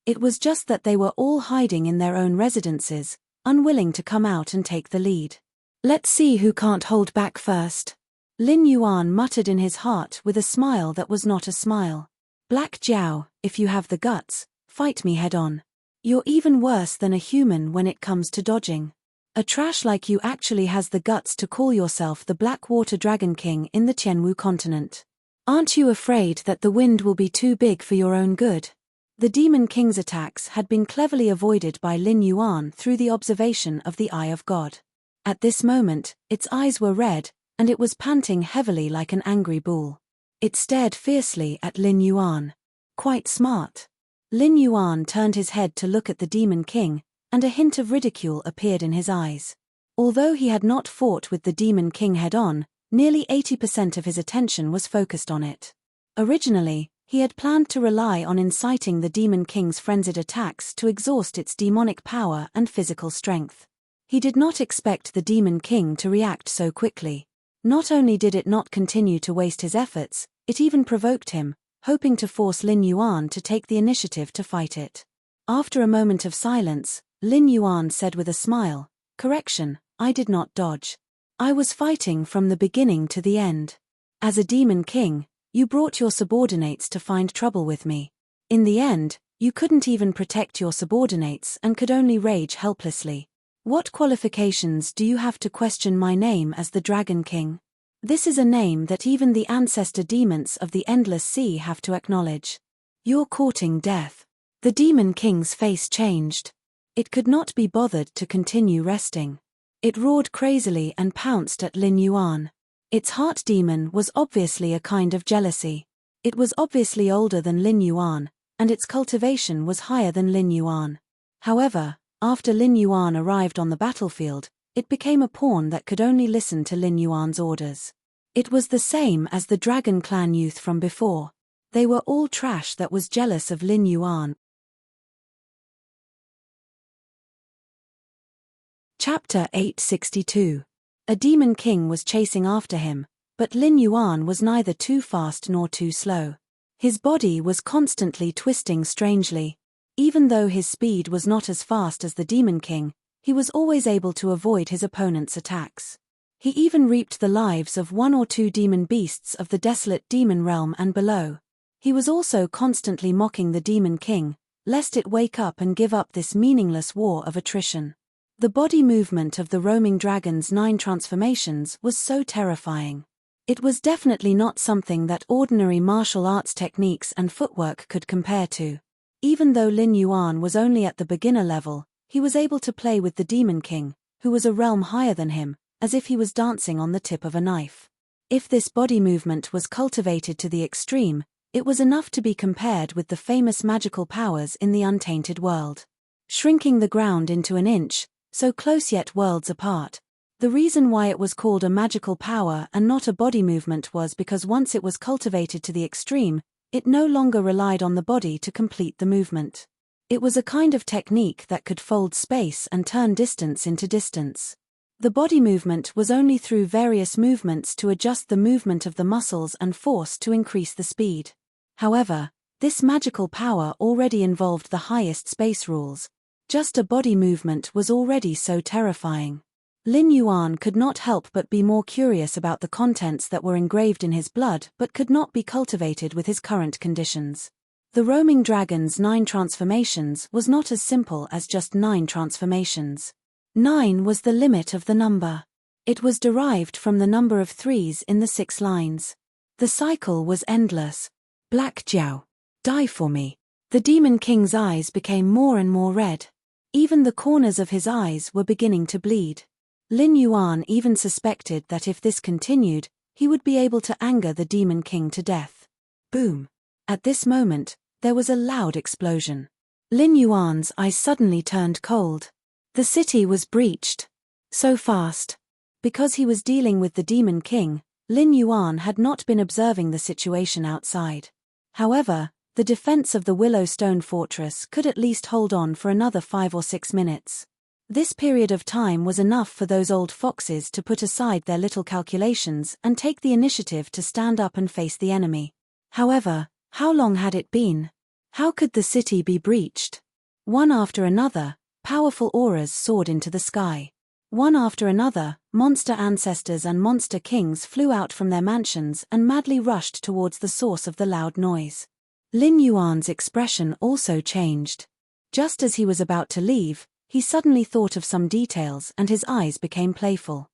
It was just that they were all hiding in their own residences, unwilling to come out and take the lead. Let's see who can't hold back first. Lin Yuan muttered in his heart with a smile that was not a smile. Black Jiao, if you have the guts, fight me head on. You're even worse than a human when it comes to dodging. A trash like you actually has the guts to call yourself the Blackwater Dragon King in the Tianwu continent. Aren't you afraid that the wind will be too big for your own good? The Demon King's attacks had been cleverly avoided by Lin Yuan through the observation of the Eye of God. At this moment, its eyes were red, and it was panting heavily like an angry bull. It stared fiercely at Lin Yuan. Quite smart. Lin Yuan turned his head to look at the Demon King, and a hint of ridicule appeared in his eyes. Although he had not fought with the Demon King head-on, nearly 80% of his attention was focused on it. Originally, he had planned to rely on inciting the Demon King's frenzied attacks to exhaust its demonic power and physical strength. He did not expect the Demon King to react so quickly. Not only did it not continue to waste his efforts, it even provoked him, hoping to force Lin Yuan to take the initiative to fight it. After a moment of silence, Lin Yuan said with a smile, "Correction, I did not dodge. I was fighting from the beginning to the end. As a Demon King, you brought your subordinates to find trouble with me. In the end, you couldn't even protect your subordinates and could only rage helplessly. What qualifications do you have to question my name as the Dragon King? This is a name that even the ancestor demons of the Endless Sea have to acknowledge. You're courting death." The Demon King's face changed. It could not be bothered to continue resting. It roared crazily and pounced at Lin Yuan. Its heart demon was obviously a kind of jealousy. It was obviously older than Lin Yuan, and its cultivation was higher than Lin Yuan. However, after Lin Yuan arrived on the battlefield, it became a pawn that could only listen to Lin Yuan's orders. It was the same as the Dragon Clan youth from before. They were all trash that was jealous of Lin Yuan. Chapter 862. A Demon King was chasing after him, but Lin Yuan was neither too fast nor too slow. His body was constantly twisting strangely. Even though his speed was not as fast as the Demon King, he was always able to avoid his opponent's attacks. He even reaped the lives of one or two demon beasts of the desolate demon realm and below. He was also constantly mocking the Demon King, lest it wake up and give up this meaningless war of attrition. The body movement of the roaming dragon's 9 transformations was so terrifying. It was definitely not something that ordinary martial arts techniques and footwork could compare to. Even though Lin Yuan was only at the beginner level, he was able to play with the Demon King, who was a realm higher than him, as if he was dancing on the tip of a knife. If this body movement was cultivated to the extreme, it was enough to be compared with the famous magical powers in the untainted world. Shrinking the ground into an inch, so close yet worlds apart, The reason why it was called a magical power and not a body movement was because once it was cultivated to the extreme, it no longer relied on the body to complete the movement. It was a kind of technique that could fold space and turn distance into distance. The body movement was only through various movements to adjust the movement of the muscles and force to increase the speed. However, this magical power already involved the highest space rules. Just a body movement was already so terrifying. Lin Yuan could not help but be more curious about the contents that were engraved in his blood but could not be cultivated with his current conditions. The roaming dragon's 9 transformations was not as simple as just 9 transformations. 9 was the limit of the number. It was derived from the number of 3s in the 6 lines. The cycle was endless. Black Jiao, die for me. The Demon King's eyes became more and more red. Even the corners of his eyes were beginning to bleed. Lin Yuan even suspected that if this continued, he would be able to anger the Demon King to death. Boom. At this moment, there was a loud explosion. Lin Yuan's eyes suddenly turned cold. The city was breached. So fast. Because he was dealing with the Demon King, Lin Yuan had not been observing the situation outside. However, the defense of the Willow Stone Fortress could at least hold on for another 5 or 6 minutes. This period of time was enough for those old foxes to put aside their little calculations and take the initiative to stand up and face the enemy. However, how long had it been? How could the city be breached? One after another, powerful auras soared into the sky. One after another, monster ancestors and monster kings flew out from their mansions and madly rushed towards the source of the loud noise. Lin Yuan's expression also changed. Just as he was about to leave, he suddenly thought of some details and his eyes became playful.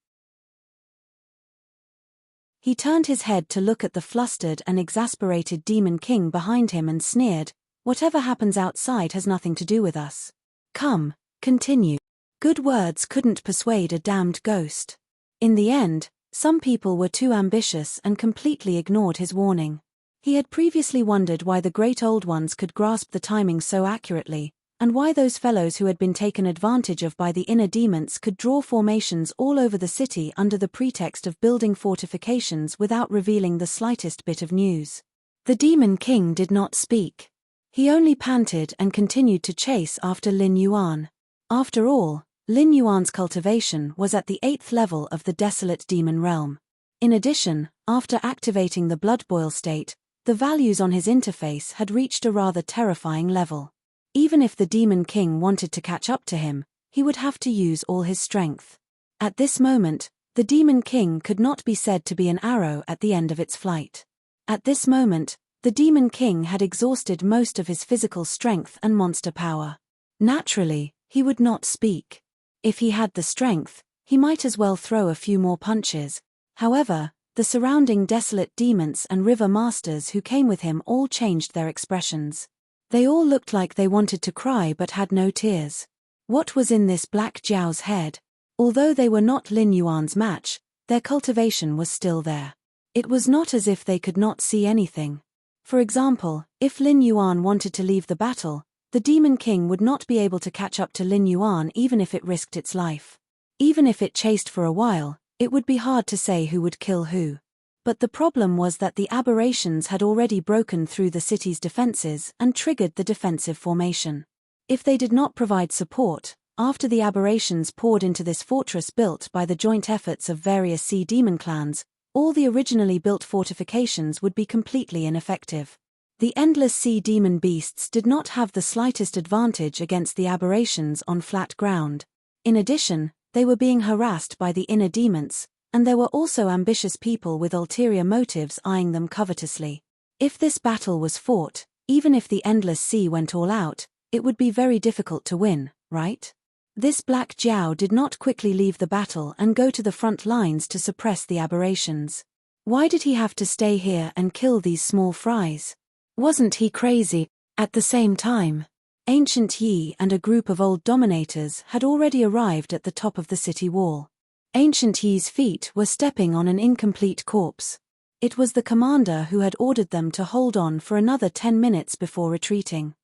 He turned his head to look at the flustered and exasperated Demon King behind him and sneered, "Whatever happens outside has nothing to do with us. Come, continue." Good words couldn't persuade a damned ghost. In the end, some people were too ambitious and completely ignored his warning. He had previously wondered why the great old ones could grasp the timing so accurately, and why those fellows who had been taken advantage of by the inner demons could draw formations all over the city under the pretext of building fortifications without revealing the slightest bit of news. The Demon King did not speak. He only panted and continued to chase after Lin Yuan. After all, Lin Yuan's cultivation was at the 8th level of the Desolate Demon Realm. In addition, after activating the blood boil state, the values on his interface had reached a rather terrifying level. Even if the Demon King wanted to catch up to him, he would have to use all his strength. At this moment, the Demon King could not be said to be an arrow at the end of its flight. At this moment, the Demon King had exhausted most of his physical strength and monster power. Naturally, he would not speak. If he had the strength, he might as well throw a few more punches. However, the surrounding desolate demons and river masters who came with him all changed their expressions. They all looked like they wanted to cry but had no tears. What was in this Black Jiao's head? Although they were not Lin Yuan's match, their cultivation was still there. It was not as if they could not see anything. For example, if Lin Yuan wanted to leave the battle, the Demon King would not be able to catch up to Lin Yuan even if it risked its life. Even if it chased for a while, it would be hard to say who would kill who. But the problem was that the aberrations had already broken through the city's defenses and triggered the defensive formation. If they did not provide support, after the aberrations poured into this fortress built by the joint efforts of various sea demon clans, all the originally built fortifications would be completely ineffective. The endless sea demon beasts did not have the slightest advantage against the aberrations on flat ground. In addition, they were being harassed by the inner demons, and there were also ambitious people with ulterior motives eyeing them covetously. If this battle was fought, even if the endless sea went all out, it would be very difficult to win, right? This Black Jiao did not quickly leave the battle and go to the front lines to suppress the aberrations. Why did he have to stay here and kill these small fries? Wasn't he crazy? At the same time, Ancient Yi and a group of old dominators had already arrived at the top of the city wall. Ancient Yi's feet were stepping on an incomplete corpse. It was the commander who had ordered them to hold on for another 10 minutes before retreating.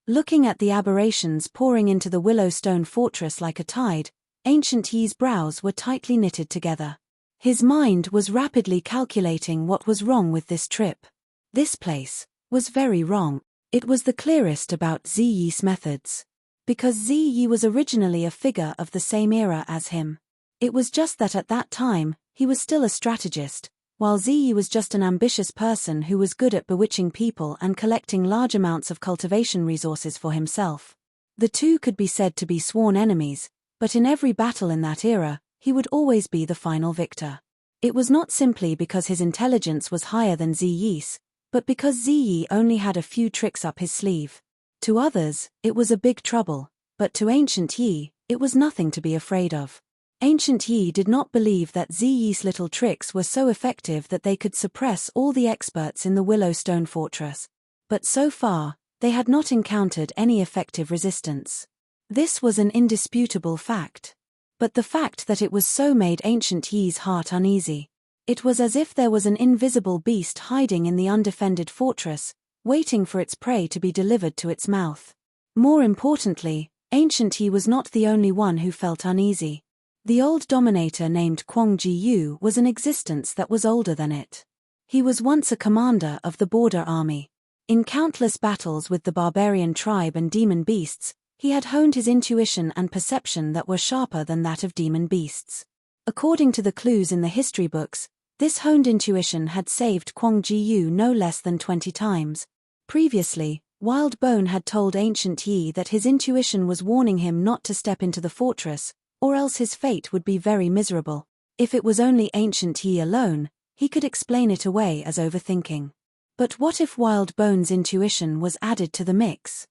Looking at the aberrations pouring into the Willow Stone Fortress like a tide, Ancient Yi's brows were tightly knitted together. His mind was rapidly calculating what was wrong with this trip. This place was very wrong. It was the clearest about Ziyi's methods. Because Ziyi was originally a figure of the same era as him. It was just that at that time, he was still a strategist, while Ziyi was just an ambitious person who was good at bewitching people and collecting large amounts of cultivation resources for himself. The two could be said to be sworn enemies, but in every battle in that era, he would always be the final victor. It was not simply because his intelligence was higher than Ziyi's, but because Ziyi only had a few tricks up his sleeve. To others, it was a big trouble, but to Ancient Yi, it was nothing to be afraid of. Ancient Yi did not believe that Ziyi's little tricks were so effective that they could suppress all the experts in the Willow Stone Fortress. But so far, they had not encountered any effective resistance. This was an indisputable fact. But the fact that it was so made Ancient Yi's heart uneasy. It was as if there was an invisible beast hiding in the undefended fortress, waiting for its prey to be delivered to its mouth. More importantly, Ancient Yi was not the only one who felt uneasy. The old dominator named Kwong Ji-yu was an existence that was older than it. He was once a commander of the border army. In countless battles with the barbarian tribe and demon beasts, he had honed his intuition and perception that were sharper than that of demon beasts. According to the clues in the history books, this honed intuition had saved Kwong Ji-yu no less than 20 times. Previously, Wild Bone had told Ancient Yi that his intuition was warning him not to step into the fortress, or else his fate would be very miserable. If it was only Ancient Yi alone, he could explain it away as overthinking. But what if Wild Bone's intuition was added to the mix?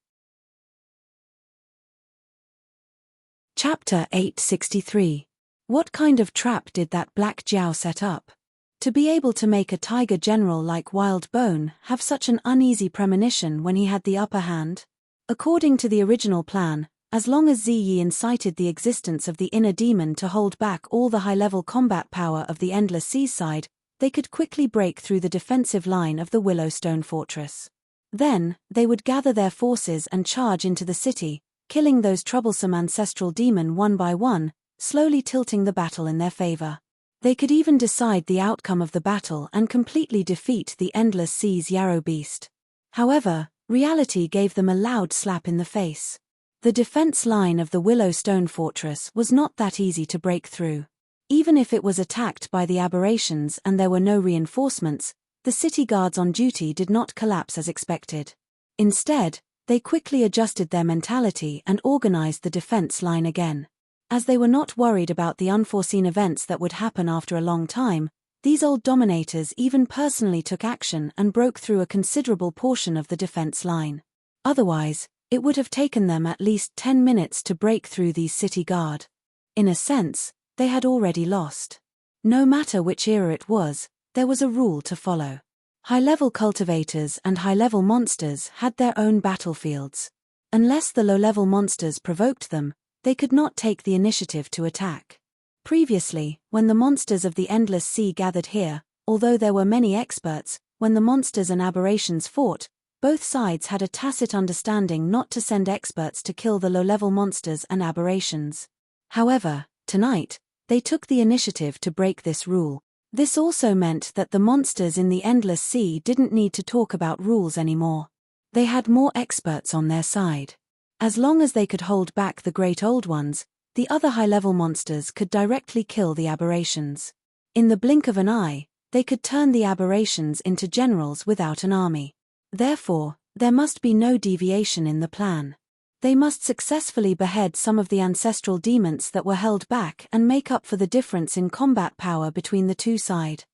Chapter 863. What kind of trap did that Black Jiao set up? To be able to make a tiger general like Wild Bone have such an uneasy premonition when he had the upper hand? According to the original plan, as long as Ziyi incited the existence of the inner demon to hold back all the high-level combat power of the Endless Seaside, they could quickly break through the defensive line of the Willow Stone Fortress. Then, they would gather their forces and charge into the city, killing those troublesome ancestral demon one by one, slowly tilting the battle in their favor. They could even decide the outcome of the battle and completely defeat the Endless Sea's Yarrow Beast. However, reality gave them a loud slap in the face. The defense line of the Willow Stone Fortress was not that easy to break through. Even if it was attacked by the aberrations and there were no reinforcements, the city guards on duty did not collapse as expected. Instead, they quickly adjusted their mentality and organized the defense line again. As they were not worried about the unforeseen events that would happen after a long time, these old dominators even personally took action and broke through a considerable portion of the defense line. Otherwise, it would have taken them at least 10 minutes to break through these city guard. In a sense, they had already lost. No matter which era it was, there was a rule to follow. High-level cultivators and high-level monsters had their own battlefields. Unless the low-level monsters provoked them, they could not take the initiative to attack. Previously, when the monsters of the Endless Sea gathered here, although there were many experts, when the monsters and aberrations fought, both sides had a tacit understanding not to send experts to kill the low-level monsters and aberrations. However, tonight, they took the initiative to break this rule. This also meant that the monsters in the Endless Sea didn't need to talk about rules anymore. They had more experts on their side. As long as they could hold back the great old ones, the other high-level monsters could directly kill the aberrations. In the blink of an eye, they could turn the aberrations into generals without an army. Therefore, there must be no deviation in the plan. They must successfully behead some of the ancestral demons that were held back and make up for the difference in combat power between the two sides.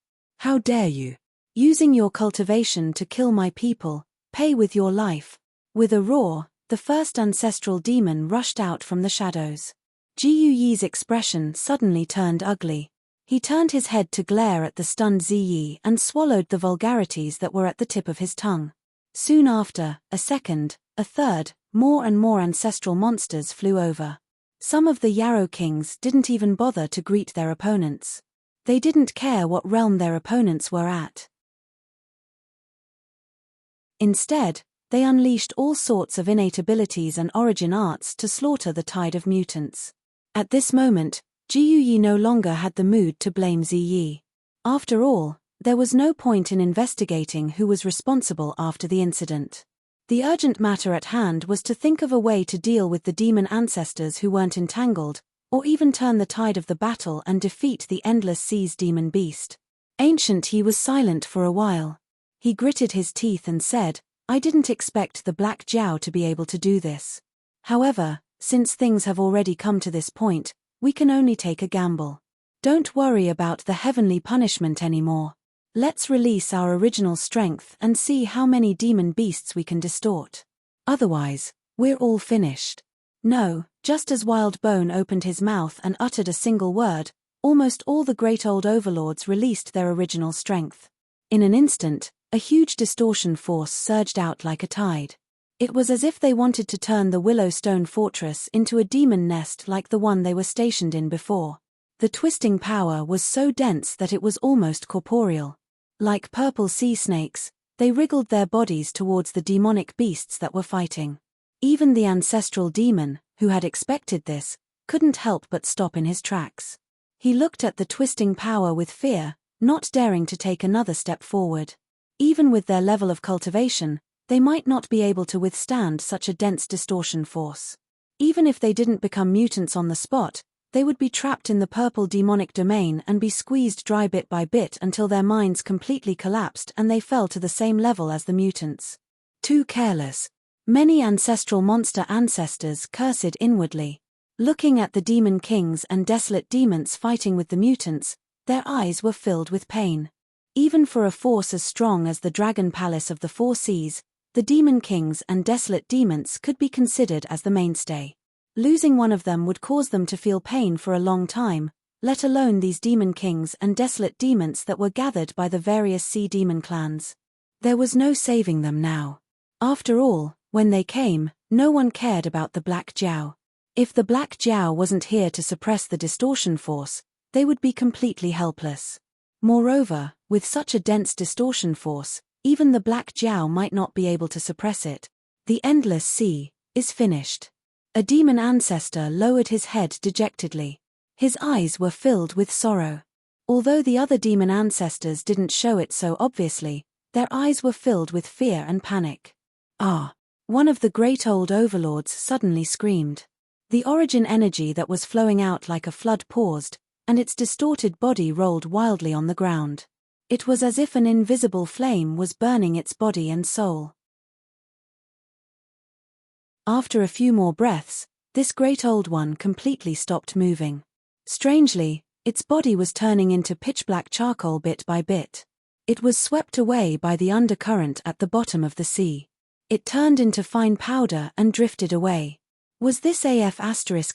How dare you? Using your cultivation to kill my people, pay with your life. With a roar, the first ancestral demon rushed out from the shadows. Jiyu Yi's expression suddenly turned ugly. He turned his head to glare at the stunned Ziyi and swallowed the vulgarities that were at the tip of his tongue. Soon after, a second, a third, more and more ancestral monsters flew over. Some of the Yarrow Kings didn't even bother to greet their opponents. They didn't care what realm their opponents were at. Instead, they unleashed all sorts of innate abilities and origin arts to slaughter the tide of mutants. At this moment, Jiu Yi no longer had the mood to blame Ziyi. After all, there was no point in investigating who was responsible after the incident. The urgent matter at hand was to think of a way to deal with the demon ancestors who weren't entangled, or even turn the tide of the battle and defeat the Endless Sea's demon beast. Ancient Yi was silent for a while. He gritted his teeth and said, "I didn't expect the Black Jiao to be able to do this. However, since things have already come to this point, we can only take a gamble. Don't worry about the heavenly punishment anymore. Let's release our original strength and see how many demon beasts we can distort. Otherwise, we're all finished." No, just as Wild Bone opened his mouth and uttered a single word, almost all the great old overlords released their original strength. In an instant, a huge distortion force surged out like a tide. It was as if they wanted to turn the Willow Stone Fortress into a demon nest like the one they were stationed in before. The twisting power was so dense that it was almost corporeal. Like purple sea snakes, they wriggled their bodies towards the demonic beasts that were fighting. Even the ancestral demon, who had expected this, couldn't help but stop in his tracks. He looked at the twisting power with fear, not daring to take another step forward. Even with their level of cultivation, they might not be able to withstand such a dense distortion force. Even if they didn't become mutants on the spot, they would be trapped in the purple demonic domain and be squeezed dry bit by bit until their minds completely collapsed and they fell to the same level as the mutants. Too careless. Many ancestral monster ancestors cursed inwardly. Looking at the demon kings and desolate demons fighting with the mutants, their eyes were filled with pain. Even for a force as strong as the Dragon Palace of the Four Seas, the demon kings and desolate demons could be considered as the mainstay. Losing one of them would cause them to feel pain for a long time, let alone these demon kings and desolate demons that were gathered by the various sea demon clans. There was no saving them now. After all, when they came, no one cared about the Black Jiao. If the Black Jiao wasn't here to suppress the distortion force, they would be completely helpless. Moreover, with such a dense distortion force, even the Black Jiao might not be able to suppress it. The Endless Sea is finished. A demon ancestor lowered his head dejectedly. His eyes were filled with sorrow. Although the other demon ancestors didn't show it so obviously, their eyes were filled with fear and panic. "Ah!" One of the great old overlords suddenly screamed. The origin energy that was flowing out like a flood paused, and its distorted body rolled wildly on the ground. It was as if an invisible flame was burning its body and soul. After a few more breaths, this great old one completely stopped moving. Strangely, its body was turning into pitch-black charcoal bit by bit. It was swept away by the undercurrent at the bottom of the sea. It turned into fine powder and drifted away. Was this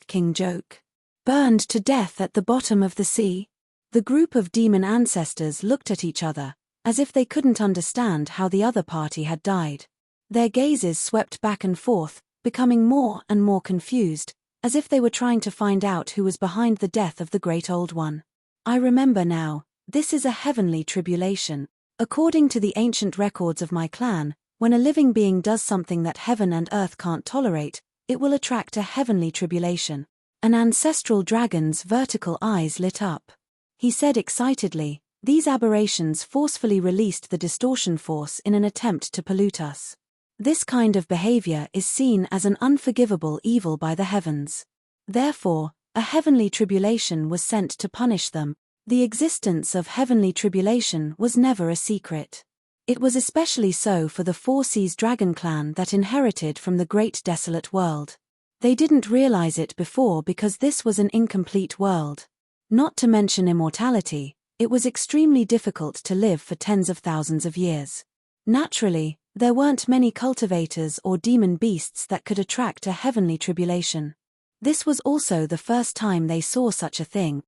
King joke? Burned to death at the bottom of the sea? The group of demon ancestors looked at each other, as if they couldn't understand how the other party had died. Their gazes swept back and forth, becoming more and more confused, as if they were trying to find out who was behind the death of the great old one. "I remember now, this is a heavenly tribulation. According to the ancient records of my clan, when a living being does something that heaven and earth can't tolerate, it will attract a heavenly tribulation." An ancestral dragon's vertical eyes lit up. He said excitedly, "These aberrations forcefully released the distortion force in an attempt to pollute us. This kind of behavior is seen as an unforgivable evil by the heavens. Therefore, a heavenly tribulation was sent to punish them. The existence of heavenly tribulation was never a secret. It was especially so for the Four Seas Dragon clan that inherited from the Great Desolate World. They didn't realize it before because this was an incomplete world. Not to mention immortality, it was extremely difficult to live for tens of thousands of years. Naturally, there weren't many cultivators or demon beasts that could attract a heavenly tribulation. This was also the first time they saw such a thing.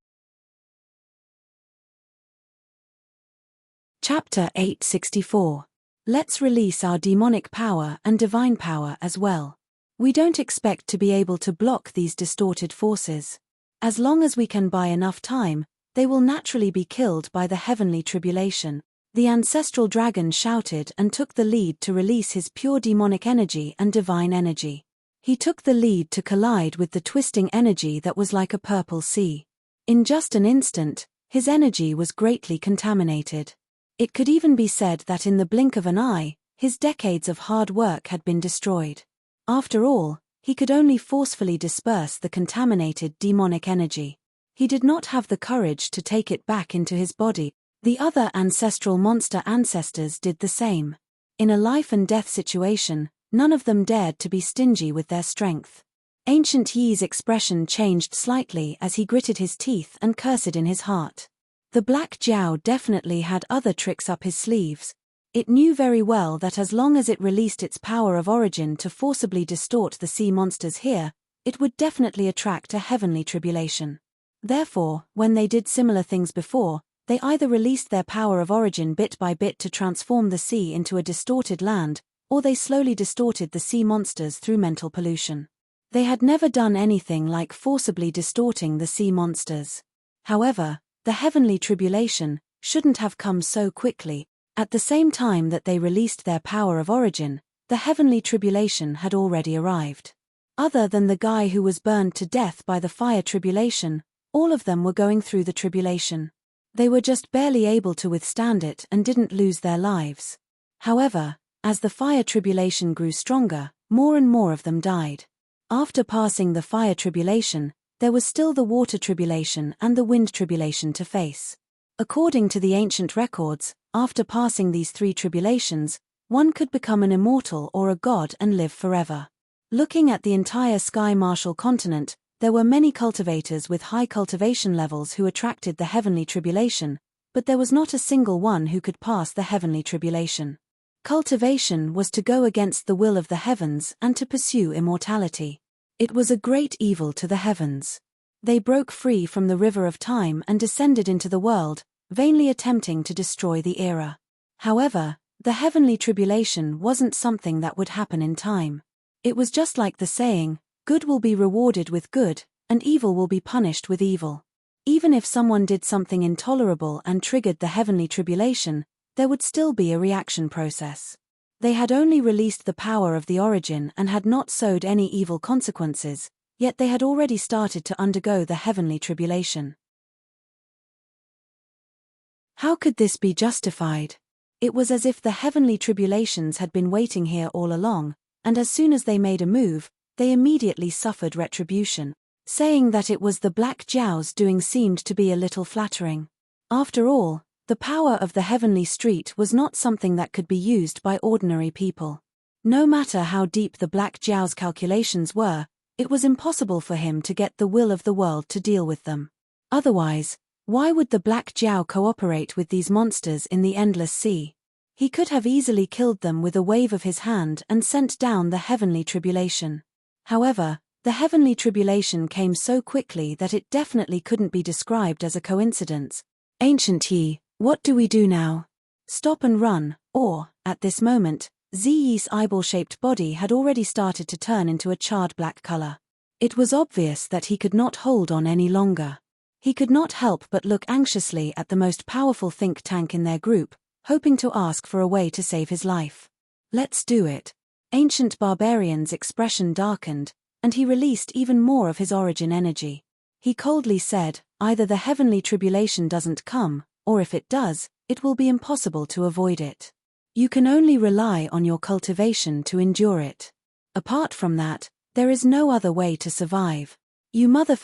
Chapter 864. Let's release our demonic power and divine power as well. We don't expect to be able to block these distorted forces. As long as we can buy enough time, they will naturally be killed by the heavenly tribulation. The ancestral dragon shouted and took the lead to release his pure demonic energy and divine energy. He took the lead to collide with the twisting energy that was like a purple sea. In just an instant, his energy was greatly contaminated. It could even be said that in the blink of an eye, his decades of hard work had been destroyed. After all, he could only forcefully disperse the contaminated demonic energy. He did not have the courage to take it back into his body. The other ancestral monster ancestors did the same. In a life and death situation, none of them dared to be stingy with their strength. Ancient Yi's expression changed slightly as he gritted his teeth and cursed in his heart. The Black Jiao definitely had other tricks up his sleeves. It knew very well that as long as it released its power of origin to forcibly distort the sea monsters here, it would definitely attract a heavenly tribulation. Therefore, when they did similar things before, they either released their power of origin bit by bit to transform the sea into a distorted land, or they slowly distorted the sea monsters through mental pollution. They had never done anything like forcibly distorting the sea monsters. However, the heavenly tribulation shouldn't have come so quickly. At the same time that they released their power of origin, the heavenly tribulation had already arrived. Other than the guy who was burned to death by the fire tribulation, all of them were going through the tribulation. They were just barely able to withstand it and didn't lose their lives. However, as the fire tribulation grew stronger, more and more of them died. After passing the fire tribulation, there was still the water tribulation and the wind tribulation to face. According to the ancient records, after passing these three tribulations, one could become an immortal or a god and live forever. Looking at the entire Sky Martial continent, there were many cultivators with high cultivation levels who attracted the heavenly tribulation, but there was not a single one who could pass the heavenly tribulation. Cultivation was to go against the will of the heavens and to pursue immortality. It was a great evil to the heavens. They broke free from the river of time and descended into the world, vainly attempting to destroy the era. However, the heavenly tribulation wasn't something that would happen in time. It was just like the saying, good will be rewarded with good, and evil will be punished with evil. Even if someone did something intolerable and triggered the heavenly tribulation, there would still be a reaction process. They had only released the power of the origin and had not sowed any evil consequences, yet they had already started to undergo the heavenly tribulation. How could this be justified? It was as if the heavenly tribulations had been waiting here all along, and as soon as they made a move, they immediately suffered retribution. Saying that it was the Black Jiao's doing seemed to be a little flattering. After all, the power of the heavenly street was not something that could be used by ordinary people. No matter how deep the Black Jiao's calculations were, it was impossible for him to get the will of the world to deal with them. Otherwise, why would the Black Jiao cooperate with these monsters in the endless sea? He could have easily killed them with a wave of his hand and sent down the heavenly tribulation. However, the heavenly tribulation came so quickly that it definitely couldn't be described as a coincidence. Ancient Yi, what do we do now? Stop and run, or, at this moment, Ziyi's eyeball-shaped body had already started to turn into a charred black color. It was obvious that he could not hold on any longer. He could not help but look anxiously at the most powerful think tank in their group, hoping to ask for a way to save his life. Let's do it. Ancient Barbarian's expression darkened, and he released even more of his origin energy. He coldly said, either the heavenly tribulation doesn't come, or if it does, it will be impossible to avoid it. You can only rely on your cultivation to endure it. Apart from that, there is no other way to survive. You mother ***,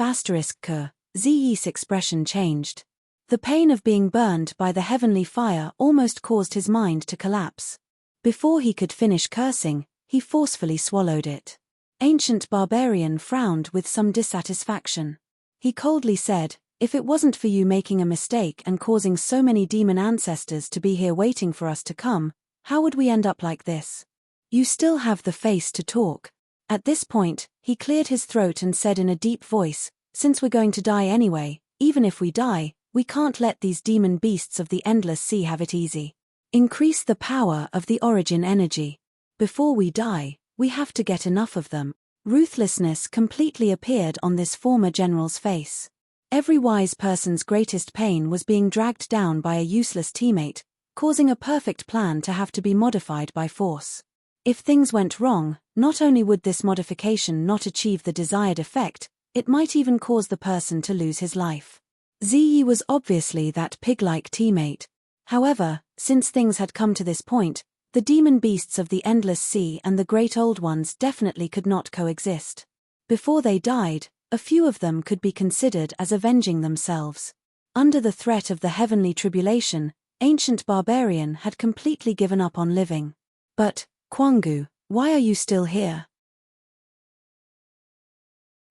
Ziyi's expression changed. The pain of being burned by the heavenly fire almost caused his mind to collapse. Before he could finish cursing, he forcefully swallowed it. Ancient Barbarian frowned with some dissatisfaction. He coldly said, if it wasn't for you making a mistake and causing so many demon ancestors to be here waiting for us to come, how would we end up like this? You still have the face to talk. At this point, he cleared his throat and said in a deep voice, since we're going to die anyway, even if we die, we can't let these demon beasts of the endless sea have it easy. Increase the power of the origin energy. Before we die, we have to get enough of them. Ruthlessness completely appeared on this former general's face. Every wise person's greatest pain was being dragged down by a useless teammate, causing a perfect plan to have to be modified by force. If things went wrong, not only would this modification not achieve the desired effect, it might even cause the person to lose his life. Ziyi was obviously that pig-like teammate. However, since things had come to this point, the demon beasts of the endless sea and the great old ones definitely could not coexist. Before they died, a few of them could be considered as avenging themselves. Under the threat of the heavenly tribulation, ancient barbarian had completely given up on living. But, Kwangu, why are you still here?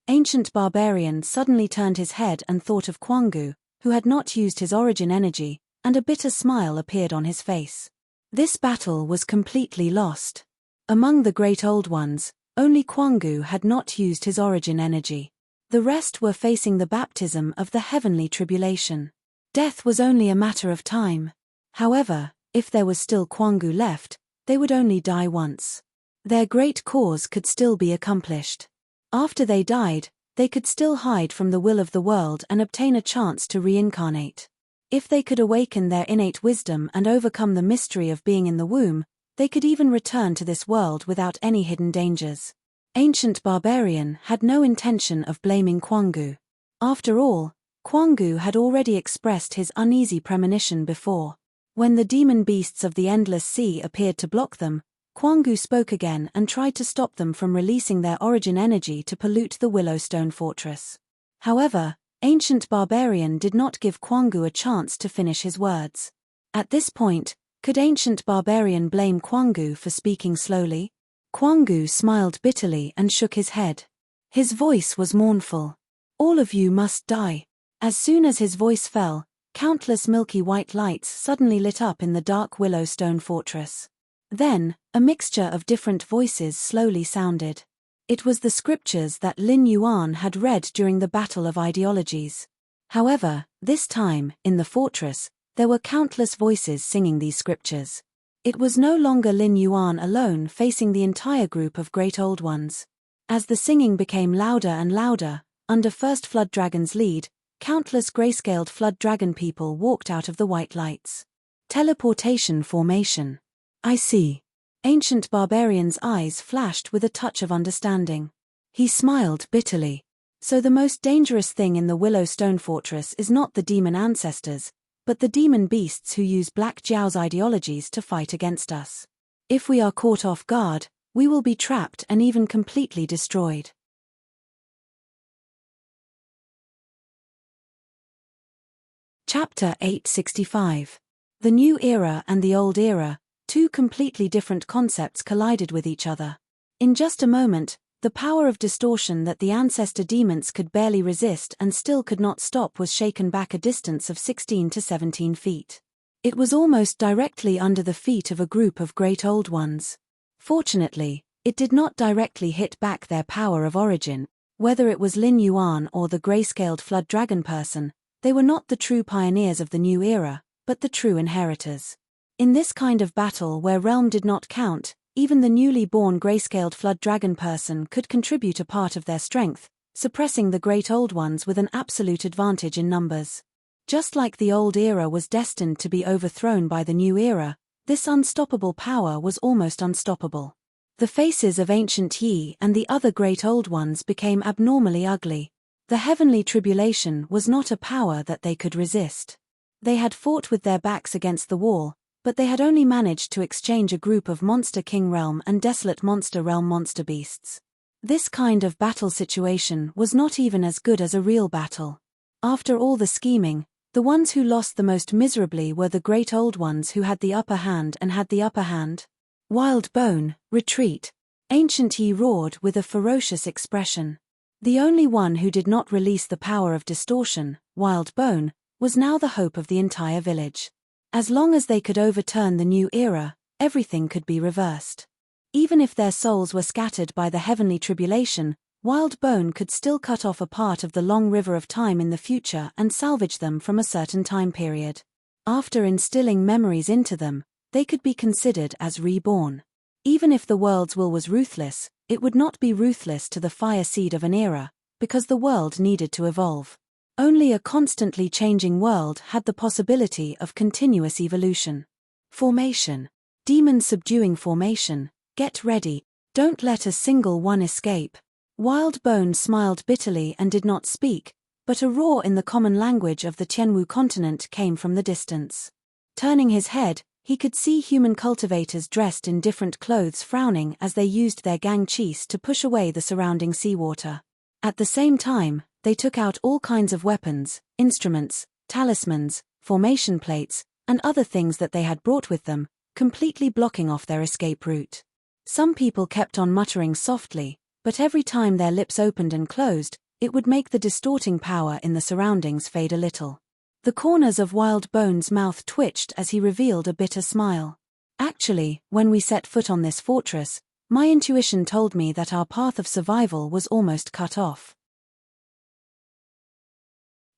Ancient barbarian suddenly turned his head and thought of Kwangu, who had not used his origin energy, and a bitter smile appeared on his face. This battle was completely lost. Among the great old ones, only Kwangu had not used his origin energy. The rest were facing the baptism of the heavenly tribulation. Death was only a matter of time. However, if there was still Kwangu left, they would only die once. Their great cause could still be accomplished. After they died, they could still hide from the will of the world and obtain a chance to reincarnate. If they could awaken their innate wisdom and overcome the mystery of being in the womb, they could even return to this world without any hidden dangers. Ancient barbarian had no intention of blaming Kwangu. After all, Kwangu had already expressed his uneasy premonition before. When the demon beasts of the endless sea appeared to block them, Kwangu spoke again and tried to stop them from releasing their origin energy to pollute the Willowstone Fortress. However, ancient barbarian did not give Kwangu a chance to finish his words. At this point, could ancient barbarian blame Kwangu for speaking slowly? Kwangu smiled bitterly and shook his head. His voice was mournful. All of you must die. As soon as his voice fell, countless milky white lights suddenly lit up in the dark Willowstone Fortress. Then, a mixture of different voices slowly sounded. It was the scriptures that Lin Yuan had read during the Battle of Ideologies. However, this time, in the fortress, there were countless voices singing these scriptures. It was no longer Lin Yuan alone facing the entire group of great old ones. As the singing became louder and louder, under First Flood Dragon's lead, countless grayscaled Flood Dragon people walked out of the white lights. Teleportation formation. I see. Ancient barbarian's eyes flashed with a touch of understanding. He smiled bitterly. So the most dangerous thing in the Willowstone Fortress is not the demon ancestors, but the demon beasts who use Black Jiao's ideologies to fight against us. If we are caught off guard, we will be trapped and even completely destroyed. Chapter 865. The New Era and the Old Era, two completely different concepts collided with each other. In just a moment, the power of distortion that the ancestor demons could barely resist and still could not stop was shaken back a distance of 16 to 17 feet. It was almost directly under the feet of a group of great old ones. Fortunately, it did not directly hit back their power of origin. Whether it was Lin Yuan or the grayscaled Flood Dragon person, they were not the true pioneers of the new era, but the true inheritors. In this kind of battle where realm did not count, even the newly born grayscaled Flood Dragon person could contribute a part of their strength, suppressing the great old ones with an absolute advantage in numbers. Just like the old era was destined to be overthrown by the new era, this unstoppable power was almost unstoppable. The faces of ancient Yi and the other great old ones became abnormally ugly. The heavenly tribulation was not a power that they could resist. They had fought with their backs against the wall, but they had only managed to exchange a group of Monster King Realm and Desolate Monster Realm monster beasts. This kind of battle situation was not even as good as a real battle. After all the scheming, the ones who lost the most miserably were the great old ones who had the upper hand and had the upper hand. Wild Bone, retreat! Ancient Yi roared with a ferocious expression. The only one who did not release the power of distortion, Wild Bone, was now the hope of the entire village. As long as they could overturn the new era, everything could be reversed. Even if their souls were scattered by the heavenly tribulation, Wild Bone could still cut off a part of the long river of time in the future and salvage them from a certain time period. After instilling memories into them, they could be considered as reborn. Even if the world's will was ruthless, it would not be ruthless to the fire seed of an era, because the world needed to evolve. Only a constantly changing world had the possibility of continuous evolution. Formation. Demon subduing formation. Get ready. Don't let a single one escape. Wild Bone smiled bitterly and did not speak, but a roar in the common language of the Tianwu continent came from the distance. Turning his head, he could see human cultivators dressed in different clothes frowning as they used their gang cheese to push away the surrounding seawater. At the same time, they took out all kinds of weapons, instruments, talismans, formation plates, and other things that they had brought with them, completely blocking off their escape route. Some people kept on muttering softly, but every time their lips opened and closed, it would make the distorting power in the surroundings fade a little. The corners of Wild Bone's mouth twitched as he revealed a bitter smile. Actually, when we set foot on this fortress, my intuition told me that our path of survival was almost cut off.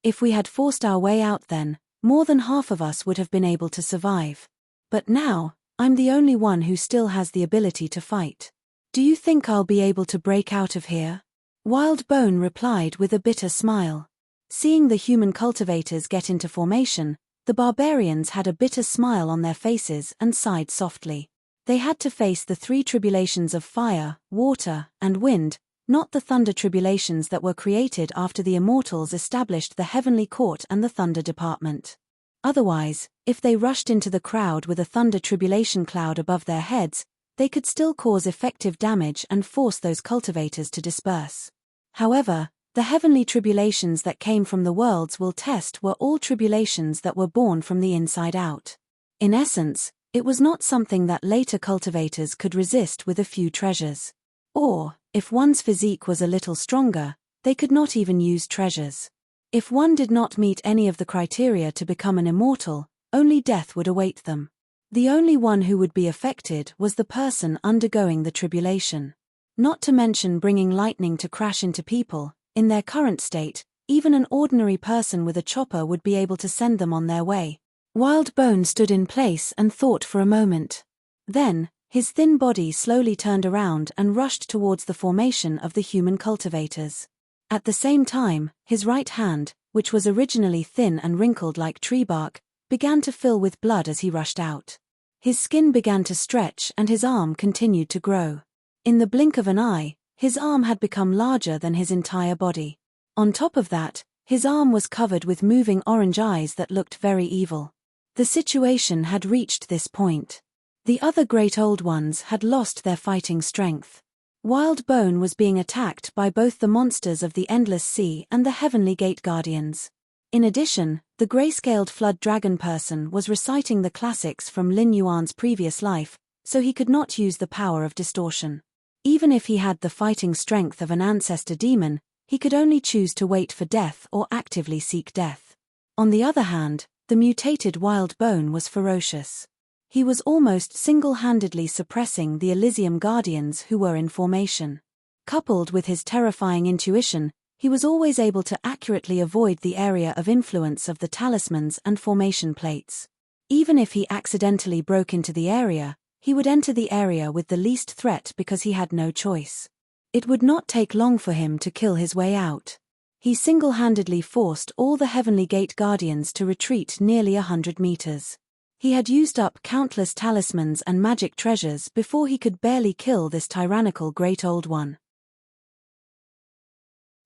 If we had forced our way out then, more than half of us would have been able to survive. But now, I'm the only one who still has the ability to fight. Do you think I'll be able to break out of here? Wild Bone replied with a bitter smile. Seeing the human cultivators get into formation, the barbarians had a bitter smile on their faces and sighed softly. They had to face the three tribulations of fire, water, and wind, not the thunder tribulations that were created after the immortals established the heavenly court and the thunder department. Otherwise, if they rushed into the crowd with a thunder tribulation cloud above their heads, they could still cause effective damage and force those cultivators to disperse. However, the heavenly tribulations that came from the worlds will test were all tribulations that were born from the inside out. In essence, it was not something that later cultivators could resist with a few treasures. Or, if one's physique was a little stronger, they could not even use treasures. If one did not meet any of the criteria to become an immortal, only death would await them. The only one who would be affected was the person undergoing the tribulation. Not to mention bringing lightning to crash into people. In their current state, even an ordinary person with a chopper would be able to send them on their way. Wild Bone stood in place and thought for a moment. Then, his thin body slowly turned around and rushed towards the formation of the human cultivators. At the same time, his right hand, which was originally thin and wrinkled like tree bark, began to fill with blood as he rushed out. His skin began to stretch and his arm continued to grow. In the blink of an eye, his arm had become larger than his entire body. On top of that, his arm was covered with moving orange eyes that looked very evil. The situation had reached this point. The other great old ones had lost their fighting strength. Wild Bone was being attacked by both the monsters of the Endless Sea and the Heavenly Gate Guardians. In addition, the gray-scaled flood dragon person was reciting the classics from Lin Yuan's previous life, so he could not use the power of distortion. Even if he had the fighting strength of an ancestor demon, he could only choose to wait for death or actively seek death. On the other hand, the mutated Wild Bone was ferocious. He was almost single-handedly suppressing the Elysium Guardians who were in formation. Coupled with his terrifying intuition, he was always able to accurately avoid the area of influence of the talismans and formation plates. Even if he accidentally broke into the area, he would enter the area with the least threat because he had no choice. It would not take long for him to kill his way out. He single-handedly forced all the Heavenly Gate Guardians to retreat nearly 100 meters. He had used up countless talismans and magic treasures before he could barely kill this tyrannical Great Old One.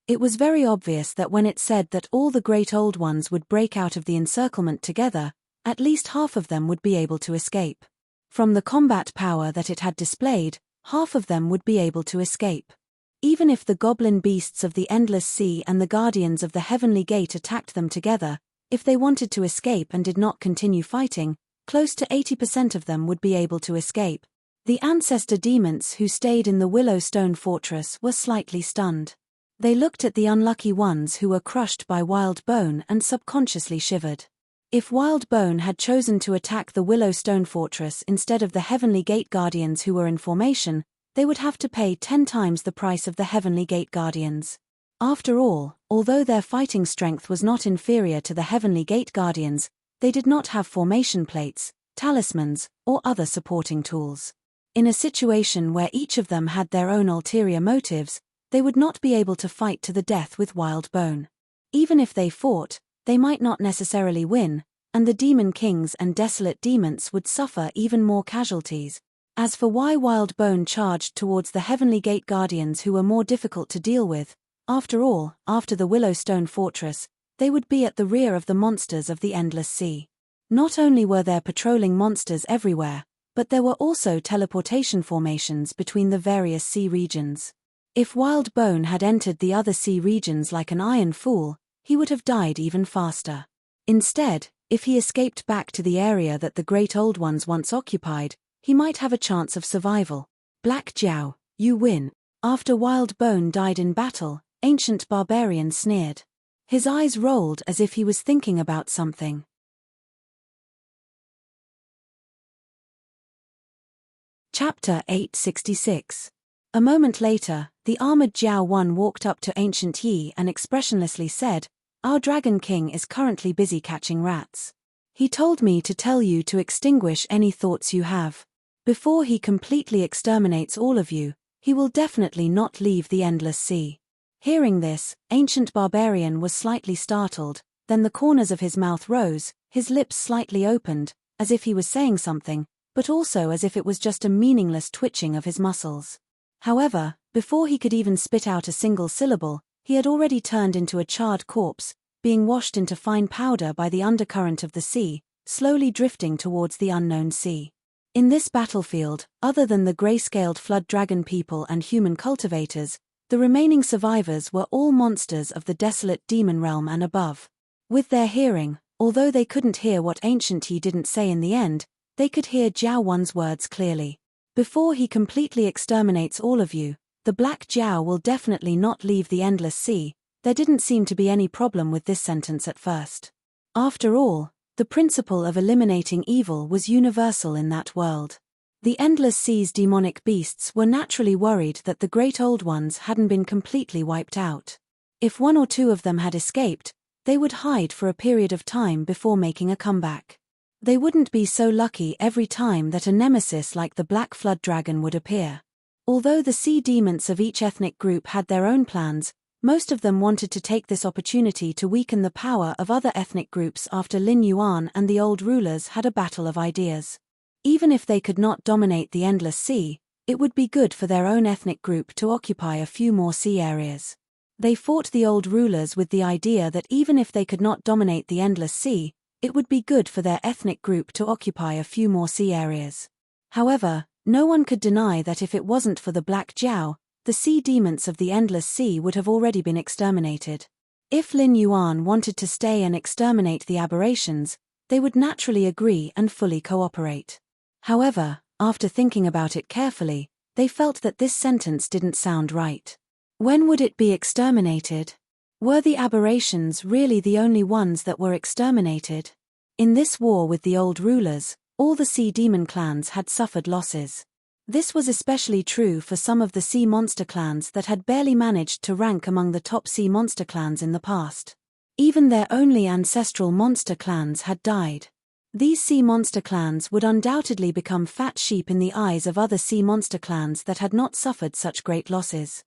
It was very obvious that when it said that all the Great Old Ones would break out of the encirclement together, at least half of them would be able to escape. From the combat power that it had displayed, half of them would be able to escape. Even if the goblin beasts of the Endless Sea and the Guardians of the Heavenly Gate attacked them together, if they wanted to escape and did not continue fighting, close to 80% of them would be able to escape. The ancestor demons who stayed in the Willow Stone Fortress were slightly stunned. They looked at the unlucky ones who were crushed by Wild Bone and subconsciously shivered. If Wild Bone had chosen to attack the Willow Stone Fortress instead of the Heavenly Gate Guardians who were in formation, they would have to pay 10 times the price of the Heavenly Gate Guardians. After all, although their fighting strength was not inferior to the Heavenly Gate Guardians, they did not have formation plates, talismans, or other supporting tools. In a situation where each of them had their own ulterior motives, they would not be able to fight to the death with Wild Bone. Even if they fought, they might not necessarily win, and the Demon Kings and Desolate Demons would suffer even more casualties. As for why Wild Bone charged towards the Heavenly Gate Guardians who were more difficult to deal with, after all, after the Willowstone Fortress, they would be at the rear of the monsters of the Endless Sea. Not only were there patrolling monsters everywhere, but there were also teleportation formations between the various sea regions. If Wild Bone had entered the other sea regions like an iron fool, he would have died even faster. Instead, if he escaped back to the area that the Great Old Ones once occupied, he might have a chance of survival. Black Jiao, you win. After Wild Bone died in battle, Ancient Barbarian sneered. His eyes rolled as if he was thinking about something. Chapter 866. A moment later, the armored Jiao Wan walked up to Ancient Yi and expressionlessly said, "Our Dragon King is currently busy catching rats. He told me to tell you to extinguish any thoughts you have. Before he completely exterminates all of you, he will definitely not leave the Endless Sea." Hearing this, Ancient Barbarian was slightly startled, then the corners of his mouth rose, his lips slightly opened, as if he was saying something, but also as if it was just a meaningless twitching of his muscles. However, before he could even spit out a single syllable, he had already turned into a charred corpse, being washed into fine powder by the undercurrent of the sea, slowly drifting towards the unknown sea. In this battlefield, other than the gray-scaled flood dragon people and human cultivators, the remaining survivors were all monsters of the desolate demon realm and above. With their hearing, although they couldn't hear what Ancient Yi didn't say in the end, they could hear Jiao Wan's words clearly. Before he completely exterminates all of you, the Black Jiao will definitely not leave the Endless Sea. There didn't seem to be any problem with this sentence at first. After all, the principle of eliminating evil was universal in that world. The Endless Sea's demonic beasts were naturally worried that the Great Old Ones hadn't been completely wiped out. If one or two of them had escaped, they would hide for a period of time before making a comeback. They wouldn't be so lucky every time that a nemesis like the Black Flood Dragon would appear. Although the sea demons of each ethnic group had their own plans, most of them wanted to take this opportunity to weaken the power of other ethnic groups after Lin Yuan and the old rulers had a battle of ideas. Even if they could not dominate the Endless Sea, it would be good for their own ethnic group to occupy a few more sea areas. They fought the old rulers with the idea that even if they could not dominate the Endless Sea, it would be good for their ethnic group to occupy a few more sea areas. However, no one could deny that if it wasn't for the Black Jiao, the sea demons of the Endless Sea would have already been exterminated. If Lin Yuan wanted to stay and exterminate the aberrations, they would naturally agree and fully cooperate. However, after thinking about it carefully, they felt that this sentence didn't sound right. When would it be exterminated? Were the aberrations really the only ones that were exterminated? In this war with the old rulers, all the sea demon clans had suffered losses. This was especially true for some of the sea monster clans that had barely managed to rank among the top sea monster clans in the past. Even their only ancestral monster clans had died. These sea monster clans would undoubtedly become fat sheep in the eyes of other sea monster clans that had not suffered such great losses.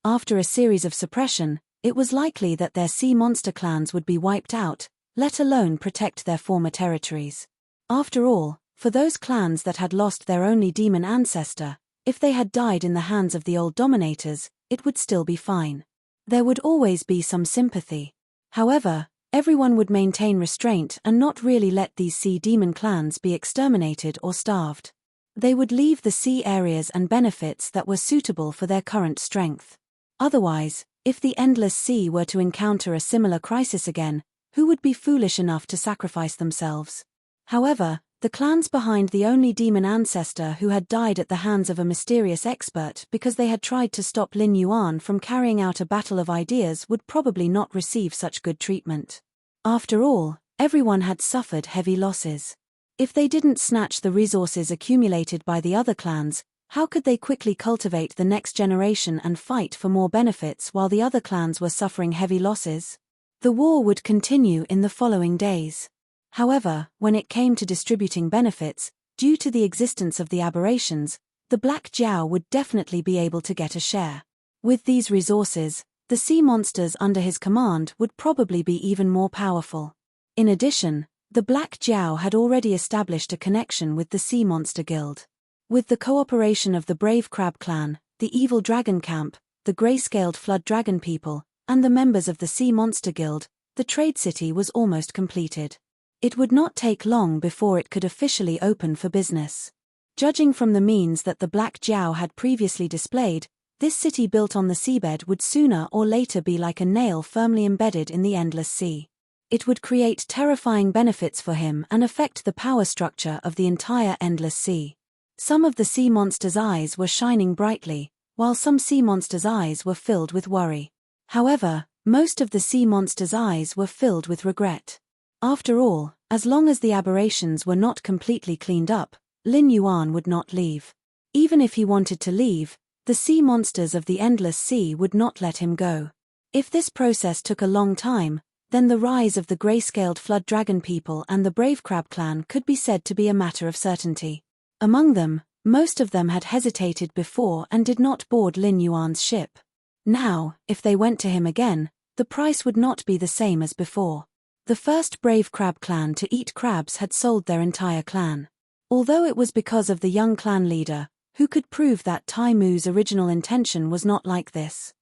After a series of suppression, it was likely that their sea monster clans would be wiped out, let alone protect their former territories. After all, for those clans that had lost their only demon ancestor, if they had died in the hands of the old dominators, it would still be fine. There would always be some sympathy. However, everyone would maintain restraint and not really let these sea demon clans be exterminated or starved. They would leave the sea areas and benefits that were suitable for their current strength. Otherwise, if the Endless Sea were to encounter a similar crisis again, who would be foolish enough to sacrifice themselves? However, the clans behind the only demon ancestor who had died at the hands of a mysterious expert because they had tried to stop Lin Yuan from carrying out a battle of ideas would probably not receive such good treatment. After all, everyone had suffered heavy losses. If they didn't snatch the resources accumulated by the other clans, how could they quickly cultivate the next generation and fight for more benefits while the other clans were suffering heavy losses? The war would continue in the following days. However, when it came to distributing benefits, due to the existence of the aberrations, the Black Jiao would definitely be able to get a share. With these resources, the sea monsters under his command would probably be even more powerful. In addition, The Black Jiao had already established a connection with the Sea Monster Guild. With the cooperation of the Brave Crab Clan, the Evil Dragon Camp, the Grey-Scaled Flood Dragon People, and the members of the Sea Monster Guild, the trade city was almost completed. It would not take long before it could officially open for business. Judging from the means that the Black Jiao had previously displayed, this city built on the seabed would sooner or later be like a nail firmly embedded in the endless sea. It would create terrifying benefits for him and affect the power structure of the entire endless sea. Some of the sea monsters' eyes were shining brightly, while some sea monsters' eyes were filled with worry. However, most of the sea monsters' eyes were filled with regret. After all, as long as the aberrations were not completely cleaned up, Lin Yuan would not leave. Even if he wanted to leave, the sea monsters of the endless sea would not let him go. If this process took a long time, then the rise of the Grey-Scaled Flood Dragon People and the Brave Crab Clan could be said to be a matter of certainty. Among them, most of them had hesitated before and did not board Lin Yuan's ship. Now, if they went to him again, the price would not be the same as before. The first Brave Crab Clan to eat crabs had sold their entire clan. Although it was because of the young clan leader, who could prove that Tai Mu's original intention was not like this.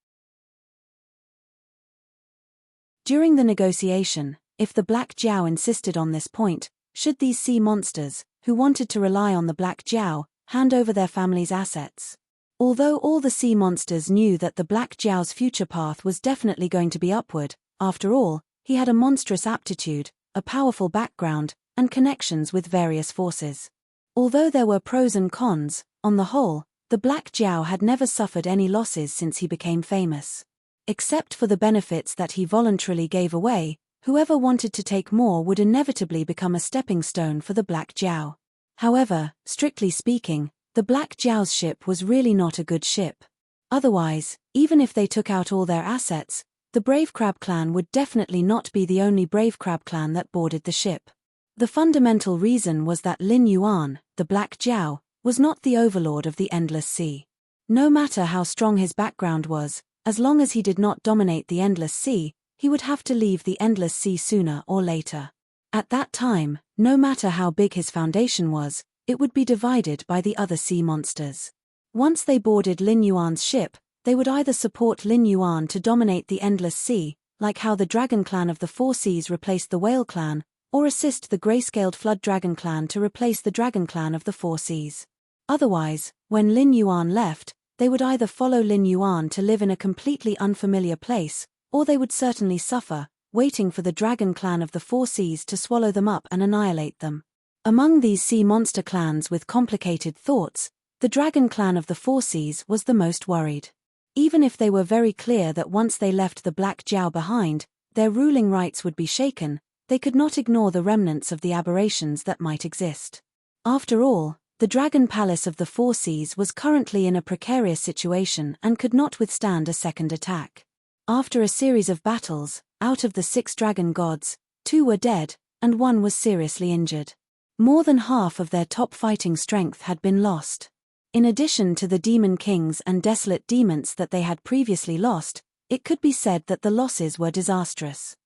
During the negotiation, if the Black Jiao insisted on this point, should these sea monsters, who wanted to rely on the Black Jiao, hand over their family's assets? Although all the sea monsters knew that the Black Jiao's future path was definitely going to be upward, after all, he had a monstrous aptitude, a powerful background, and connections with various forces. Although there were pros and cons, on the whole, the Black Jiao had never suffered any losses since he became famous. Except for the benefits that he voluntarily gave away, whoever wanted to take more would inevitably become a stepping stone for the Black Jiao. However, strictly speaking, the Black Jiao's ship was really not a good ship. Otherwise, even if they took out all their assets, the Brave Crab Clan would definitely not be the only Brave Crab Clan that boarded the ship. The fundamental reason was that Lin Yuan, the Black Jiao, was not the overlord of the endless sea. No matter how strong his background was, as long as he did not dominate the endless sea, he would have to leave the endless sea sooner or later. At that time, no matter how big his foundation was, it would be divided by the other sea monsters. Once they boarded Lin Yuan's ship, they would either support Lin Yuan to dominate the endless sea, like how the Dragon Clan of the Four Seas replaced the Whale Clan, or assist the Grey-Scaled Flood Dragon Clan to replace the Dragon Clan of the Four Seas. Otherwise, when Lin Yuan left, they would either follow Lin Yuan to live in a completely unfamiliar place, or they would certainly suffer, waiting for the Dragon Clan of the Four Seas to swallow them up and annihilate them. Among these sea monster clans with complicated thoughts, the Dragon Clan of the Four Seas was the most worried. Even if they were very clear that once they left the Black Jiao behind, their ruling rights would be shaken, they could not ignore the remnants of the aberrations that might exist. After all, the Dragon Palace of the Four Seas was currently in a precarious situation and could not withstand a second attack. After a series of battles, out of the 6 dragon gods, 2 were dead, and 1 was seriously injured. More than half of their top fighting strength had been lost. In addition to the demon kings and desolate demons that they had previously lost, it could be said that the losses were disastrous.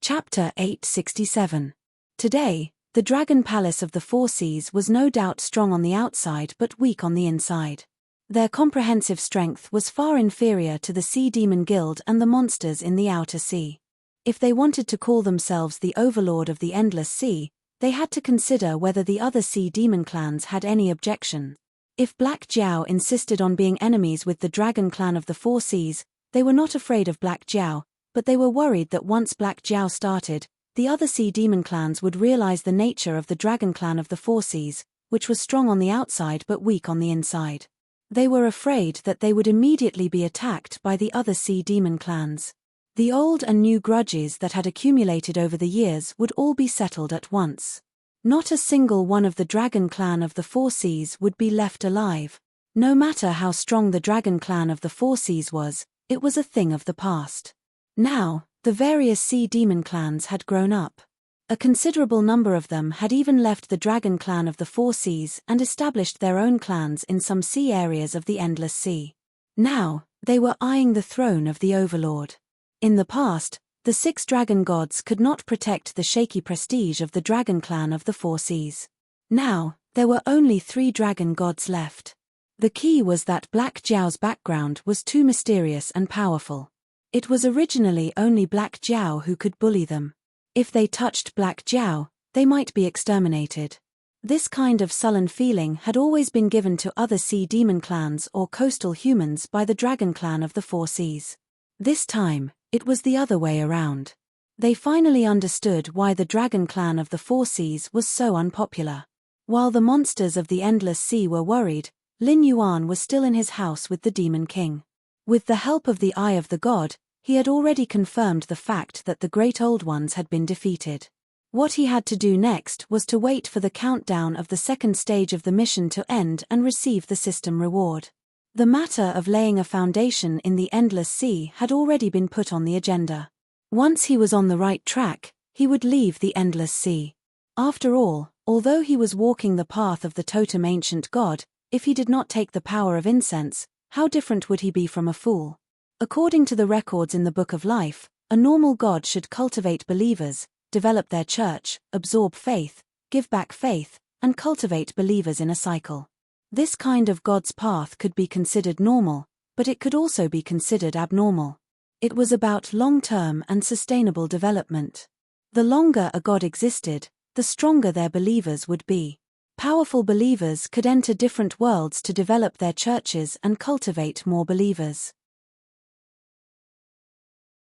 Chapter 867. Today, the Dragon Palace of the Four Seas was no doubt strong on the outside but weak on the inside. Their comprehensive strength was far inferior to the Sea Demon Guild and the monsters in the outer sea. If they wanted to call themselves the overlord of the endless sea, they had to consider whether the other sea demon clans had any objection. If Black Jiao insisted on being enemies with the Dragon Clan of the Four Seas, they were not afraid of Black Jiao, but they were worried that once Black Jiao started, the other sea demon clans would realize the nature of the Dragon Clan of the Four Seas, which was strong on the outside but weak on the inside. They were afraid that they would immediately be attacked by the other sea demon clans. The old and new grudges that had accumulated over the years would all be settled at once. Not a single one of the Dragon Clan of the Four Seas would be left alive. No matter how strong the Dragon Clan of the Four Seas was, it was a thing of the past. Now, the various sea demon clans had grown up. A considerable number of them had even left the Dragon Clan of the Four Seas and established their own clans in some sea areas of the Endless Sea. Now, they were eyeing the throne of the Overlord. In the past, the 6 dragon gods could not protect the shaky prestige of the dragon clan of the 4 seas. Now, there were only 3 dragon gods left. The key was that Black Jiao's background was too mysterious and powerful. It was originally only Black Jiao who could bully them. If they touched Black Jiao, they might be exterminated. This kind of sullen feeling had always been given to other sea demon clans or coastal humans by the dragon clan of the 4 seas. This time, it was the other way around. They finally understood why the dragon clan of the 4 seas was so unpopular. While the monsters of the endless sea were worried, Lin Yuan was still in his house with the Demon King. With the help of the Eye of the God, he had already confirmed the fact that the Great Old Ones had been defeated. What he had to do next was to wait for the countdown of the second stage of the mission to end and receive the system reward. The matter of laying a foundation in the endless sea had already been put on the agenda. Once he was on the right track, he would leave the endless sea. After all, although he was walking the path of the totem ancient god, if he did not take the power of incense, how different would he be from a fool? According to the records in the Book of Life, a normal god should cultivate believers, develop their church, absorb faith, give back faith, and cultivate believers in a cycle. This kind of God's path could be considered normal, but it could also be considered abnormal. It was about long-term and sustainable development. The longer a God existed, the stronger their believers would be. Powerful believers could enter different worlds to develop their churches and cultivate more believers.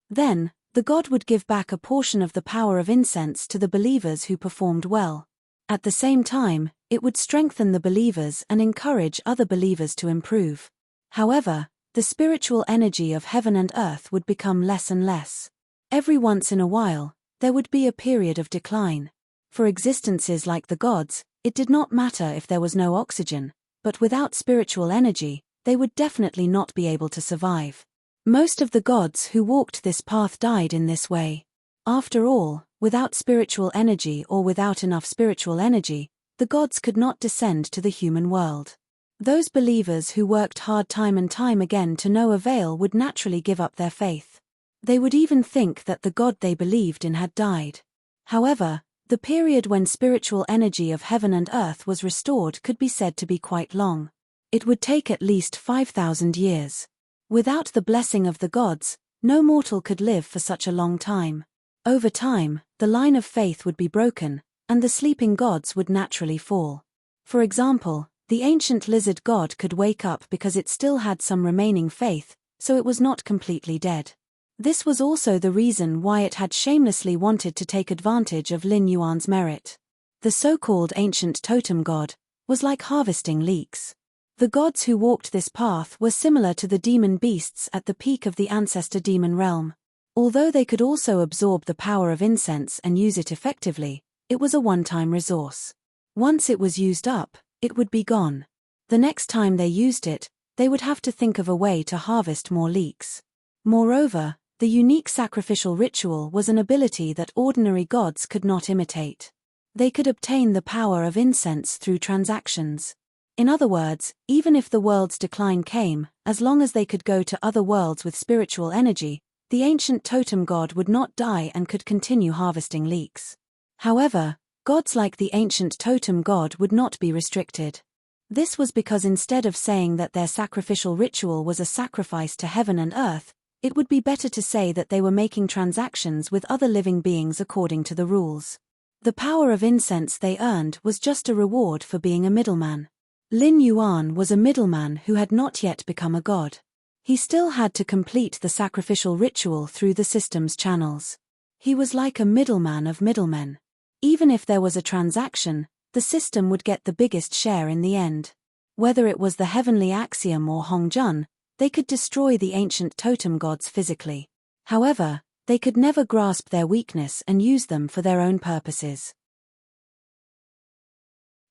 Then, the God would give back a portion of the power of incense to the believers who performed well. At the same time, it would strengthen the believers and encourage other believers to improve. However, the spiritual energy of heaven and earth would become less and less. Every once in a while, there would be a period of decline. For existences like the gods, it did not matter if there was no oxygen, but without spiritual energy, they would definitely not be able to survive. Most of the gods who walked this path died in this way. After all, without spiritual energy or without enough spiritual energy, the gods could not descend to the human world. Those believers who worked hard time and time again to no avail would naturally give up their faith. They would even think that the God they believed in had died. However, the period when spiritual energy of heaven and earth was restored could be said to be quite long. It would take at least 5,000 years. Without the blessing of the gods, no mortal could live for such a long time. Over time, the line of faith would be broken, and the sleeping gods would naturally fall. For example, the ancient lizard god could wake up because it still had some remaining faith, so it was not completely dead. This was also the reason why it had shamelessly wanted to take advantage of Lin Yuan's merit. The so-called ancient totem god was like harvesting leeks. The gods who walked this path were similar to the demon beasts at the peak of the ancestor demon realm. Although they could also absorb the power of incense and use it effectively, it was a one-time resource. Once it was used up, it would be gone. The next time they used it, they would have to think of a way to harvest more leeks. Moreover, the unique sacrificial ritual was an ability that ordinary gods could not imitate. They could obtain the power of incense through transactions. In other words, even if the world's decline came, as long as they could go to other worlds with spiritual energy, the ancient totem god would not die and could continue harvesting leeks. However, gods like the ancient totem god would not be restricted. This was because instead of saying that their sacrificial ritual was a sacrifice to heaven and earth, it would be better to say that they were making transactions with other living beings according to the rules. The power of incense they earned was just a reward for being a middleman. Lin Yuan was a middleman who had not yet become a god. He still had to complete the sacrificial ritual through the system's channels. He was like a middleman of middlemen. Even if there was a transaction, the system would get the biggest share in the end. Whether it was the heavenly axiom or Hongjun, they could destroy the ancient totem gods physically. However, they could never grasp their weakness and use them for their own purposes.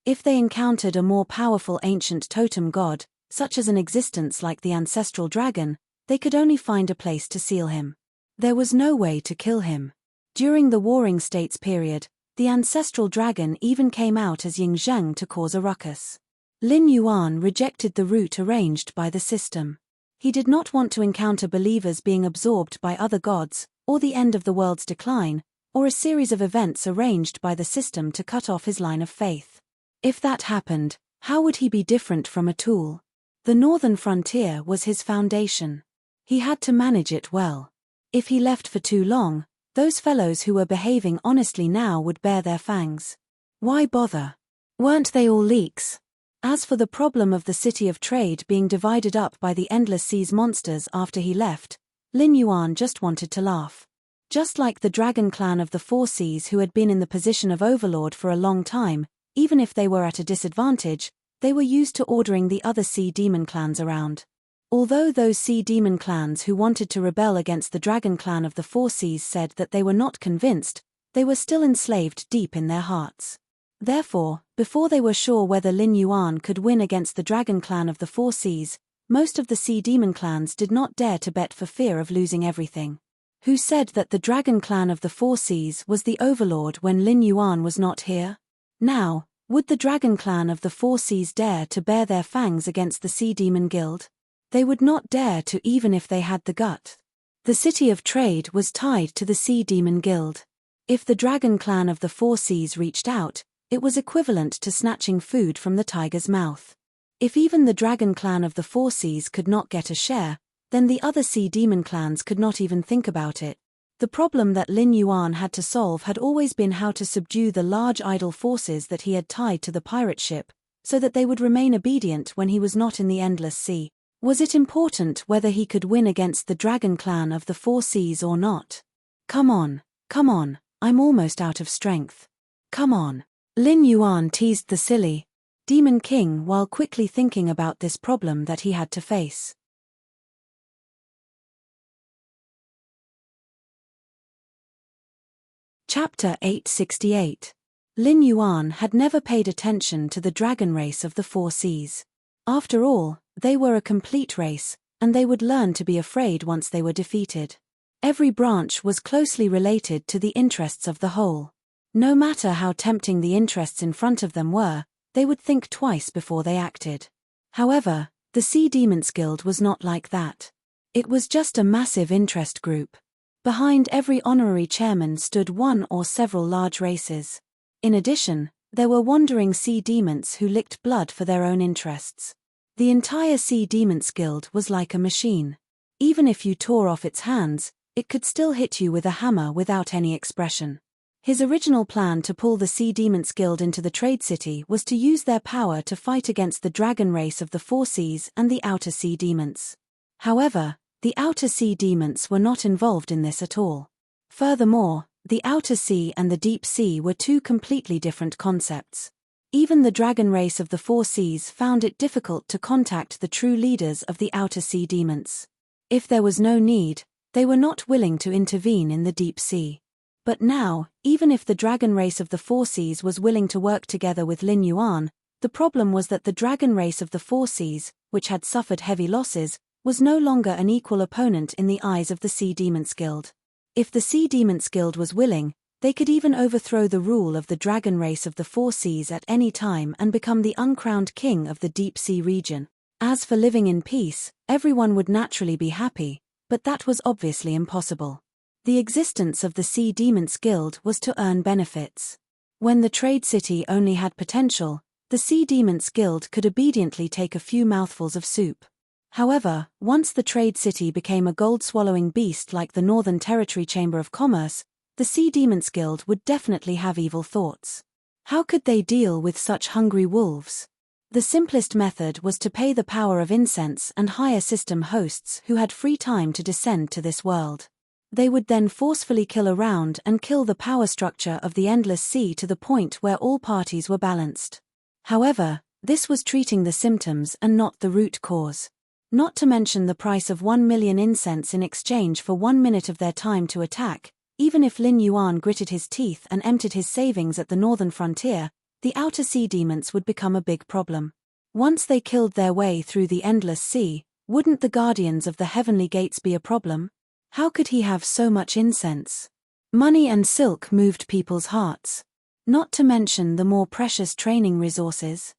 If they encountered a more powerful ancient totem god, such as an existence like the ancestral dragon, they could only find a place to seal him. There was no way to kill him. During the Warring States period, the ancestral dragon even came out as Yin Zheng to cause a ruckus. Lin Yuan rejected the route arranged by the system. He did not want to encounter believers being absorbed by other gods, or the end of the world's decline, or a series of events arranged by the system to cut off his line of faith. If that happened, how would he be different from a tool? The northern frontier was his foundation. He had to manage it well. If he left for too long, those fellows who were behaving honestly now would bear their fangs. Why bother? Weren't they all leaks? As for the problem of the city of trade being divided up by the endless seas monsters after he left, Lin Yuan just wanted to laugh. Just like the dragon clan of the Four Seas who had been in the position of overlord for a long time, even if they were at a disadvantage, they were used to ordering the other sea demon clans around. Although those sea demon clans who wanted to rebel against the dragon clan of the Four Seas said that they were not convinced, they were still enslaved deep in their hearts. Therefore, before they were sure whether Lin Yuan could win against the dragon clan of the Four Seas, most of the sea demon clans did not dare to bet for fear of losing everything. Who said that the dragon clan of the Four Seas was the overlord when Lin Yuan was not here? Now, would the dragon clan of the Four Seas dare to bare their fangs against the Sea Demon Guild? They would not dare to even if they had the gut. The city of trade was tied to the Sea Demon Guild. If the dragon clan of the Four Seas reached out, it was equivalent to snatching food from the tiger's mouth. If even the dragon clan of the Four Seas could not get a share, then the other sea demon clans could not even think about it. The problem that Lin Yuan had to solve had always been how to subdue the large idle forces that he had tied to the pirate ship, so that they would remain obedient when he was not in the endless sea. Was it important whether he could win against the dragon clan of the Four Seas or not? Come on, I'm almost out of strength. Come on. Lin Yuan teased the silly Demon King while quickly thinking about this problem that he had to face. Chapter 868. Lin Yuan had never paid attention to the dragon race of the Four Seas. After all, they were a complete race, and they would learn to be afraid once they were defeated. Every branch was closely related to the interests of the whole. No matter how tempting the interests in front of them were, they would think twice before they acted. However, the Sea Demons Guild was not like that. It was just a massive interest group. Behind every honorary chairman stood one or several large races. In addition, there were wandering sea demons who licked blood for their own interests. The entire Sea Demons Guild was like a machine. Even if you tore off its hands, it could still hit you with a hammer without any expression. His original plan to pull the Sea Demons Guild into the trade city was to use their power to fight against the dragon race of the Four Seas and the Outer Sea Demons. However, the Outer Sea Demons were not involved in this at all. Furthermore, the Outer Sea and the Deep Sea were two completely different concepts. Even the dragon race of the Four Seas found it difficult to contact the true leaders of the Outer Sea Demons. If there was no need, they were not willing to intervene in the Deep Sea. But now, even if the dragon race of the Four Seas was willing to work together with Lin Yuan, the problem was that the dragon race of the Four Seas, which had suffered heavy losses, was no longer an equal opponent in the eyes of the Sea Demons Guild. If the Sea Demons Guild was willing, they could even overthrow the rule of the dragon race of the Four Seas at any time and become the uncrowned king of the Deep Sea region. As for living in peace, everyone would naturally be happy, but that was obviously impossible. The existence of the Sea Demons Guild was to earn benefits. When the trade city only had potential, the Sea Demons Guild could obediently take a few mouthfuls of soup. However, once the trade city became a gold-swallowing beast like the Northern Territory Chamber of Commerce, the Sea Demons Guild would definitely have evil thoughts. How could they deal with such hungry wolves? The simplest method was to pay the power of incense and hire system hosts who had free time to descend to this world. They would then forcefully kill around and kill the power structure of the endless sea to the point where all parties were balanced. However, this was treating the symptoms and not the root cause. Not to mention the price of 1 million incense in exchange for 1 minute of their time to attack. Even if Lin Yuan gritted his teeth and emptied his savings at the northern frontier, the Outer Sea Demons would become a big problem. Once they killed their way through the endless sea, wouldn't the guardians of the heavenly gates be a problem? How could he have so much incense? Money and silk moved people's hearts. Not to mention the more precious training resources.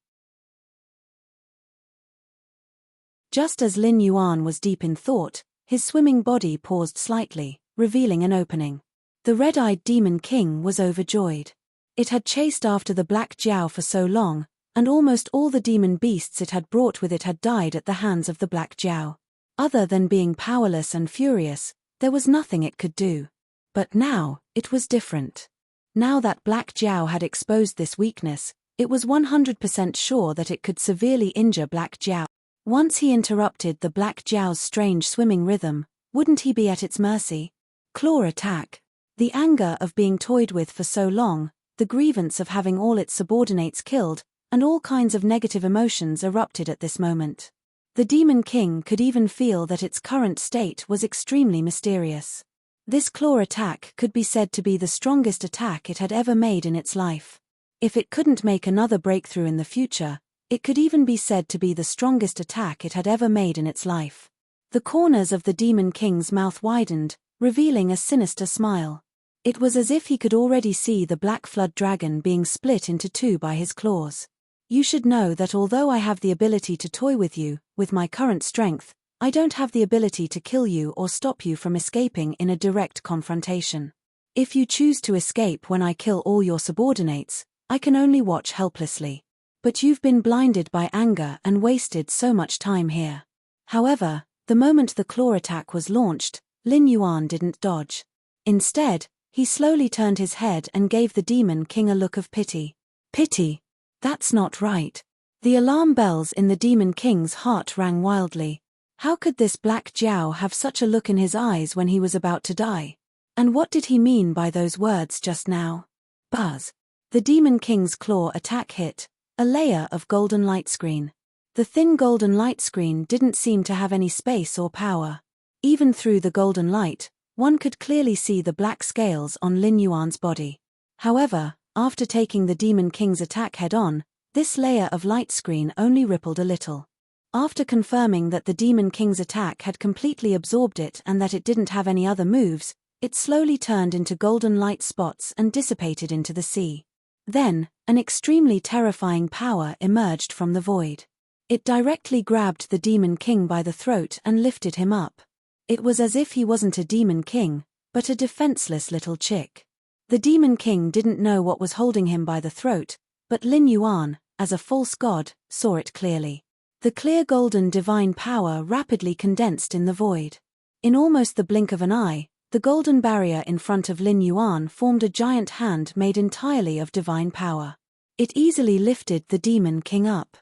Just as Lin Yuan was deep in thought, his swimming body paused slightly, revealing an opening. The red-eyed Demon King was overjoyed. It had chased after the Black Jiao for so long, and almost all the demon beasts it had brought with it had died at the hands of the Black Jiao. Other than being powerless and furious, there was nothing it could do. But now, it was different. Now that Black Jiao had exposed this weakness, it was 100% sure that it could severely injure Black Jiao. Once he interrupted the Black Jiao's strange swimming rhythm, wouldn't he be at its mercy? Claw attack. The anger of being toyed with for so long, the grievance of having all its subordinates killed, and all kinds of negative emotions erupted at this moment. The Demon King could even feel that its current state was extremely mysterious. This claw attack could be said to be the strongest attack it had ever made in its life. If it couldn't make another breakthrough in the future, it could even be said to be the strongest attack it had ever made in its life. The corners of the Demon King's mouth widened, revealing a sinister smile. It was as if he could already see the Black Flood Dragon being split into two by his claws. You should know that although I have the ability to toy with you, with my current strength, I don't have the ability to kill you or stop you from escaping in a direct confrontation. If you choose to escape when I kill all your subordinates, I can only watch helplessly. But you've been blinded by anger and wasted so much time here. However, the moment the claw attack was launched, Lin Yuan didn't dodge. Instead, he slowly turned his head and gave the Demon King a look of pity. Pity? That's not right. The alarm bells in the Demon King's heart rang wildly. How could this Black Jiao have such a look in his eyes when he was about to die? And what did he mean by those words just now? Buzz. The Demon King's claw attack hit a layer of golden light screen. The thin golden light screen didn't seem to have any space or power. Even through the golden light, one could clearly see the black scales on Lin Yuan's body. However, after taking the Demon King's attack head-on, this layer of light screen only rippled a little. After confirming that the Demon King's attack had completely absorbed it and that it didn't have any other moves, it slowly turned into golden light spots and dissipated into the sea. Then, an extremely terrifying power emerged from the void. It directly grabbed the Demon King by the throat and lifted him up. It was as if he wasn't a Demon King, but a defenseless little chick. The Demon King didn't know what was holding him by the throat, but Lin Yuan, as a false god, saw it clearly. The clear golden divine power rapidly condensed in the void. In almost the blink of an eye, the golden barrier in front of Lin Yuan formed a giant hand made entirely of divine power. It easily lifted the Demon King up.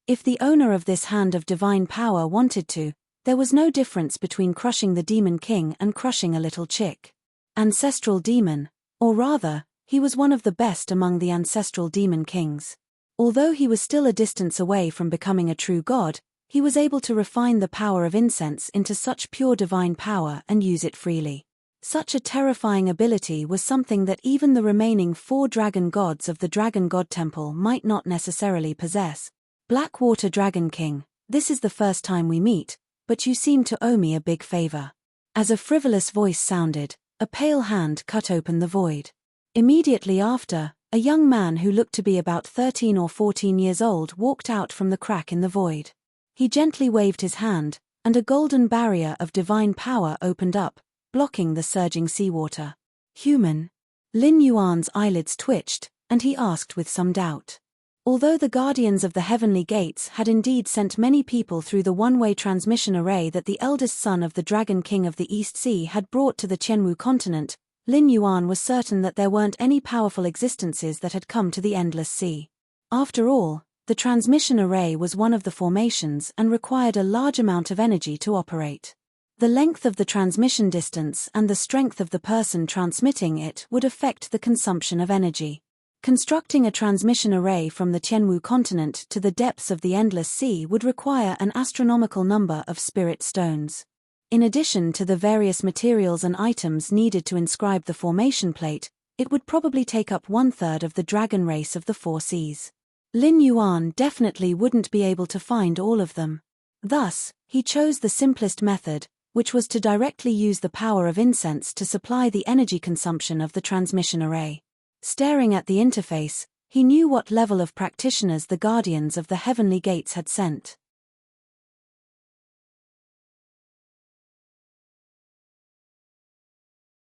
If the owner of this hand of divine power wanted to, there was no difference between crushing the Demon King and crushing a little chick. Ancestral demon, or rather, he was one of the best among the ancestral demon kings. Although he was still a distance away from becoming a true god, he was able to refine the power of incense into such pure divine power and use it freely. Such a terrifying ability was something that even the remaining 4 dragon gods of the Dragon God Temple might not necessarily possess. Blackwater Dragon King, this is the first time we meet, but you seem to owe me a big favor. As a frivolous voice sounded, a pale hand cut open the void. Immediately after, a young man who looked to be about 13 or 14 years old walked out from the crack in the void. He gently waved his hand, and a golden barrier of divine power opened up, blocking the surging seawater. Human? Lin Yuan's eyelids twitched, and he asked with some doubt. Although the Guardians of the Heavenly Gates had indeed sent many people through the one-way transmission array that the eldest son of the Dragon King of the East Sea had brought to the Qianwu continent, Lin Yuan was certain that there weren't any powerful existences that had come to the Endless Sea. After all, the transmission array was one of the formations and required a large amount of energy to operate. The length of the transmission distance and the strength of the person transmitting it would affect the consumption of energy. Constructing a transmission array from the Qianwu continent to the depths of the Endless Sea would require an astronomical number of spirit stones. In addition to the various materials and items needed to inscribe the formation plate, it would probably take up 1/3 of the dragon race of the 4 seas. Lin Yuan definitely wouldn't be able to find all of them. Thus, he chose the simplest method, which was to directly use the power of incense to supply the energy consumption of the transmission array. Staring at the interface, He knew what level of practitioners the guardians of the heavenly gates had sent.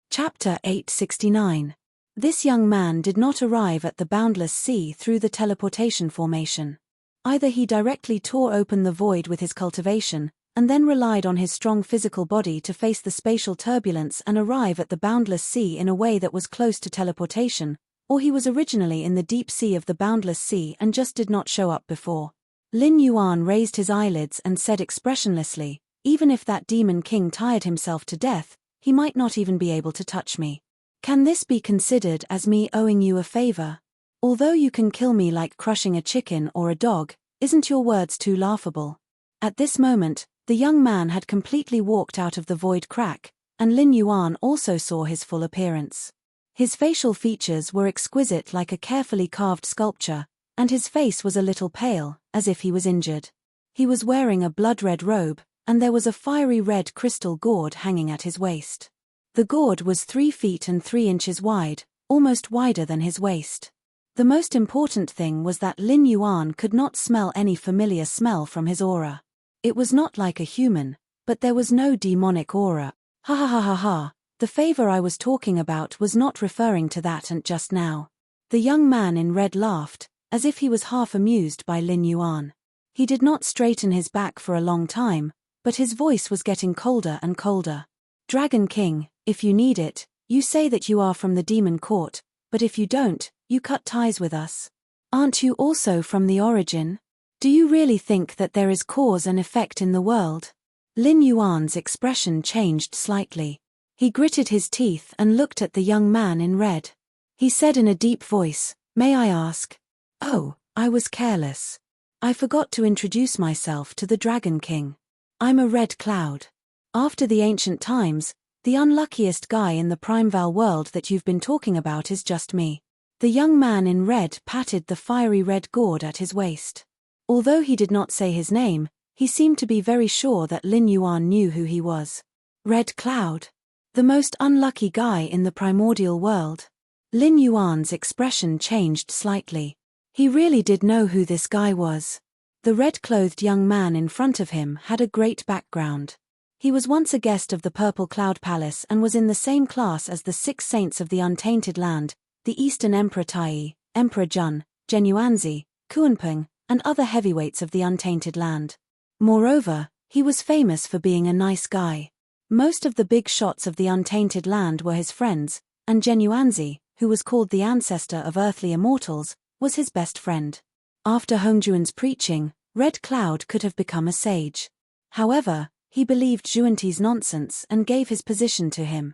Chapter 869. This young man did not arrive at the boundless sea through the teleportation formation. Either he directly tore open the void with his cultivation, and then relied on his strong physical body to face the spatial turbulence and arrive at the boundless sea in a way that was close to teleportation, or he was originally in the deep sea of the boundless sea and just did not show up before. Lin Yuan raised his eyelids and said expressionlessly, "Even if that demon king tired himself to death, he might not even be able to touch me. Can this be considered as me owing you a favor? Although you can kill me like crushing a chicken or a dog, isn't your words too laughable?" At this moment, the young man had completely walked out of the void crack, and Lin Yuan also saw his full appearance. His facial features were exquisite like a carefully carved sculpture, and his face was a little pale, as if he was injured. He was wearing a blood-red robe, and there was a fiery red crystal gourd hanging at his waist. The gourd was 3 feet and 3 inches wide, almost wider than his waist. The most important thing was that Lin Yuan could not smell any familiar smell from his aura. It was not like a human, but there was no demonic aura. Ha ha ha ha ha, the favor I was talking about was not referring to that and just now. The young man in red laughed, as if he was half amused by Lin Yuan. He did not straighten his back for a long time, but his voice was getting colder and colder. "Dragon King, if you need it, you say that you are from the demon court, but if you don't, you cut ties with us. Aren't you also from the origin? Do you really think that there is cause and effect in the world?" Lin Yuan's expression changed slightly. He gritted his teeth and looked at the young man in red. He said in a deep voice, "May I ask?" "Oh, I was careless. I forgot to introduce myself to the Dragon King. I'm a red cloud. After the ancient times, the unluckiest guy in the Primeval world that you've been talking about is just me." The young man in red patted the fiery red gourd at his waist. Although he did not say his name, he seemed to be very sure that Lin Yuan knew who he was. Red Cloud. The most unlucky guy in the primordial world. Lin Yuan's expression changed slightly. He really did know who this guy was. The red-clothed young man in front of him had a great background. He was once a guest of the Purple Cloud Palace and was in the same class as the 6 saints of the Untainted Land, the Eastern Emperor Tai, Emperor Jun, Genuanzi, Kuanping, and other heavyweights of the Untainted Land. Moreover, he was famous for being a nice guy. Most of the big shots of the Untainted Land were his friends, and Genuanzi, who was called the ancestor of earthly immortals, was his best friend. After Hongjuan's preaching, Red Cloud could have become a sage. However, he believed Zhuanti's nonsense and gave his position to him.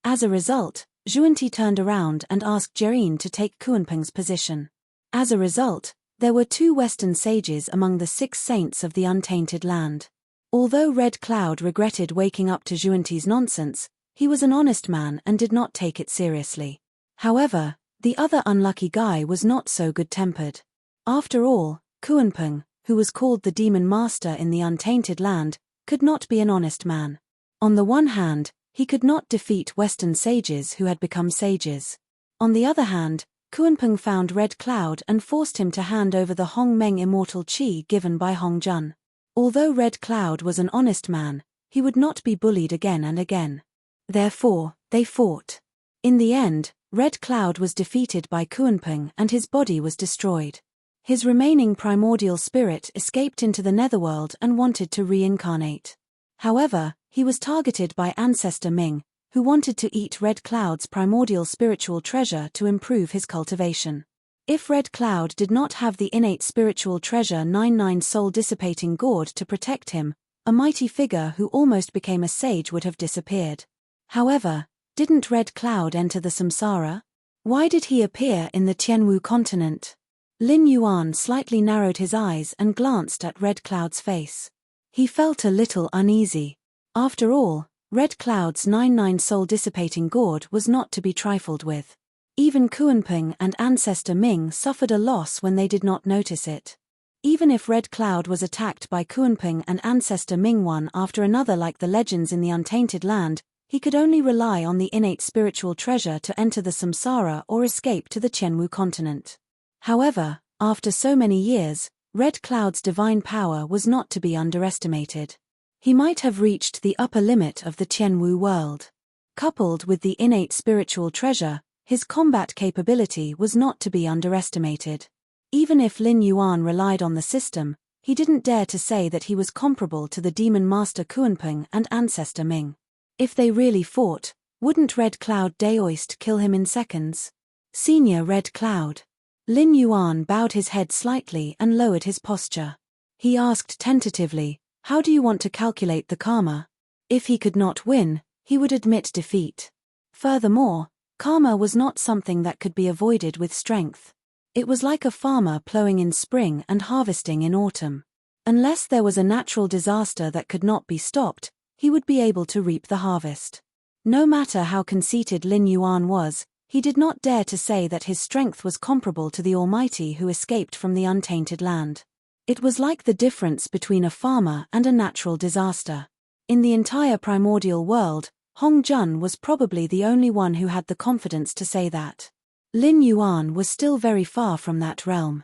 As a result, Zhuanti turned around and asked Jerin to take Kuanping's position. As a result, there were 2 Western sages among the 6 saints of the Untainted Land. Although Red Cloud regretted waking up to Zhuanti's nonsense, he was an honest man and did not take it seriously. However, the other unlucky guy was not so good-tempered. After all, Kuanping, who was called the Demon Master in the Untainted Land, could not be an honest man. On the one hand, he could not defeat Western sages who had become sages. On the other hand, Kuanping found Red Cloud and forced him to hand over the Hong Meng immortal qi given by Hong Jun. Although Red Cloud was an honest man, he would not be bullied again and again. Therefore, they fought. In the end, Red Cloud was defeated by Kuanping and his body was destroyed. His remaining primordial spirit escaped into the netherworld and wanted to reincarnate. However, he was targeted by Ancestor Ming, who wanted to eat Red Cloud's primordial spiritual treasure to improve his cultivation. If Red Cloud did not have the innate spiritual treasure 99 soul-dissipating gourd to protect him, a mighty figure who almost became a sage would have disappeared. However, didn't Red Cloud enter the samsara? Why did he appear in the Tianwu continent? Lin Yuan slightly narrowed his eyes and glanced at Red Cloud's face. He felt a little uneasy. After all, Red Cloud's 99 soul-dissipating gourd was not to be trifled with. Even Kuanping and Ancestor Ming suffered a loss when they did not notice it. Even if Red Cloud was attacked by Kuanping and Ancestor Ming one after another like the legends in the Untainted Land, He could only rely on the innate spiritual treasure to enter the samsara or escape to the Tianwu continent. However, after so many years, Red Cloud's divine power was not to be underestimated. He might have reached the upper limit of the Tianwu world. Coupled with the innate spiritual treasure, his combat capability was not to be underestimated. Even if Lin Yuan relied on the system, he didn't dare to say that he was comparable to the demon master Kuanping and ancestor Ming. If they really fought, wouldn't Red Cloud Daoist kill him in seconds? Senior Red Cloud. Lin Yuan bowed his head slightly and lowered his posture. He asked tentatively, "How do you want to calculate the karma?" If he could not win, he would admit defeat. Furthermore, karma was not something that could be avoided with strength. It was like a farmer plowing in spring and harvesting in autumn. Unless there was a natural disaster that could not be stopped, he would be able to reap the harvest. No matter how conceited Lin Yuan was, he did not dare to say that his strength was comparable to the Almighty who escaped from the untainted land. It was like the difference between a farmer and a natural disaster. In the entire primordial world, Hong Jun was probably the only one who had the confidence to say that. Lin Yuan was still very far from that realm.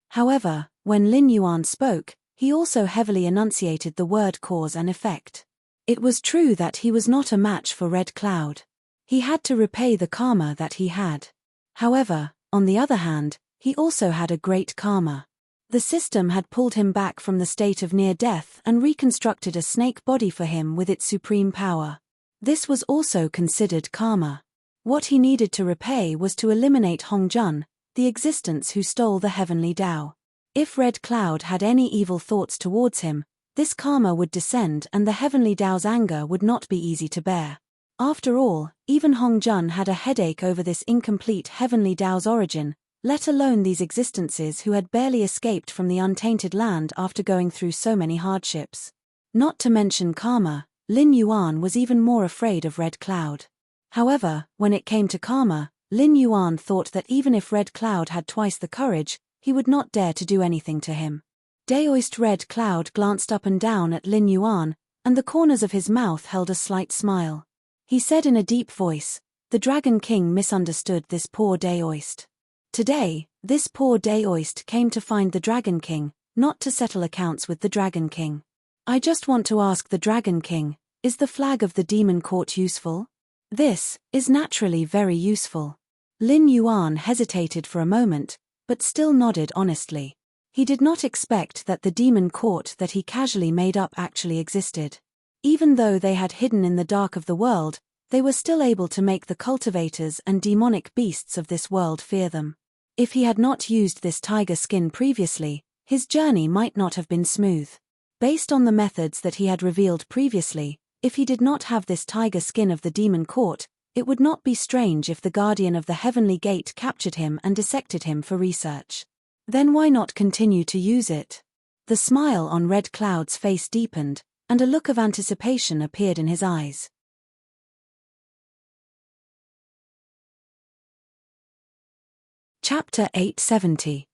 However, when Lin Yuan spoke, he also heavily enunciated the word cause and effect. It was true that he was not a match for Red Cloud. He had to repay the karma that he had. However, on the other hand, he also had a great karma. The system had pulled him back from the state of near death and reconstructed a snake body for him with its supreme power. This was also considered karma. What he needed to repay was to eliminate Hong Jun, the existence who stole the heavenly Tao. If Red Cloud had any evil thoughts towards him, this karma would descend and the heavenly Tao's anger would not be easy to bear. After all, even Hong Jun had a headache over this incomplete heavenly Tao's origin, let alone these existences who had barely escaped from the untainted land after going through so many hardships. Not to mention karma, Lin Yuan was even more afraid of Red Cloud. However, when it came to karma, Lin Yuan thought that even if Red Cloud had twice the courage, he would not dare to do anything to him. Daoist Red Cloud glanced up and down at Lin Yuan, and the corners of his mouth held a slight smile. He said in a deep voice, "The Dragon King misunderstood this poor Daoist. Today, this poor Daoist came to find the Dragon King, not to settle accounts with the Dragon King. I just want to ask the Dragon King, is the flag of the demon court useful?" "This is naturally very useful." Lin Yuan hesitated for a moment, but still nodded honestly. He did not expect that the demon court that he casually made up actually existed. Even though they had hidden in the dark of the world, they were still able to make the cultivators and demonic beasts of this world fear them. If he had not used this tiger skin previously, his journey might not have been smooth. Based on the methods that he had revealed previously, if he did not have this tiger skin of the demon court, it would not be strange if the guardian of the heavenly gate captured him and dissected him for research. Then why not continue to use it? The smile on Red Cloud's face deepened, and a look of anticipation appeared in his eyes. Chapter 870.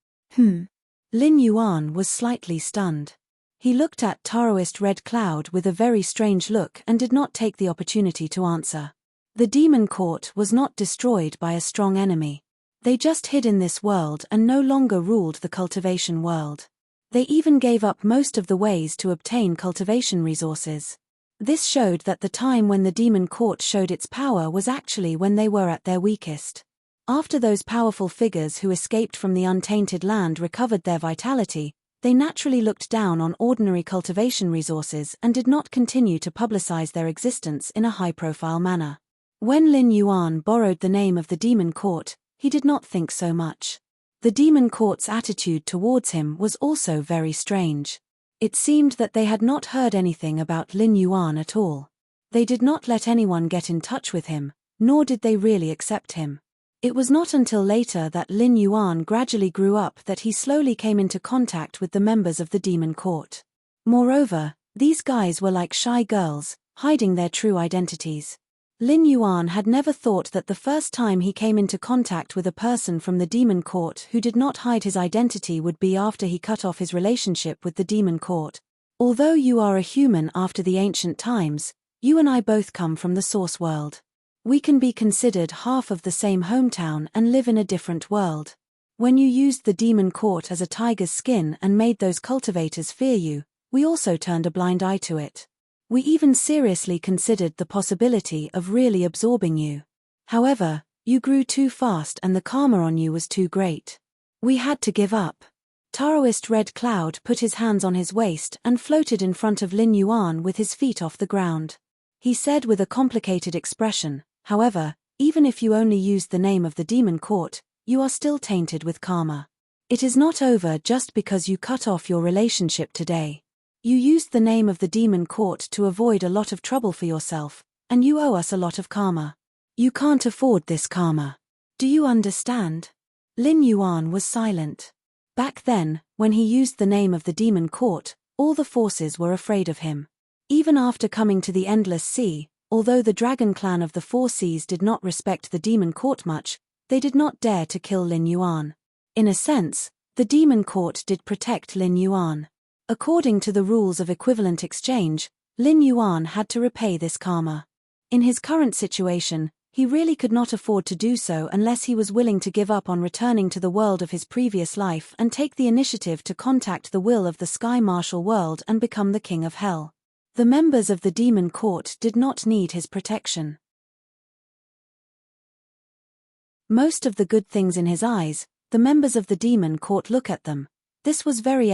Lin Yuan was slightly stunned. He looked at Taoist Red Cloud with a very strange look and did not take the opportunity to answer. The demon court was not destroyed by a strong enemy. They just hid in this world and no longer ruled the cultivation world. They even gave up most of the ways to obtain cultivation resources. This showed that the time when the demon court showed its power was actually when they were at their weakest. After those powerful figures who escaped from the untainted land recovered their vitality, they naturally looked down on ordinary cultivation resources and did not continue to publicize their existence in a high-profile manner. When Lin Yuan borrowed the name of the demon court, he did not think so much. The demon court's attitude towards him was also very strange. It seemed that they had not heard anything about Lin Yuan at all. They did not let anyone get in touch with him, nor did they really accept him. It was not until later that Lin Yuan gradually grew up that he slowly came into contact with the members of the demon court. Moreover, these guys were like shy girls, hiding their true identities. Lin Yuan had never thought that the first time he came into contact with a person from the demon court who did not hide his identity would be after he cut off his relationship with the demon court. Although you are a human after the ancient times, you and I both come from the source world. We can be considered half of the same hometown and live in a different world. When you used the demon court as a tiger's skin and made those cultivators fear you, we also turned a blind eye to it. We even seriously considered the possibility of really absorbing you. However, you grew too fast and the karma on you was too great. We had to give up. Taoist Red Cloud put his hands on his waist and floated in front of Lin Yuan with his feet off the ground. He said with a complicated expression, however, even if you only used the name of the demon court, you are still tainted with karma. It is not over just because you cut off your relationship today. You used the name of the demon court to avoid a lot of trouble for yourself, and you owe us a lot of karma. You can't afford this karma. Do you understand? Lin Yuan was silent. Back then, when he used the name of the demon court, all the forces were afraid of him. Even after coming to the Endless Sea, although the dragon clan of the Four Seas did not respect the demon court much, they did not dare to kill Lin Yuan. In a sense, the demon court did protect Lin Yuan. According to the rules of equivalent exchange, Lin Yuan had to repay this karma. In his current situation, he really could not afford to do so unless he was willing to give up on returning to the world of his previous life and take the initiative to contact the will of the Sky Martial World and become the King of Hell. The members of the demon court did not need his protection. Most of the good things in his eyes, the members of the demon court look at them. This was very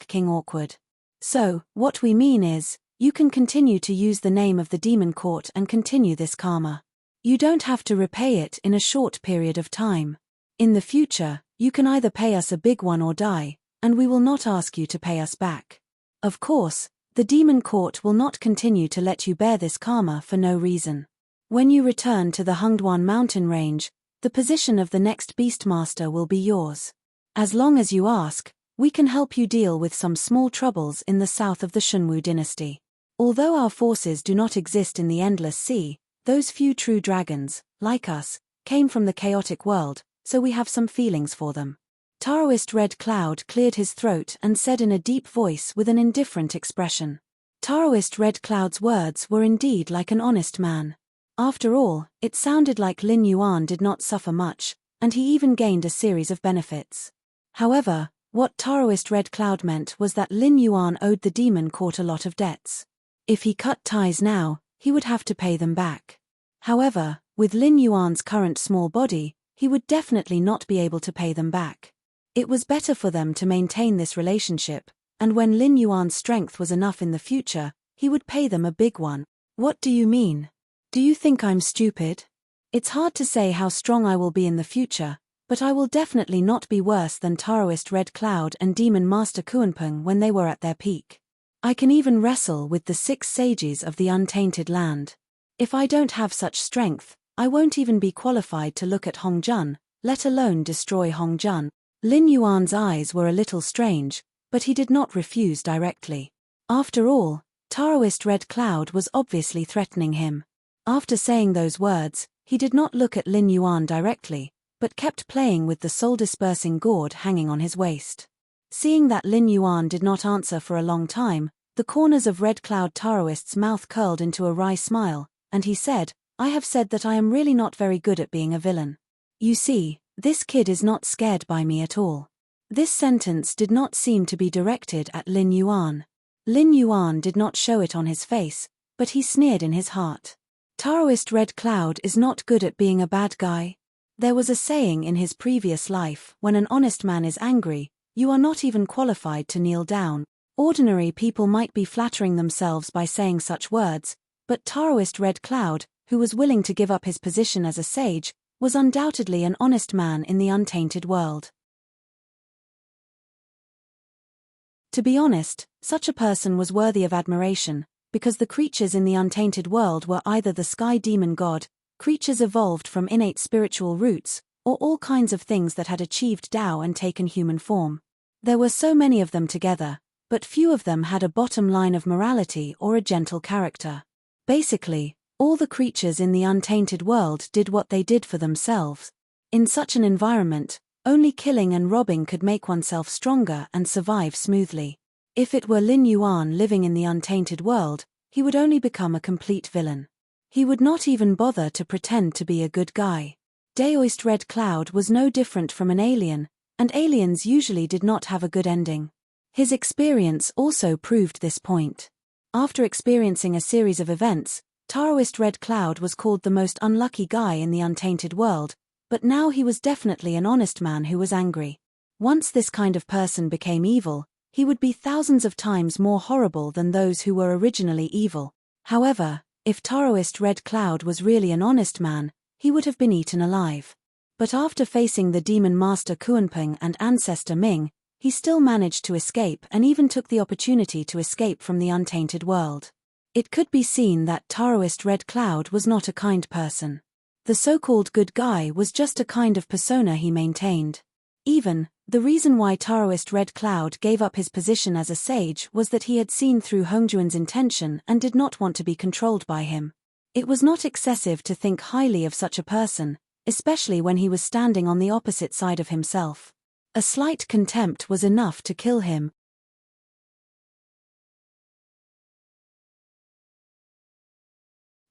King awkward. So, what we mean is, you can continue to use the name of the demon court and continue this karma. You don't have to repay it in a short period of time. In the future, you can either pay us a big one or die, and we will not ask you to pay us back. Of course, the demon court will not continue to let you bear this karma for no reason. When you return to the Hungduan mountain range, the position of the next Beastmaster will be yours. As long as you ask, we can help you deal with some small troubles in the south of the Shunwu dynasty. Although our forces do not exist in the Endless Sea, those few true dragons, like us, came from the chaotic world, so we have some feelings for them. Taoist Red Cloud cleared his throat and said in a deep voice with an indifferent expression. Taoist Red Cloud's words were indeed like an honest man. After all, it sounded like Lin Yuan did not suffer much, and he even gained a series of benefits. However, what Taoist Red Cloud meant was that Lin Yuan owed the demon court a lot of debts. If he cut ties now, he would have to pay them back. However, with Lin Yuan's current small body, he would definitely not be able to pay them back. It was better for them to maintain this relationship, and when Lin Yuan's strength was enough in the future, he would pay them a big one. What do you mean? Do you think I'm stupid? It's hard to say how strong I will be in the future, but I will definitely not be worse than Taoist Red Cloud and Demon Master Kuanpeng when they were at their peak. I can even wrestle with the 6 sages of the untainted land. If I don't have such strength, I won't even be qualified to look at Hongjun, let alone destroy Hongjun. Lin Yuan's eyes were a little strange, but he did not refuse directly. After all, Taoist Red Cloud was obviously threatening him. After saying those words, he did not look at Lin Yuan directly, but kept playing with the soul-dispersing gourd hanging on his waist. Seeing that Lin Yuan did not answer for a long time, the corners of Red Cloud Taoist's mouth curled into a wry smile, and he said, I have said that I am really not very good at being a villain. You see, this kid is not scared by me at all. This sentence did not seem to be directed at Lin Yuan. Lin Yuan did not show it on his face, but he sneered in his heart. Taoist Red Cloud is not good at being a bad guy. There was a saying in his previous life, when an honest man is angry, you are not even qualified to kneel down. Ordinary people might be flattering themselves by saying such words, but Taoist Red Cloud, who was willing to give up his position as a sage, was undoubtedly an honest man in the untainted world. To be honest, such a person was worthy of admiration, because the creatures in the untainted world were either the sky demon god, creatures evolved from innate spiritual roots, or all kinds of things that had achieved Tao and taken human form. There were so many of them together, but few of them had a bottom line of morality or a gentle character. Basically, all the creatures in the untainted world did what they did for themselves. In such an environment, only killing and robbing could make oneself stronger and survive smoothly. If it were Lin Yuan living in the untainted world, he would only become a complete villain. He would not even bother to pretend to be a good guy. Daoist Red Cloud was no different from an alien, and aliens usually did not have a good ending. His experience also proved this point. After experiencing a series of events, Taoist Red Cloud was called the most unlucky guy in the untainted world, but now he was definitely an honest man who was angry. Once this kind of person became evil, he would be thousands of times more horrible than those who were originally evil. However, if Taoist Red Cloud was really an honest man, he would have been eaten alive. But after facing the demon master Kuanping and ancestor Ming, he still managed to escape and even took the opportunity to escape from the untainted world. It could be seen that Taoist Red Cloud was not a kind person. The so-called good guy was just a kind of persona he maintained. The reason why Taoist Red Cloud gave up his position as a sage was that he had seen through Hongjuan's intention and did not want to be controlled by him. It was not excessive to think highly of such a person, especially when he was standing on the opposite side of himself. A slight contempt was enough to kill him.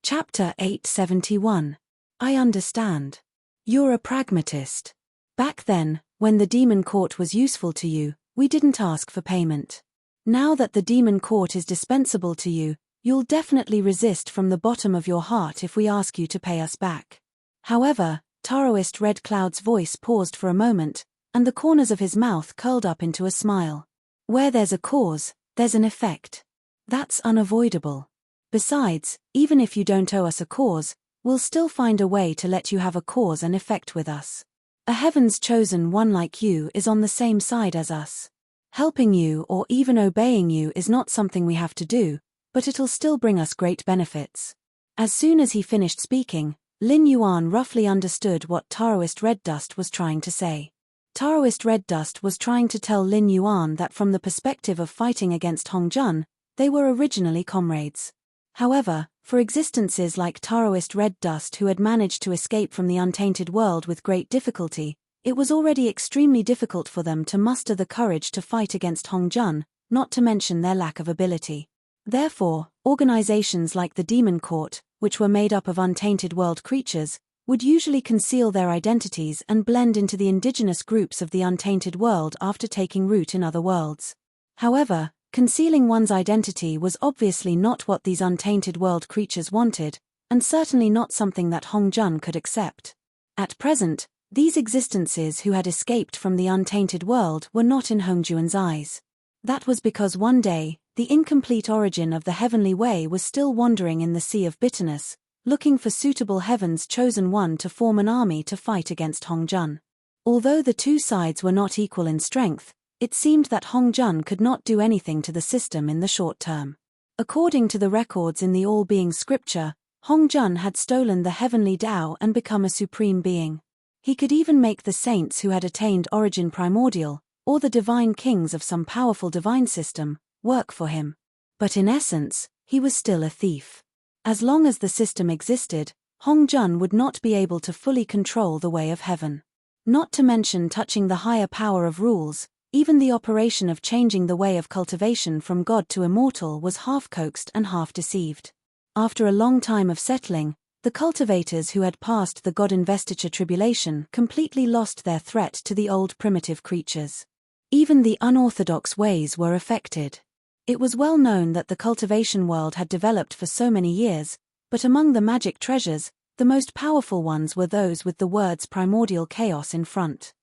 Chapter 871. I understand. You're a pragmatist. Back then, when the demon court was useful to you, we didn't ask for payment. Now that the demon court is dispensable to you, you'll definitely resist from the bottom of your heart if we ask you to pay us back. However, Taoist Red Cloud's voice paused for a moment, and the corners of his mouth curled up into a smile. Where there's a cause, there's an effect. That's unavoidable. Besides, even if you don't owe us a cause, we'll still find a way to let you have a cause and effect with us. A heaven's chosen one like you is on the same side as us. Helping you or even obeying you is not something we have to do, but it'll still bring us great benefits. As soon as he finished speaking, Lin Yuan roughly understood what Taoist Red Dust was trying to say. Taoist Red Dust was trying to tell Lin Yuan that from the perspective of fighting against Hongjun, they were originally comrades. However, for existences like Taoist Red Dust who had managed to escape from the untainted world with great difficulty, it was already extremely difficult for them to muster the courage to fight against Hongjun, not to mention their lack of ability. Therefore, organizations like the Demon Court, which were made up of untainted world creatures, would usually conceal their identities and blend into the indigenous groups of the untainted world after taking root in other worlds. However, concealing one's identity was obviously not what these untainted world creatures wanted, and certainly not something that Hongjun could accept. At present, these existences who had escaped from the untainted world were not in Hongjuan's eyes. That was because one day, the incomplete origin of the heavenly way was still wandering in the sea of bitterness, looking for suitable heaven's chosen one to form an army to fight against Hongjun. Although the two sides were not equal in strength, it seemed that Hongjun could not do anything to the system in the short term. According to the records in the all-being scripture, Hongjun had stolen the heavenly Tao and become a supreme being. He could even make the saints who had attained origin primordial, or the divine kings of some powerful divine system, work for him. But in essence, he was still a thief. As long as the system existed, Hongjun would not be able to fully control the way of heaven. Not to mention touching the higher power of rules. Even the operation of changing the way of cultivation from God to immortal was half coaxed and half deceived. After a long time of settling, the cultivators who had passed the God investiture tribulation completely lost their threat to the old primitive creatures. Even the unorthodox ways were affected. It was well known that the cultivation world had developed for so many years, but among the magic treasures, the most powerful ones were those with the words primordial chaos in front.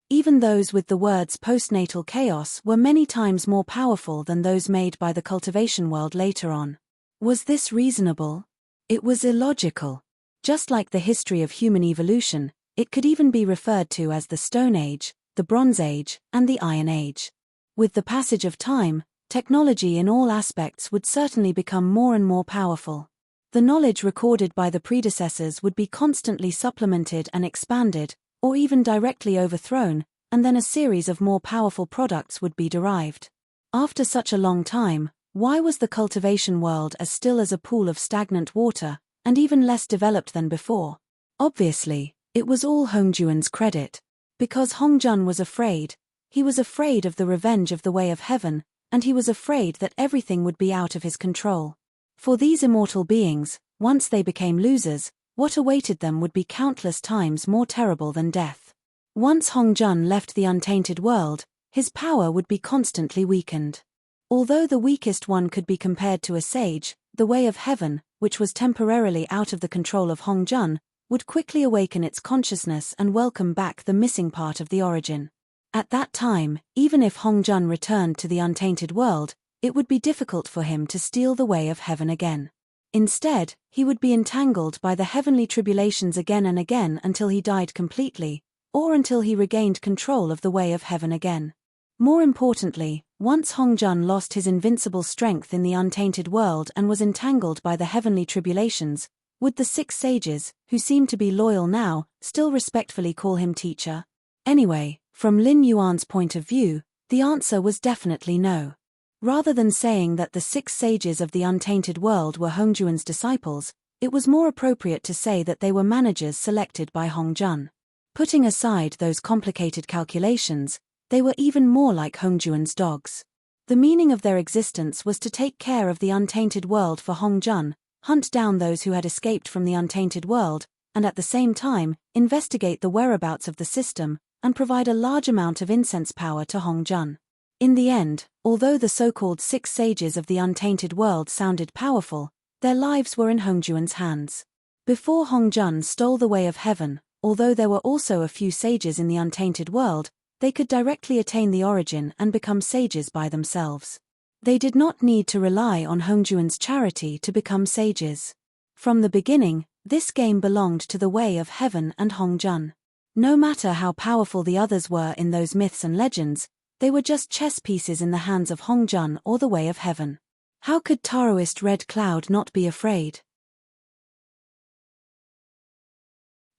Even those with the words postnatal chaos were many times more powerful than those made by the cultivation world later on. Was this reasonable? It was illogical. Just like the history of human evolution, it could even be referred to as the Stone Age, the Bronze Age, and the Iron Age. With the passage of time, technology in all aspects would certainly become more and more powerful. The knowledge recorded by the predecessors would be constantly supplemented and expanded, or even directly overthrown, and then a series of more powerful products would be derived. After such a long time, why was the cultivation world as still as a pool of stagnant water, and even less developed than before? Obviously, it was all Hongjuan's credit. Because Hongjun was afraid, He was afraid of the revenge of the way of heaven, and he was afraid that everything would be out of his control. For these immortal beings, once they became losers, what awaited them would be countless times more terrible than death. Once Hongjun left the untainted world, his power would be constantly weakened. Although the weakest one could be compared to a sage, the way of heaven, which was temporarily out of the control of Hongjun, would quickly awaken its consciousness and welcome back the missing part of the origin. At that time, even if Hongjun returned to the untainted world, it would be difficult for him to steal the way of heaven again. Instead, he would be entangled by the heavenly tribulations again and again until he died completely, or until he regained control of the way of heaven again. More importantly, once Hongjun lost his invincible strength in the untainted world and was entangled by the heavenly tribulations, would the 6 sages, who seemed to be loyal now, still respectfully call him teacher? Anyway, from Lin Yuan's point of view, the answer was definitely no. Rather than saying that the 6 sages of the untainted world were Hongjuan's disciples, it was more appropriate to say that they were managers selected by Hongjun. Putting aside those complicated calculations, they were even more like Hongjuan's dogs. The meaning of their existence was to take care of the untainted world for Hongjun, hunt down those who had escaped from the untainted world, and at the same time, investigate the whereabouts of the system, and provide a large amount of incense power to Hongjun. In the end, although the so-called 6 sages of the untainted world sounded powerful, their lives were in Hongjuan's hands. Before Hongjun stole the way of heaven, although there were also a few sages in the untainted world, they could directly attain the origin and become sages by themselves. They did not need to rely on Hongjuan's charity to become sages. From the beginning, this game belonged to the way of heaven and Hongjun. No matter how powerful the others were in those myths and legends, they were just chess pieces in the hands of Hongjun or the way of heaven. How could Taoist Red Cloud not be afraid?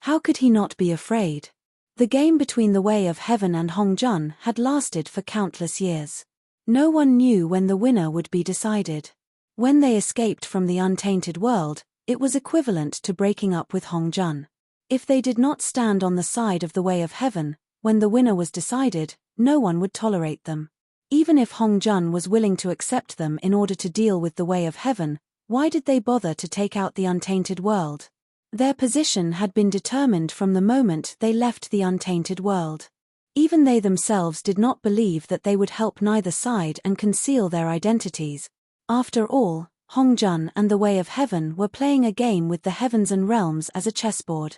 How could he not be afraid? The game between the way of heaven and Hongjun had lasted for countless years. No one knew when the winner would be decided. When they escaped from the untainted world, it was equivalent to breaking up with Hongjun. If they did not stand on the side of the way of heaven, when the winner was decided, no one would tolerate them. Even if Hongjun was willing to accept them in order to deal with the way of heaven, why did they bother to take out the untainted world? Their position had been determined from the moment they left the untainted world. Even they themselves did not believe that they would help neither side and conceal their identities. After all, Hongjun and the way of heaven were playing a game with the heavens and realms as a chessboard.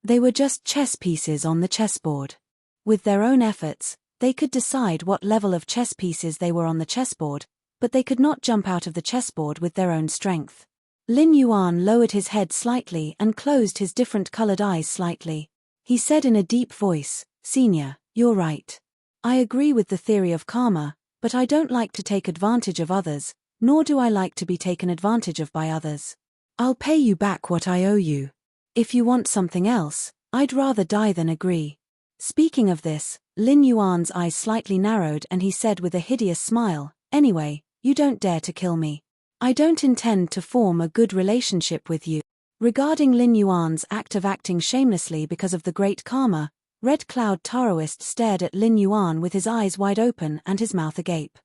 They were just chess pieces on the chessboard. With their own efforts, they could decide what level of chess pieces they were on the chessboard, but they could not jump out of the chessboard with their own strength. Lin Yuan lowered his head slightly and closed his different-colored eyes slightly. He said in a deep voice, "Senior, you're right. I agree with the theory of karma, but I don't like to take advantage of others, nor do I like to be taken advantage of by others. I'll pay you back what I owe you. If you want something else, I'd rather die than agree." Speaking of this, Lin Yuan's eyes slightly narrowed and he said with a hideous smile, "Anyway, you don't dare to kill me. I don't intend to form a good relationship with you." Regarding Lin Yuan's act of acting shamelessly because of the great karma, Red Cloud Taoist stared at Lin Yuan with his eyes wide open and his mouth agape.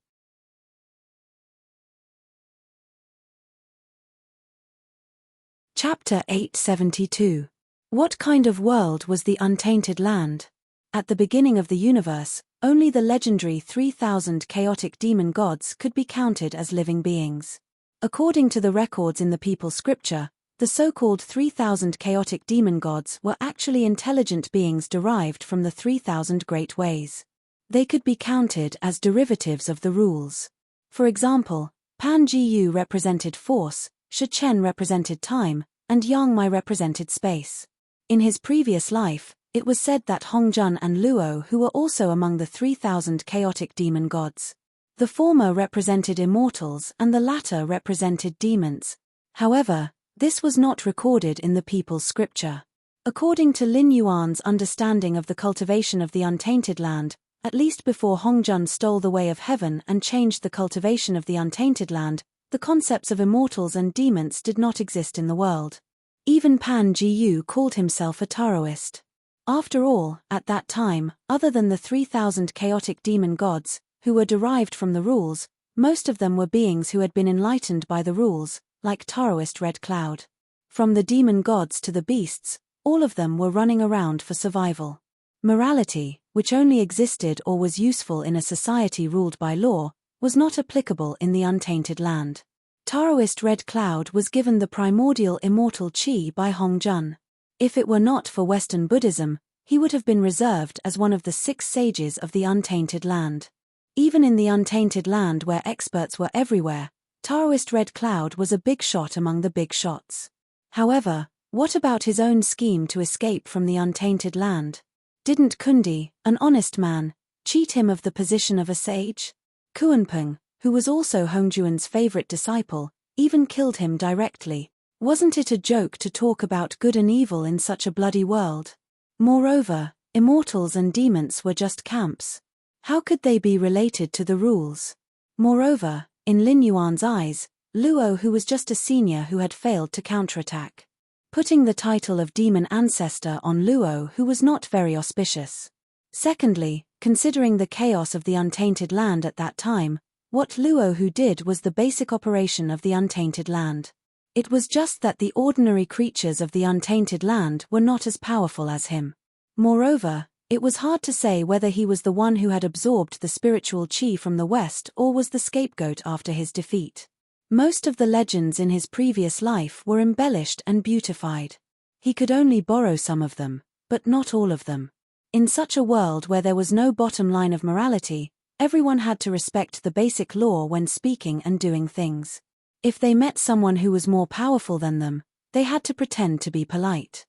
Chapter 872. What kind of world was the untainted land? At the beginning of the universe, only the legendary 3,000 chaotic demon gods could be counted as living beings. According to the records in the People Scripture, the so-called 3,000 chaotic demon gods were actually intelligent beings derived from the 3,000 great ways. They could be counted as derivatives of the rules. For example, Pan Jiyu represented force, Shi Chen represented time, and Yang Mai represented space. In his previous life, it was said that Hongjun and Luo who were also among the 3,000 chaotic demon gods. The former represented immortals and the latter represented demons. However, this was not recorded in the People's Scripture. According to Lin Yuan's understanding of the cultivation of the untainted land, at least before Hongjun stole the way of heaven and changed the cultivation of the untainted land, the concepts of immortals and demons did not exist in the world. Even Pan Jiyu called himself a Taoist. After all, at that time, other than the 3,000 chaotic demon gods, who were derived from the rules, most of them were beings who had been enlightened by the rules, like Taoist Red Cloud. From the demon gods to the beasts, all of them were running around for survival. Morality, which only existed or was useful in a society ruled by law, was not applicable in the untainted land. Taoist Red Cloud was given the primordial immortal Qi by Hongjun. If it were not for Western Buddhism, he would have been reserved as one of the 6 sages of the untainted land. Even in the untainted land where experts were everywhere, Taoist Red Cloud was a big shot among the big shots. However, what about his own scheme to escape from the untainted land? Didn't Kundi, an honest man, cheat him of the position of a sage? Kuanping, who was also Hongjuan's favorite disciple, even killed him directly. Wasn't it a joke to talk about good and evil in such a bloody world? Moreover, immortals and demons were just camps. How could they be related to the rules? Moreover, in Lin Yuan's eyes, Luo who was just a senior who had failed to counterattack. Putting the title of demon ancestor on Luo who was not very auspicious. Secondly, considering the chaos of the untainted land at that time, what Luo who did was the basic operation of the untainted land. It was just that the ordinary creatures of the untainted land were not as powerful as him. Moreover, it was hard to say whether he was the one who had absorbed the spiritual qi from the West or was the scapegoat after his defeat. Most of the legends in his previous life were embellished and beautified. He could only borrow some of them, but not all of them. In such a world where there was no bottom line of morality, everyone had to respect the basic law when speaking and doing things. If they met someone who was more powerful than them, they had to pretend to be polite.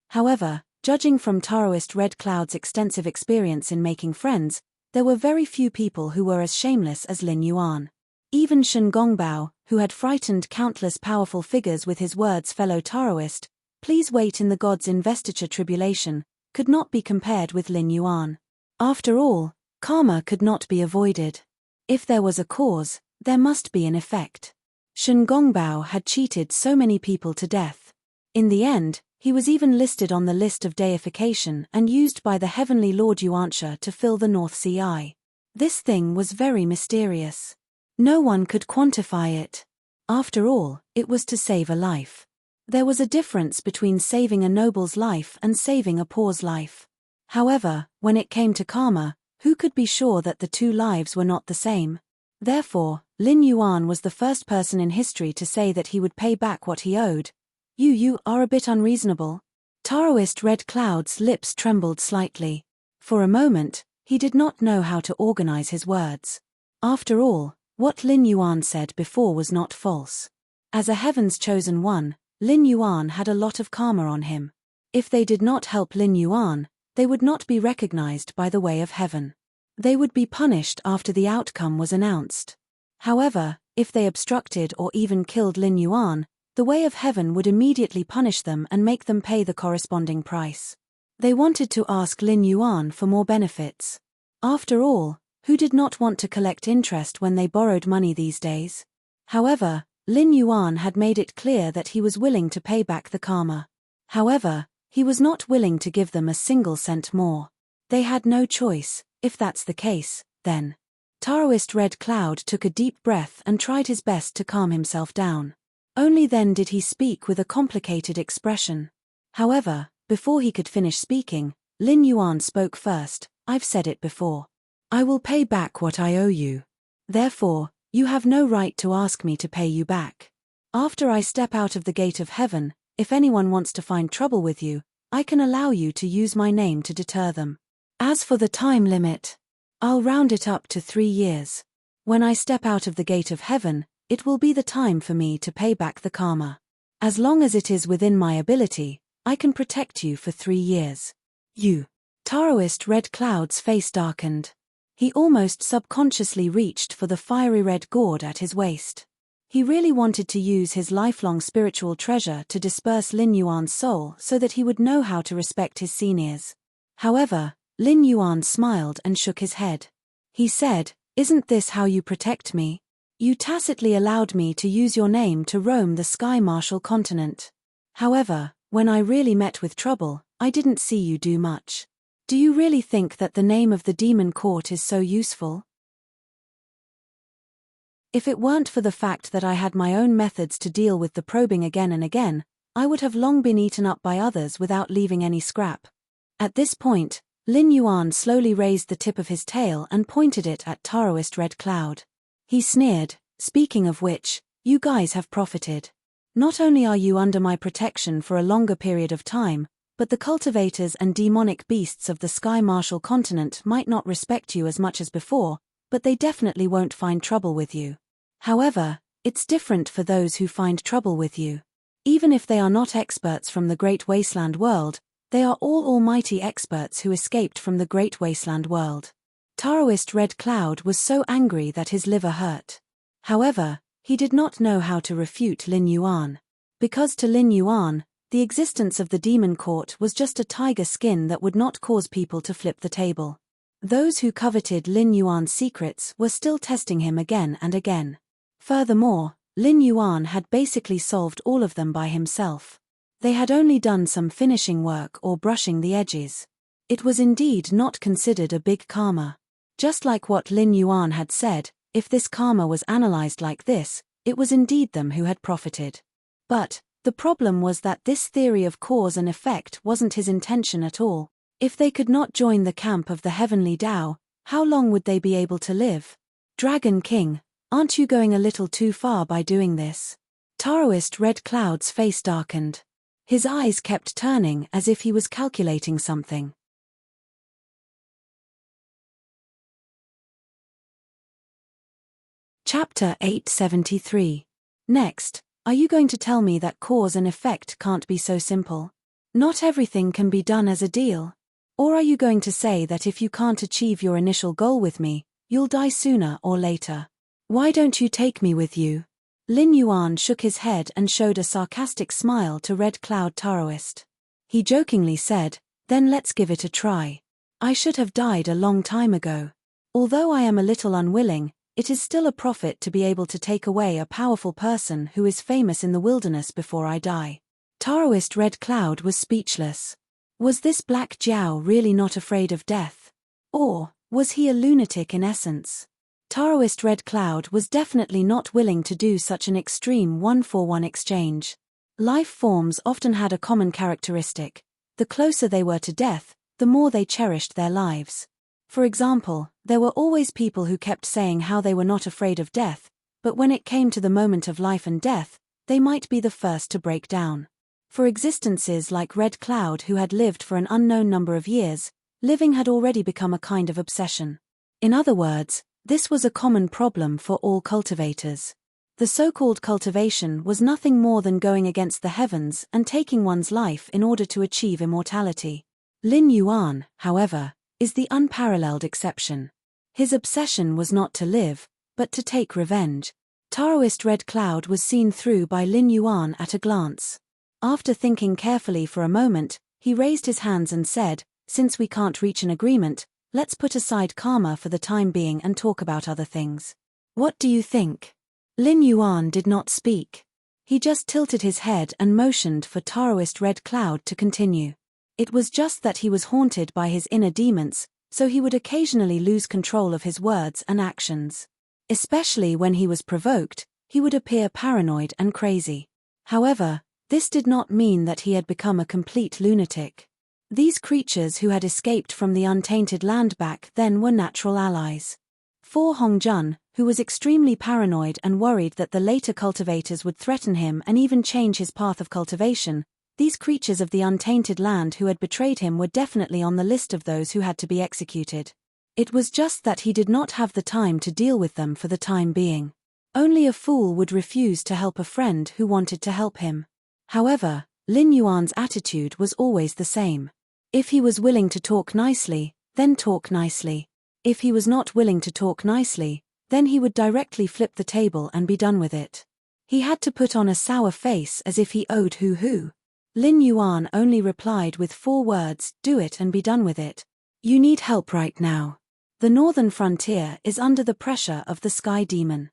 However, judging from Taoist Red Cloud's extensive experience in making friends, there were very few people who were as shameless as Lin Yuan. Even Shen Gongbao, who had frightened countless powerful figures with his words fellow Taoist, please wait in the gods' investiture tribulation, could not be compared with Lin Yuan. After all, karma could not be avoided. If there was a cause, there must be an effect. Shen Gongbao had cheated so many people to death. In the end, he was even listed on the list of deification and used by the heavenly Lord Yuanxia to fill the North Sea eye. This thing was very mysterious. No one could quantify it. After all, it was to save a life. There was a difference between saving a noble's life and saving a poor's life. However, when it came to karma, who could be sure that the 2 lives were not the same? Therefore, Lin Yuan was the first person in history to say that he would pay back what he owed. You are a bit unreasonable. Taoist Red Cloud's lips trembled slightly. For a moment, he did not know how to organize his words. After all, what Lin Yuan said before was not false. As a heaven's chosen one, Lin Yuan had a lot of karma on him. If they did not help Lin Yuan, they would not be recognized by the way of heaven. They would be punished after the outcome was announced. However, if they obstructed or even killed Lin Yuan, the way of heaven would immediately punish them and make them pay the corresponding price. They wanted to ask Lin Yuan for more benefits. After all, who did not want to collect interest when they borrowed money these days? However, Lin Yuan had made it clear that he was willing to pay back the karma. However, he was not willing to give them a single cent more. They had no choice. If that's the case, then. Taoist Red Cloud took a deep breath and tried his best to calm himself down. Only then did he speak with a complicated expression. However, before he could finish speaking, Lin Yuan spoke first. I've said it before. I will pay back what I owe you. Therefore, you have no right to ask me to pay you back. After I step out of the gate of heaven, if anyone wants to find trouble with you, I can allow you to use my name to deter them. As for the time limit, I'll round it up to 3 years. When I step out of the gate of heaven, it will be the time for me to pay back the karma. As long as it is within my ability, I can protect you for 3 years. You. Taoist Red Cloud's face darkened. He almost subconsciously reached for the fiery red gourd at his waist. He really wanted to use his lifelong spiritual treasure to disperse Lin Yuan's soul so that he would know how to respect his seniors. However, Lin Yuan smiled and shook his head. He said, "Isn't this how you protect me? You tacitly allowed me to use your name to roam the Sky Marshal continent. However, When I really met with trouble, I didn't see you do much. Do you really think that the name of the demon court is so useful? If it weren't for the fact that I had my own methods to deal with the probing again and again, I would have long been eaten up by others without leaving any scrap. At this point, Lin Yuan slowly raised the tip of his tail and pointed it at Taoist Red Cloud. He sneered, "Speaking of which, you guys have profited. Not only are you under my protection for a longer period of time, but the cultivators and demonic beasts of the Sky Martial continent might not respect you as much as before, but they definitely won't find trouble with you. However, it's different for those who find trouble with you. Even if they are not experts from the Great Wasteland world, they are all almighty experts who escaped from the Great Wasteland world." Taoist Red Cloud was so angry that his liver hurt. However, he did not know how to refute Lin Yuan. Because to Lin Yuan, the existence of the demon court was just a tiger skin that would not cause people to flip the table. Those who coveted Lin Yuan's secrets were still testing him again and again. Furthermore, Lin Yuan had basically solved all of them by himself. They had only done some finishing work or brushing the edges. It was indeed not considered a big karma. Just like what Lin Yuan had said, if this karma was analyzed like this, it was indeed them who had profited. But the problem was that this theory of cause and effect wasn't his intention at all. If they could not join the camp of the heavenly Tao, how long would they be able to live? Dragon King, aren't you going a little too far by doing this? Taoist Red Cloud's face darkened. His eyes kept turning as if he was calculating something. Chapter 873. Next, are you going to tell me that cause and effect can't be so simple? Not everything can be done as a deal. Or are you going to say that if you can't achieve your initial goal with me, you'll die sooner or later? Why don't you take me with you? Lin Yuan shook his head and showed a sarcastic smile to Red Cloud Taoist. He jokingly said, "Then let's give it a try. I should have died a long time ago. Although I am a little unwilling, it is still a profit to be able to take away a powerful person who is famous in the wilderness before I die." Taoist Red Cloud was speechless. Was this Black Jiao really not afraid of death? Or was he a lunatic in essence? Taoist Red Cloud was definitely not willing to do such an extreme one-for-one exchange. Life forms often had a common characteristic: the closer they were to death, the more they cherished their lives. For example, there were always people who kept saying how they were not afraid of death, but when it came to the moment of life and death, they might be the first to break down. For existences like Red Cloud who had lived for an unknown number of years, living had already become a kind of obsession. In other words, this was a common problem for all cultivators. The so-called cultivation was nothing more than going against the heavens and taking one's life in order to achieve immortality. Lin Yuan, however, is the unparalleled exception. His obsession was not to live, but to take revenge. Taoist Red Cloud was seen through by Lin Yuan at a glance. After thinking carefully for a moment, he raised his hands and said, "Since we can't reach an agreement, let's put aside karma for the time being and talk about other things. What do you think?" Lin Yuan did not speak. He just tilted his head and motioned for Taoist Red Cloud to continue. It was just that he was haunted by his inner demons, so he would occasionally lose control of his words and actions. Especially when he was provoked, he would appear paranoid and crazy. However, this did not mean that he had become a complete lunatic. These creatures who had escaped from the untainted land back then were natural allies. For Hongjun, who was extremely paranoid and worried that the later cultivators would threaten him and even change his path of cultivation, these creatures of the untainted land who had betrayed him were definitely on the list of those who had to be executed. It was just that he did not have the time to deal with them for the time being. Only a fool would refuse to help a friend who wanted to help him. However, Lin Yuan's attitude was always the same. If he was willing to talk nicely, then talk nicely. If he was not willing to talk nicely, then he would directly flip the table and be done with it. He had to put on a sour face as if he owed who. Lin Yuan only replied with 4 words, "Do it and be done with it. You need help right now. The northern frontier is under the pressure of the Sky Demon."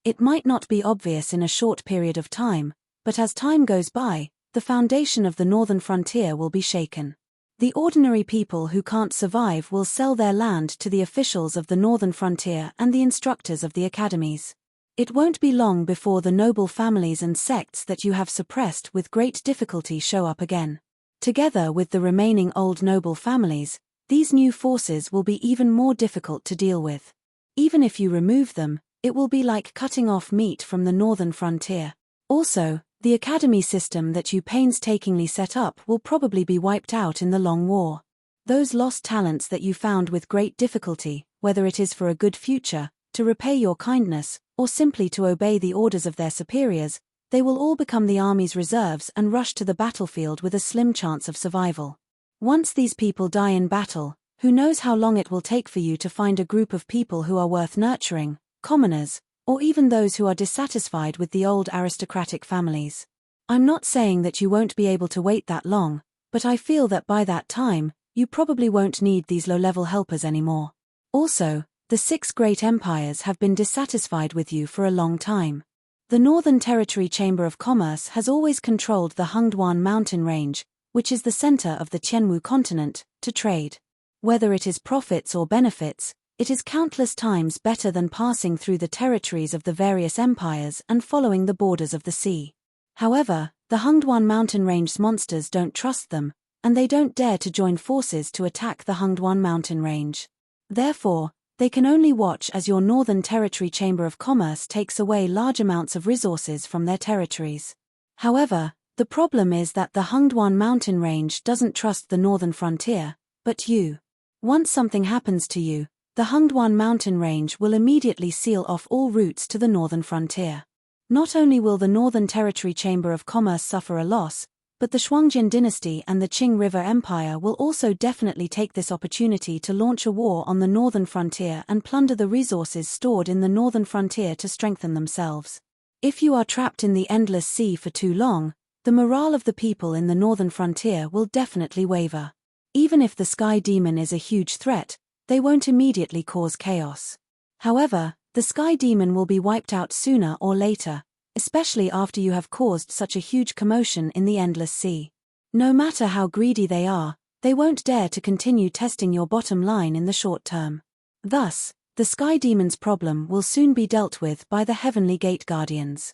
It might not be obvious in a short period of time, but as time goes by, the foundation of the northern frontier will be shaken. The ordinary people who can't survive will sell their land to the officials of the northern frontier and the instructors of the academies. It won't be long before the noble families and sects that you have suppressed with great difficulty show up again. Together with the remaining old noble families, these new forces will be even more difficult to deal with. Even if you remove them, it will be like cutting off meat from the northern frontier. Also, the academy system that you painstakingly set up will probably be wiped out in the long war. Those lost talents that you found with great difficulty, whether it is for a good future, to repay your kindness, or simply to obey the orders of their superiors, they will all become the army's reserves and rush to the battlefield with a slim chance of survival. Once these people die in battle, who knows how long it will take for you to find a group of people who are worth nurturing, commoners, or even those who are dissatisfied with the old aristocratic families. I'm not saying that you won't be able to wait that long, but I feel that by that time, you probably won't need these low-level helpers anymore. Also, the 6 great empires have been dissatisfied with you for a long time. The Northern Territory Chamber of Commerce has always controlled the Hungduan mountain range, which is the center of the Tianwu continent, to trade. Whether it is profits or benefits, it is countless times better than passing through the territories of the various empires and following the borders of the sea. However, the Hungduan mountain range's monsters don't trust them, and they don't dare to join forces to attack the Hungduan mountain range. Therefore, they can only watch as your Northern Territory Chamber of Commerce takes away large amounts of resources from their territories. However, the problem is that the Hungduan mountain range doesn't trust the northern frontier, but you. Once something happens to you, the Hungduan mountain range will immediately seal off all routes to the northern frontier. Not only will the Northern Territory Chamber of Commerce suffer a loss, but the Shuangjin dynasty and the Qing River Empire will also definitely take this opportunity to launch a war on the northern frontier and plunder the resources stored in the northern frontier to strengthen themselves. If you are trapped in the endless sea for too long, the morale of the people in the northern frontier will definitely waver. Even if the Sky Demon is a huge threat, they won't immediately cause chaos. However, the Sky Demon will be wiped out sooner or later, especially after you have caused such a huge commotion in the endless sea. No matter how greedy they are, they won't dare to continue testing your bottom line in the short term. Thus, the Sky Demon's problem will soon be dealt with by the Heavenly Gate Guardians.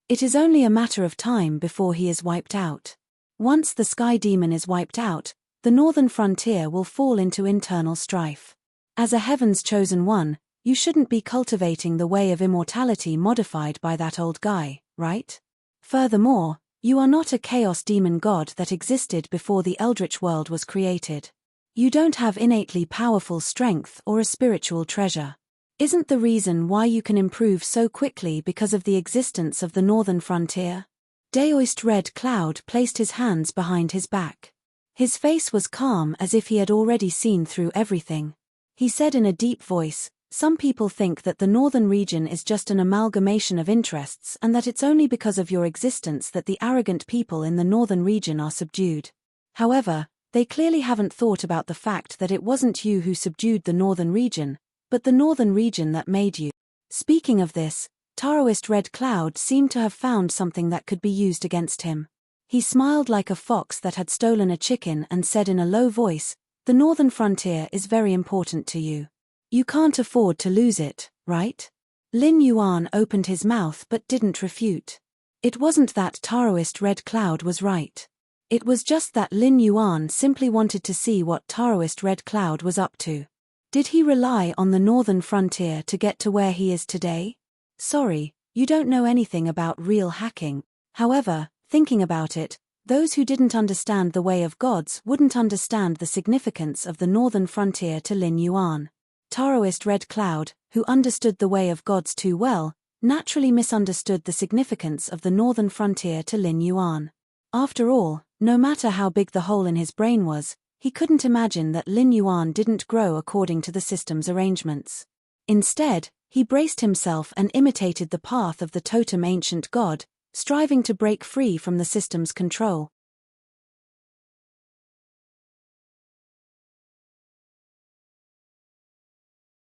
It is only a matter of time before he is wiped out. Once the Sky Demon is wiped out, the northern frontier will fall into internal strife. As a Heaven's chosen one, you shouldn't be cultivating the way of immortality modified by that old guy, right? Furthermore, you are not a chaos demon god that existed before the Eldritch world was created. You don't have innately powerful strength or a spiritual treasure. Isn't the reason why you can improve so quickly because of the existence of the northern frontier? Daoist Red Cloud placed his hands behind his back. His face was calm as if he had already seen through everything. He said in a deep voice, "Some people think that the northern region is just an amalgamation of interests and that it's only because of your existence that the arrogant people in the northern region are subdued. However, they clearly haven't thought about the fact that it wasn't you who subdued the northern region, but the northern region that made you." Speaking of this, Taoist Red Cloud seemed to have found something that could be used against him. He smiled like a fox that had stolen a chicken and said in a low voice, "The northern frontier is very important to you. You can't afford to lose it, right?" Lin Yuan opened his mouth but didn't refute. It wasn't that Taoist Red Cloud was right. It was just that Lin Yuan simply wanted to see what Taoist Red Cloud was up to. Did he rely on the northern frontier to get to where he is today? Sorry, you don't know anything about real hacking. However, thinking about it, those who didn't understand the way of gods wouldn't understand the significance of the northern frontier to Lin Yuan. Taoist Red Cloud, who understood the way of gods too well, naturally misunderstood the significance of the northern frontier to Lin Yuan. After all, no matter how big the hole in his brain was, he couldn't imagine that Lin Yuan didn't grow according to the system's arrangements. Instead, he braced himself and imitated the path of the totem ancient god, striving to break free from the system's control.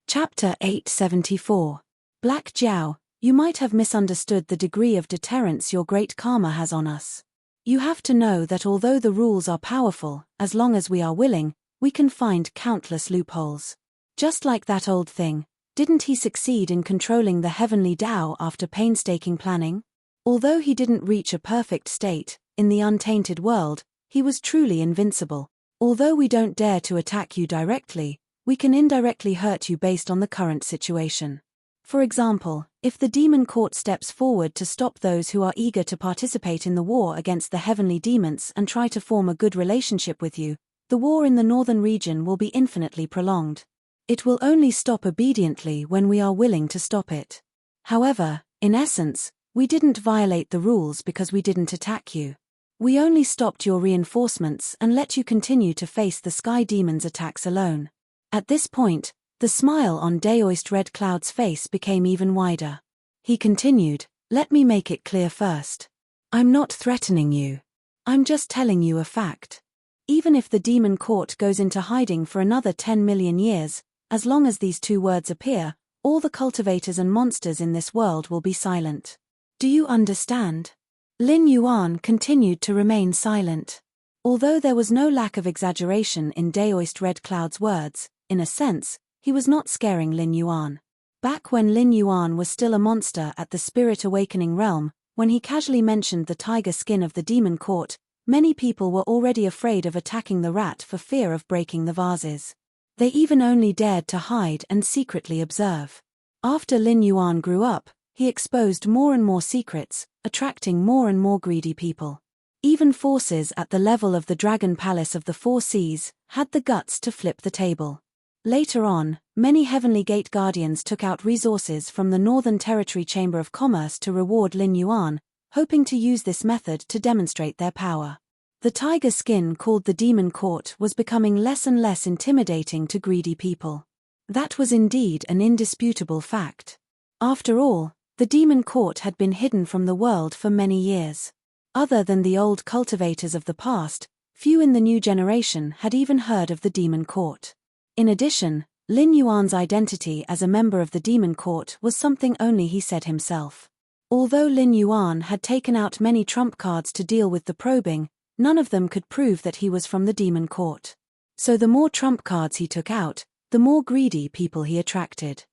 Chapter 874. Black Jiao, You might have misunderstood the degree of deterrence your great karma has on us. You have to know that although the rules are powerful, as long as we are willing, we can find countless loopholes. Just like that old thing, didn't he succeed in controlling the heavenly Tao after painstaking planning? Although he didn't reach a perfect state, in the untainted world, he was truly invincible. Although we don't dare to attack you directly, we can indirectly hurt you based on the current situation. For example, if the demon court steps forward to stop those who are eager to participate in the war against the heavenly demons and try to form a good relationship with you, the war in the northern region will be infinitely prolonged. It will only stop obediently when we are willing to stop it. However, in essence, we didn't violate the rules because we didn't attack you. We only stopped your reinforcements and let you continue to face the sky demon's attacks alone. At this point, the smile on Daoist Red Cloud's face became even wider. He continued, "Let me make it clear first. I'm not threatening you. I'm just telling you a fact. Even if the demon court goes into hiding for another 10 million years, as long as these two words appear, all the cultivators and monsters in this world will be silent. Do you understand?" Lin Yuan continued to remain silent. Although there was no lack of exaggeration in Daoist Red Cloud's words, in a sense, he was not scaring Lin Yuan. Back when Lin Yuan was still a monster at the Spirit Awakening realm, when he casually mentioned the tiger skin of the demon court, many people were already afraid of attacking the rat for fear of breaking the vases. They even only dared to hide and secretly observe. After Lin Yuan grew up, he exposed more and more secrets, attracting more and more greedy people. Even forces at the level of the Dragon Palace of the Four Seas had the guts to flip the table. Later on, many Heavenly Gate Guardians took out resources from the Northern Territory Chamber of Commerce to reward Lin Yuan, hoping to use this method to demonstrate their power. The tiger skin called the Demon Court was becoming less and less intimidating to greedy people. That was indeed an indisputable fact. After all, the Demon Court had been hidden from the world for many years. Other than the old cultivators of the past, few in the new generation had even heard of the Demon Court. In addition, Lin Yuan's identity as a member of the Demon Court was something only he said himself. Although Lin Yuan had taken out many trump cards to deal with the probing, none of them could prove that he was from the Demon Court. So the more trump cards he took out, the more greedy people he attracted.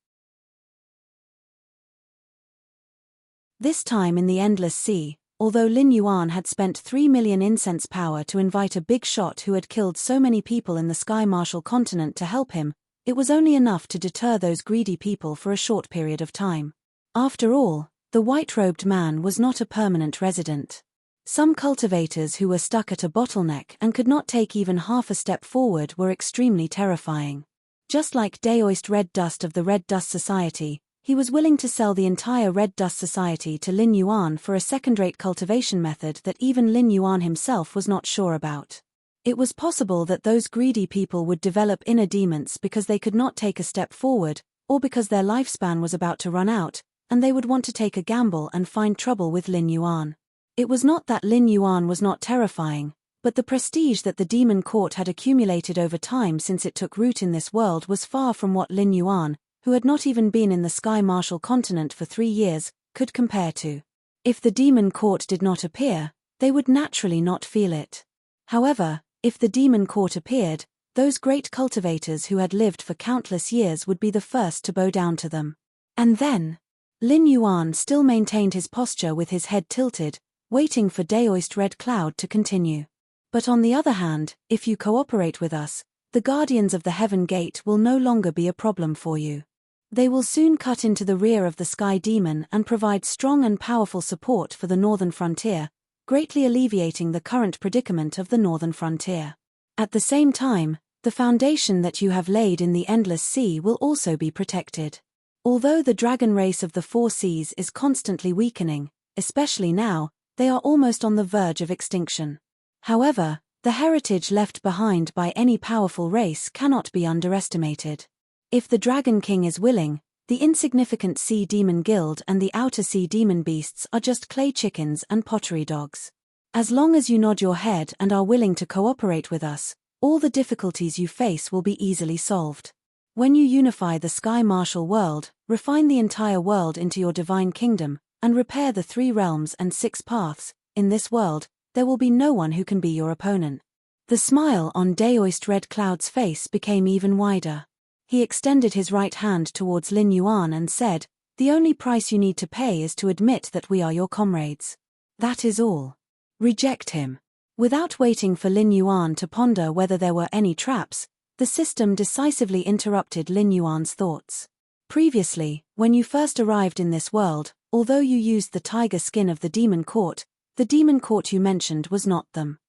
This time in the Endless Sea, although Lin Yuan had spent 3 million incense power to invite a big shot who had killed so many people in the Sky Marshal continent to help him, it was only enough to deter those greedy people for a short period of time. After all, the white-robed man was not a permanent resident. Some cultivators who were stuck at a bottleneck and could not take even half a step forward were extremely terrifying. Just like Daoist Red Dust of the Red Dust Society, he was willing to sell the entire Red Dust Society to Lin Yuan for a second-rate cultivation method that even Lin Yuan himself was not sure about. It was possible that those greedy people would develop inner demons because they could not take a step forward, or because their lifespan was about to run out, and they would want to take a gamble and find trouble with Lin Yuan. It was not that Lin Yuan was not terrifying, but the prestige that the Demon Court had accumulated over time since it took root in this world was far from what Lin Yuan, who had not even been in the Sky Marshal continent for 3 years, could compare to. If the Demon Court did not appear, they would naturally not feel it. However, if the Demon Court appeared, those great cultivators who had lived for countless years would be the first to bow down to them. And then, Lin Yuan still maintained his posture with his head tilted, waiting for Daoist Red Cloud to continue. But on the other hand, if you cooperate with us, the Guardians of the Heaven Gate will no longer be a problem for you. They will soon cut into the rear of the Sky Demon and provide strong and powerful support for the northern frontier, greatly alleviating the current predicament of the northern frontier. At the same time, the foundation that you have laid in the Endless Sea will also be protected. Although the dragon race of the Four Seas is constantly weakening, especially now, they are almost on the verge of extinction. However, the heritage left behind by any powerful race cannot be underestimated. If the Dragon King is willing, the insignificant Sea Demon Guild and the Outer Sea Demon Beasts are just clay chickens and pottery dogs. As long as you nod your head and are willing to cooperate with us, all the difficulties you face will be easily solved. When you unify the sky martial world, refine the entire world into your divine kingdom, and repair the 3 realms and 6 paths, in this world, there will be no one who can be your opponent. The smile on Daoist Red Cloud's face became even wider. He extended his right hand towards Lin Yuan and said, "The only price you need to pay is to admit that we are your comrades. That is all. Reject him." Without waiting for Lin Yuan to ponder whether there were any traps, the system decisively interrupted Lin Yuan's thoughts. Previously, when you first arrived in this world, although you used the tiger skin of the demon court, the demon court you mentioned was not them.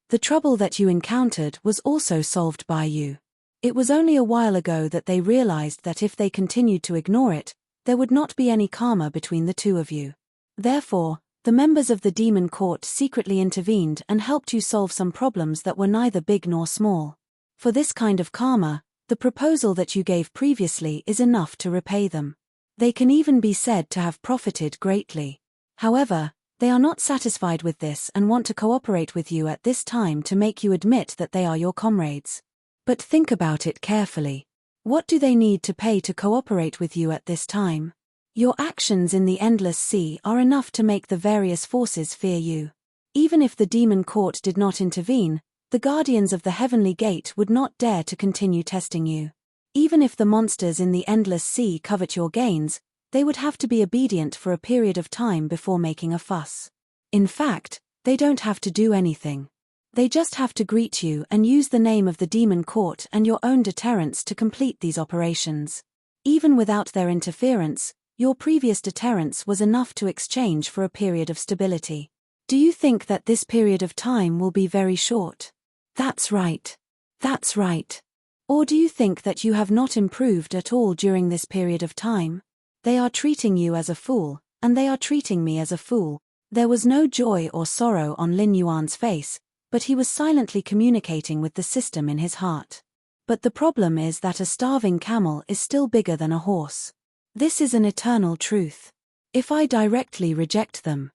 The trouble that you encountered was also solved by you. It was only a while ago that they realized that if they continued to ignore it, there would not be any karma between the two of you. Therefore, the members of the demon court secretly intervened and helped you solve some problems that were neither big nor small. For this kind of karma, the proposal that you gave previously is enough to repay them. They can even be said to have profited greatly. However, they are not satisfied with this and want to cooperate with you at this time to make you admit that they are your comrades. But think about it carefully. What do they need to pay to cooperate with you at this time? Your actions in the Endless Sea are enough to make the various forces fear you. Even if the demon court did not intervene, the guardians of the Heavenly Gate would not dare to continue testing you. Even if the monsters in the Endless Sea covet your gains, they would have to be obedient for a period of time before making a fuss. In fact, they don't have to do anything. They just have to greet you and use the name of the demon court and your own deterrents to complete these operations. Even without their interference, your previous deterrence was enough to exchange for a period of stability. Do you think that this period of time will be very short? That's right. That's right. Or do you think that you have not improved at all during this period of time? They are treating you as a fool, and they are treating me as a fool. There was no joy or sorrow on Lin Yuan's face, but he was silently communicating with the system in his heart. But the problem is that a starving camel is still bigger than a horse. This is an eternal truth. If I directly reject them.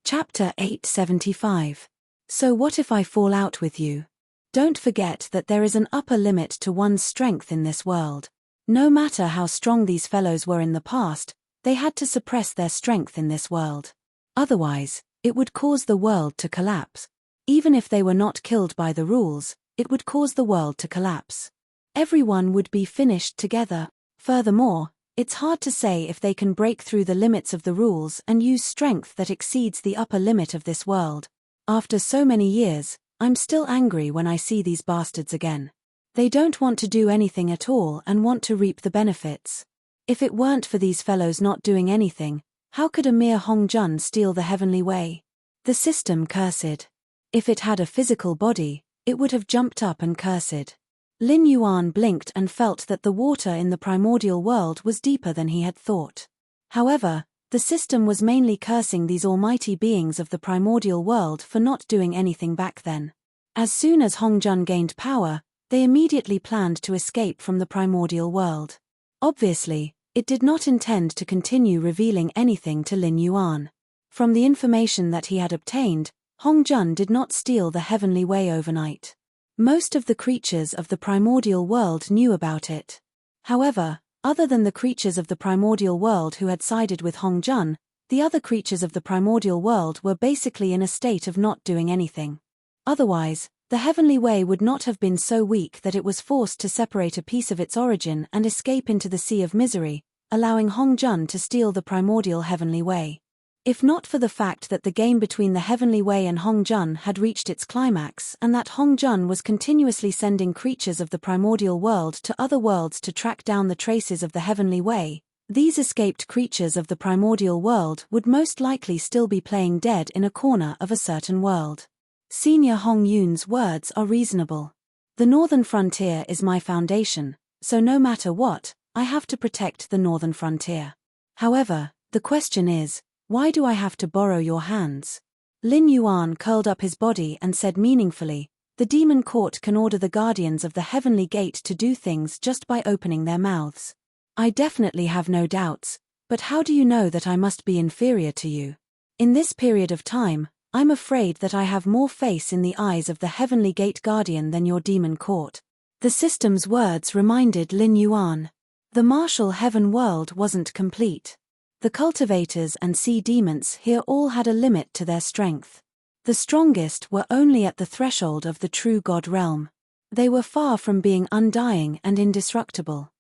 Chapter 875. So what if I fall out with you? Don't forget that there is an upper limit to one's strength in this world. No matter how strong these fellows were in the past, they had to suppress their strength in this world. Otherwise, it would cause the world to collapse. Even if they were not killed by the rules, it would cause the world to collapse. Everyone would be finished together. Furthermore, it's hard to say if they can break through the limits of the rules and use strength that exceeds the upper limit of this world. After so many years, I'm still angry when I see these bastards again. They don't want to do anything at all and want to reap the benefits. If it weren't for these fellows not doing anything, how could a mere Hong Jun steal the heavenly way? The system cursed. If it had a physical body, it would have jumped up and cursed. Lin Yuan blinked and felt that the water in the primordial world was deeper than he had thought. However, the system was mainly cursing these almighty beings of the primordial world for not doing anything back then. As soon as Hong Jun gained power, they immediately planned to escape from the primordial world. Obviously, it did not intend to continue revealing anything to Lin Yuan. From the information that he had obtained, Hong Jun did not steal the heavenly way overnight. Most of the creatures of the primordial world knew about it. However, other than the creatures of the primordial world who had sided with Hong Jun, the other creatures of the primordial world were basically in a state of not doing anything. Otherwise, the heavenly way would not have been so weak that it was forced to separate a piece of its origin and escape into the sea of misery, allowing Hong Jun to steal the primordial heavenly way. If not for the fact that the game between the heavenly way and Hong Jun had reached its climax and that Hong Jun was continuously sending creatures of the primordial world to other worlds to track down the traces of the heavenly way, these escaped creatures of the primordial world would most likely still be playing dead in a corner of a certain world. Senior Hong Yun's words are reasonable. The northern frontier is my foundation, so no matter what, I have to protect the northern frontier. However, the question is, why do I have to borrow your hands? Lin Yuan curled up his body and said meaningfully, the demon court can order the guardians of the heavenly gate to do things just by opening their mouths. I definitely have no doubts, but how do you know that I must be inferior to you? In this period of time, I'm afraid that I have more face in the eyes of the Heavenly Gate Guardian than your demon court. The system's words reminded Lin Yuan. The martial heaven world wasn't complete. The cultivators and sea demons here all had a limit to their strength. The strongest were only at the threshold of the true God realm. They were far from being undying and indestructible.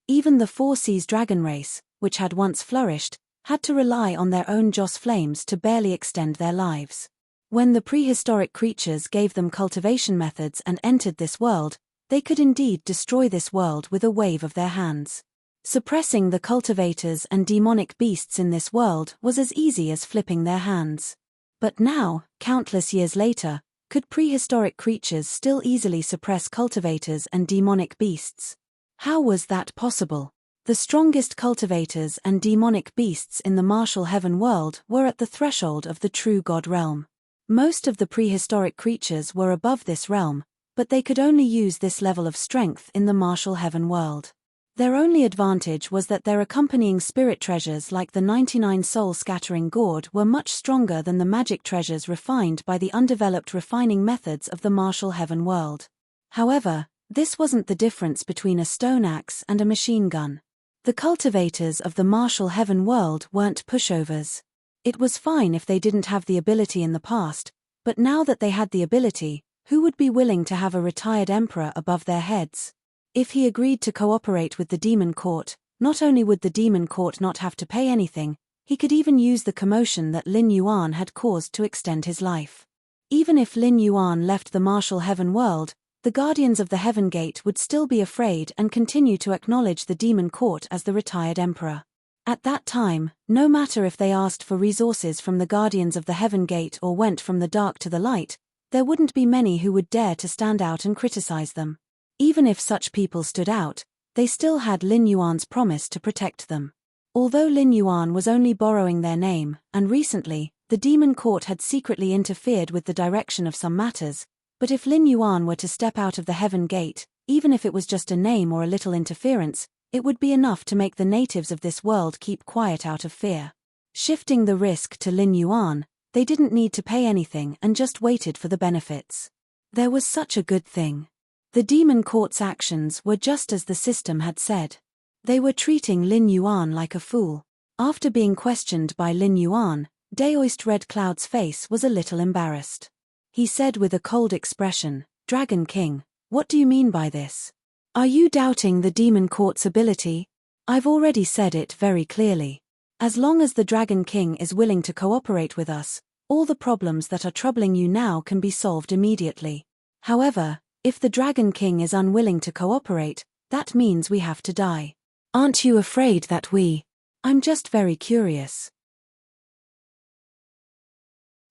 Even the Four Seas dragon race, which had once flourished, had to rely on their own Joss flames to barely extend their lives. When the prehistoric creatures gave them cultivation methods and entered this world, they could indeed destroy this world with a wave of their hands. Suppressing the cultivators and demonic beasts in this world was as easy as flipping their hands. But now, countless years later, could prehistoric creatures still easily suppress cultivators and demonic beasts? How was that possible? The strongest cultivators and demonic beasts in the martial heaven world were at the threshold of the true God realm. Most of the prehistoric creatures were above this realm, but they could only use this level of strength in the martial heaven world. Their only advantage was that their accompanying spirit treasures like the 99 soul-scattering gourd were much stronger than the magic treasures refined by the undeveloped refining methods of the martial heaven world. However, this wasn't the difference between a stone axe and a machine gun. The cultivators of the martial heaven world weren't pushovers. It was fine if they didn't have the ability in the past, but now that they had the ability, who would be willing to have a retired emperor above their heads? If he agreed to cooperate with the demon court, not only would the demon court not have to pay anything, he could even use the commotion that Lin Yuan had caused to extend his life. Even if Lin Yuan left the martial heaven world, the guardians of the Heaven Gate would still be afraid and continue to acknowledge the demon court as the retired emperor. At that time, no matter if they asked for resources from the guardians of the Heaven Gate or went from the dark to the light, there wouldn't be many who would dare to stand out and criticize them. Even if such people stood out, they still had Lin Yuan's promise to protect them. Although Lin Yuan was only borrowing their name, and recently, the demon court had secretly interfered with the direction of some matters, but if Lin Yuan were to step out of the Heaven Gate, even if it was just a name or a little interference, it would be enough to make the natives of this world keep quiet out of fear. Shifting the risk to Lin Yuan, they didn't need to pay anything and just waited for the benefits. There was such a good thing. The demon court's actions were just as the system had said. They were treating Lin Yuan like a fool. After being questioned by Lin Yuan, Daoist Red Cloud's face was a little embarrassed. He said with a cold expression, "Dragon King, what do you mean by this? Are you doubting the demon court's ability? I've already said it very clearly. As long as the Dragon King is willing to cooperate with us, all the problems that are troubling you now can be solved immediately. However, if the Dragon King is unwilling to cooperate, that means we have to die. Aren't you afraid that I'm just very curious.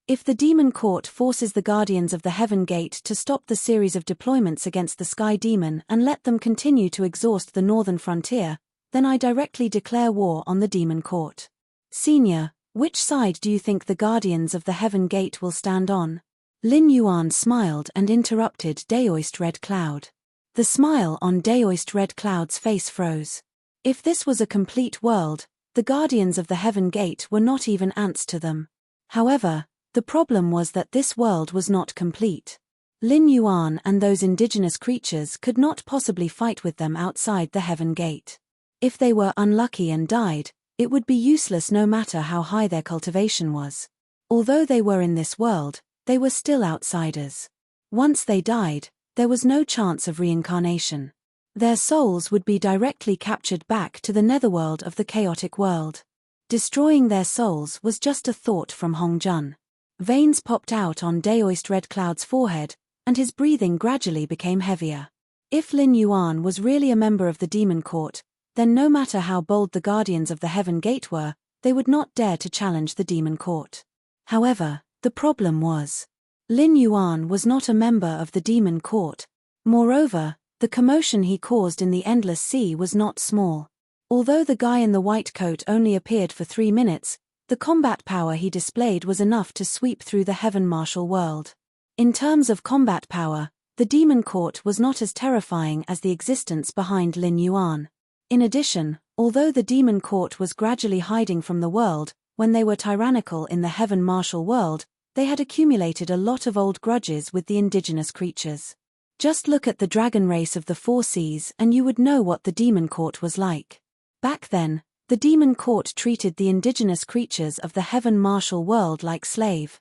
If the demon court forces the guardians of the Heaven Gate to stop the series of deployments against the Sky Demon and let them continue to exhaust the northern frontier, then I directly declare war on the demon court. Senior, which side do you think the guardians of the Heaven Gate will stand on?" Lin Yuan smiled and interrupted Daoist Red Cloud. The smile on Daoist Red Cloud's face froze. If this was a complete world, the guardians of the Heaven Gate were not even ants to them. However, the problem was that this world was not complete. Lin Yuan and those indigenous creatures could not possibly fight with them outside the Heaven Gate. If they were unlucky and died, it would be useless no matter how high their cultivation was. Although they were in this world, they were still outsiders. Once they died, there was no chance of reincarnation. Their souls would be directly captured back to the netherworld of the chaotic world. Destroying their souls was just a thought from Hong Jun. Veins popped out on Daoist Red Cloud's forehead, and his breathing gradually became heavier. If Lin Yuan was really a member of the demon court, then no matter how bold the guardians of the Heaven Gate were, they would not dare to challenge the demon court. However, the problem was, Lin Yuan was not a member of the demon court. Moreover, the commotion he caused in the endless sea was not small. Although the guy in the white coat only appeared for 3 minutes, the combat power he displayed was enough to sweep through the heaven martial world. In terms of combat power, the demon court was not as terrifying as the existence behind Lin Yuan. In addition, although the demon court was gradually hiding from the world, when they were tyrannical in the heaven martial world, they had accumulated a lot of old grudges with the indigenous creatures. Just look at the dragon race of the Four Seas and you would know what the demon court was like. Back then, the demon court treated the indigenous creatures of the heaven martial world like slave.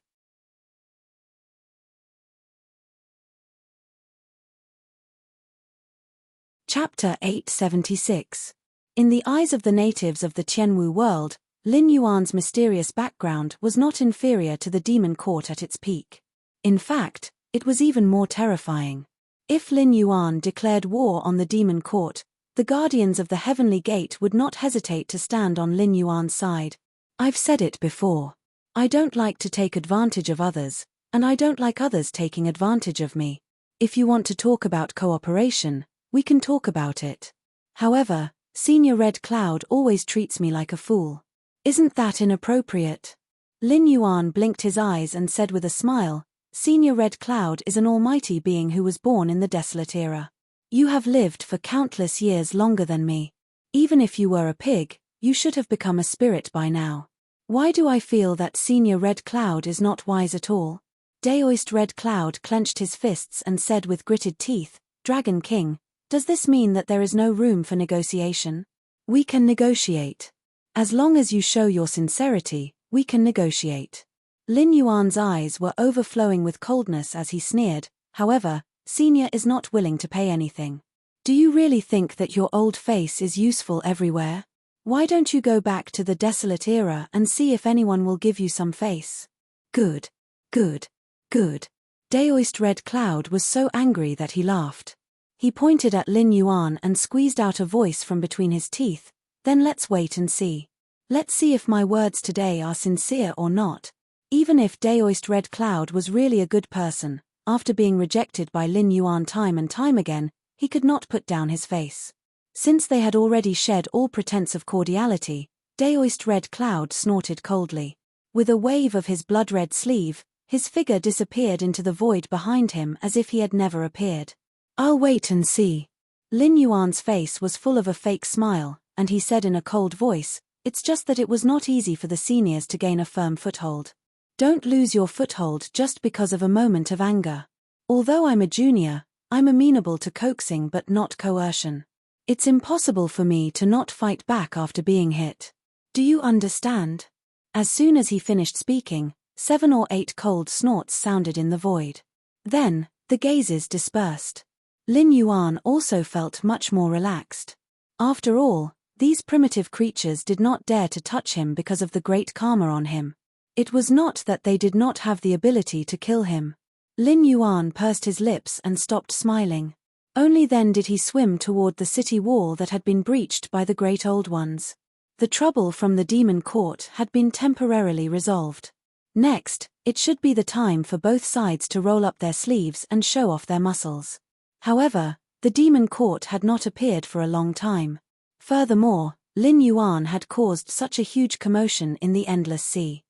Chapter 876. In the eyes of the natives of the Tianwu world, Lin Yuan's mysterious background was not inferior to the demon court at its peak. In fact, it was even more terrifying. If Lin Yuan declared war on the demon court, the guardians of the heavenly gate would not hesitate to stand on Lin Yuan's side. I've said it before. I don't like to take advantage of others, and I don't like others taking advantage of me. If you want to talk about cooperation, we can talk about it. However, Senior Red Cloud always treats me like a fool. Isn't that inappropriate? Lin Yuan blinked his eyes and said with a smile, Senior Red Cloud is an almighty being who was born in the desolate era. You have lived for countless years longer than me. Even if you were a pig, you should have become a spirit by now. Why do I feel that Senior Red Cloud is not wise at all? Daoist Red Cloud clenched his fists and said with gritted teeth, Dragon King, does this mean that there is no room for negotiation? We can negotiate. As long as you show your sincerity, we can negotiate. Lin Yuan's eyes were overflowing with coldness as he sneered, however, Senior is not willing to pay anything. Do you really think that your old face is useful everywhere? Why don't you go back to the desolate era and see if anyone will give you some face? Good. Good. Good. Daoist Red Cloud was so angry that he laughed. He pointed at Lin Yuan and squeezed out a voice from between his teeth, then let's wait and see. Let's see if my words today are sincere or not. Even if Daoist Red Cloud was really a good person, after being rejected by Lin Yuan time and time again, he could not put down his face. Since they had already shed all pretense of cordiality, Daoist Red Cloud snorted coldly. With a wave of his blood-red sleeve, his figure disappeared into the void behind him as if he had never appeared. I'll wait and see. Lin Yuan's face was full of a fake smile, and he said in a cold voice, it's just that it was not easy for the seniors to gain a firm foothold. Don't lose your foothold just because of a moment of anger. Although I'm a junior, I'm amenable to coaxing but not coercion. It's impossible for me to not fight back after being hit. Do you understand? As soon as he finished speaking, 7 or 8 cold snorts sounded in the void. Then, the gazes dispersed. Lin Yuan also felt much more relaxed. After all, these primitive creatures did not dare to touch him because of the great karma on him. It was not that they did not have the ability to kill him. Lin Yuan pursed his lips and stopped smiling. Only then did he swim toward the city wall that had been breached by the Great Old Ones. The trouble from the demon court had been temporarily resolved. Next, it should be the time for both sides to roll up their sleeves and show off their muscles. However, the demon court had not appeared for a long time. Furthermore, Lin Yuan had caused such a huge commotion in the endless sea.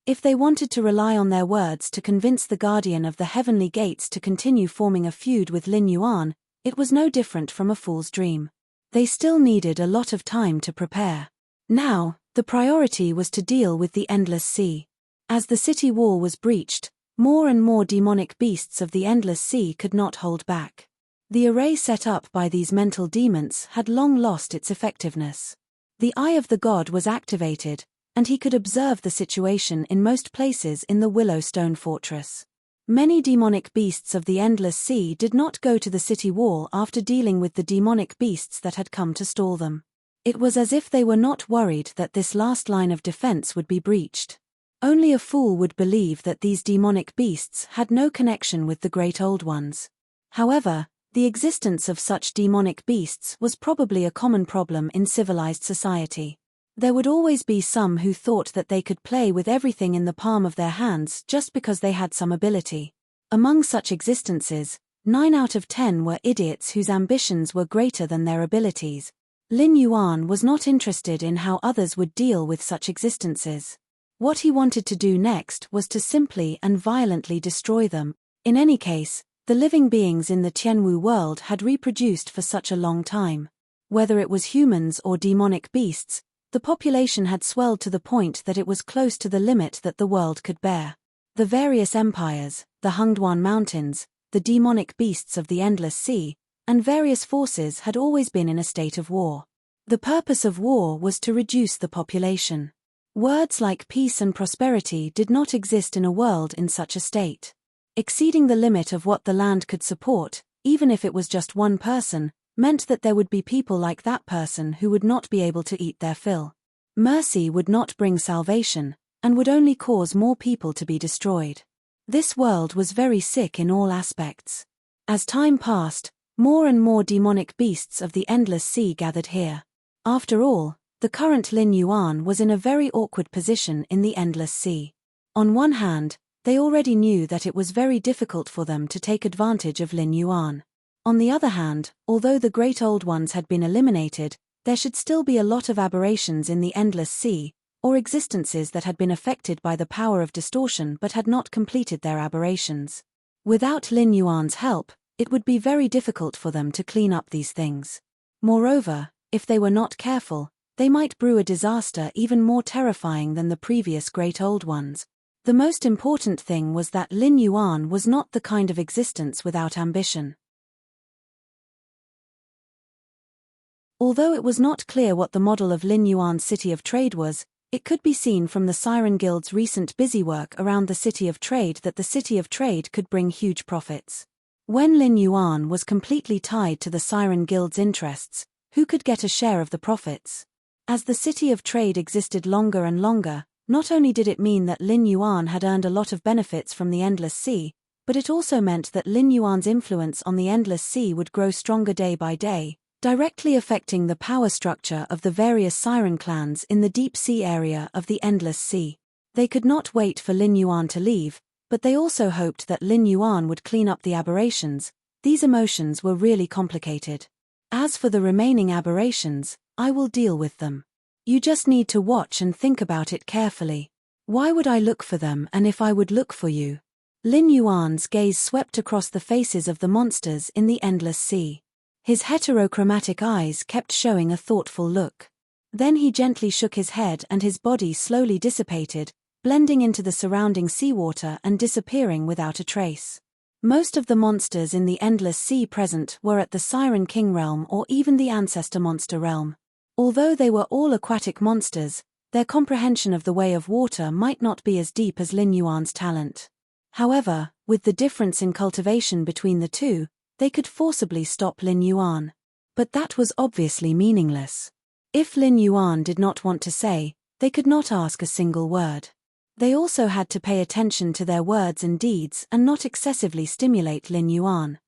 If they wanted to rely on their words to convince the guardian of the heavenly gates to continue forming a feud with Lin Yuan, it was no different from a fool's dream. They still needed a lot of time to prepare. Now, the priority was to deal with the endless sea. As the city wall was breached, more and more demonic beasts of the endless sea could not hold back. The array set up by these mental demons had long lost its effectiveness. The eye of the god was activated, and he could observe the situation in most places in the Willow Stone Fortress. Many demonic beasts of the endless sea did not go to the city wall after dealing with the demonic beasts that had come to stall them. It was as if they were not worried that this last line of defense would be breached. Only a fool would believe that these demonic beasts had no connection with the Great Old Ones. However, the existence of such demonic beasts was probably a common problem in civilized society. There would always be some who thought that they could play with everything in the palm of their hands just because they had some ability. Among such existences, 9 out of 10 were idiots whose ambitions were greater than their abilities. Lin Yuan was not interested in how others would deal with such existences. What he wanted to do next was to simply and violently destroy them. In any case, the living beings in the Tianwu world had reproduced for such a long time. Whether it was humans or demonic beasts, The population had swelled to the point that it was close to the limit that the world could bear. The various empires, the Hungduan Mountains, the demonic beasts of the endless sea, and various forces had always been in a state of war. The purpose of war was to reduce the population. Words like peace and prosperity did not exist in a world in such a state. Exceeding the limit of what the land could support, even if it was just one person, meant that there would be people like that person who would not be able to eat their fill. Mercy would not bring salvation, and would only cause more people to be destroyed. This world was very sick in all aspects. As time passed, more and more demonic beasts of the endless sea gathered here. After all, the current Lin Yuan was in a very awkward position in the endless sea. On one hand, they already knew that it was very difficult for them to take advantage of Lin Yuan. On the other hand, although the great old ones had been eliminated, there should still be a lot of aberrations in the endless sea, or existences that had been affected by the power of distortion but had not completed their aberrations. Without Lin Yuan's help, it would be very difficult for them to clean up these things. Moreover, if they were not careful, they might brew a disaster even more terrifying than the previous great old ones. The most important thing was that Lin Yuan was not the kind of existence without ambition. Although it was not clear what the model of Lin Yuan's city of trade was, it could be seen from the Siren Guild's recent busywork around the city of trade that the city of trade could bring huge profits. When Lin Yuan was completely tied to the Siren Guild's interests, who could get a share of the profits? As the city of trade existed longer and longer, not only did it mean that Lin Yuan had earned a lot of benefits from the endless sea, but it also meant that Lin Yuan's influence on the endless sea would grow stronger day by day, directly affecting the power structure of the various Siren clans in the deep sea area of the endless sea. They could not wait for Lin Yuan to leave, but they also hoped that Lin Yuan would clean up the aberrations. These emotions were really complicated. As for the remaining aberrations, I will deal with them. You just need to watch and think about it carefully. Why would I look for them, and if I would look for you? Lin Yuan's gaze swept across the faces of the monsters in the endless sea. His heterochromatic eyes kept showing a thoughtful look. Then he gently shook his head and his body slowly dissipated, blending into the surrounding seawater and disappearing without a trace. Most of the monsters in the endless sea present were at the Siren King realm or even the Ancestor Monster realm. Although they were all aquatic monsters, their comprehension of the way of water might not be as deep as Lin Yuan's talent. However, with the difference in cultivation between the two, they could forcibly stop Lin Yuan. But that was obviously meaningless. If Lin Yuan did not want to say, they could not ask a single word. They also had to pay attention to their words and deeds and not excessively stimulate Lin Yuan.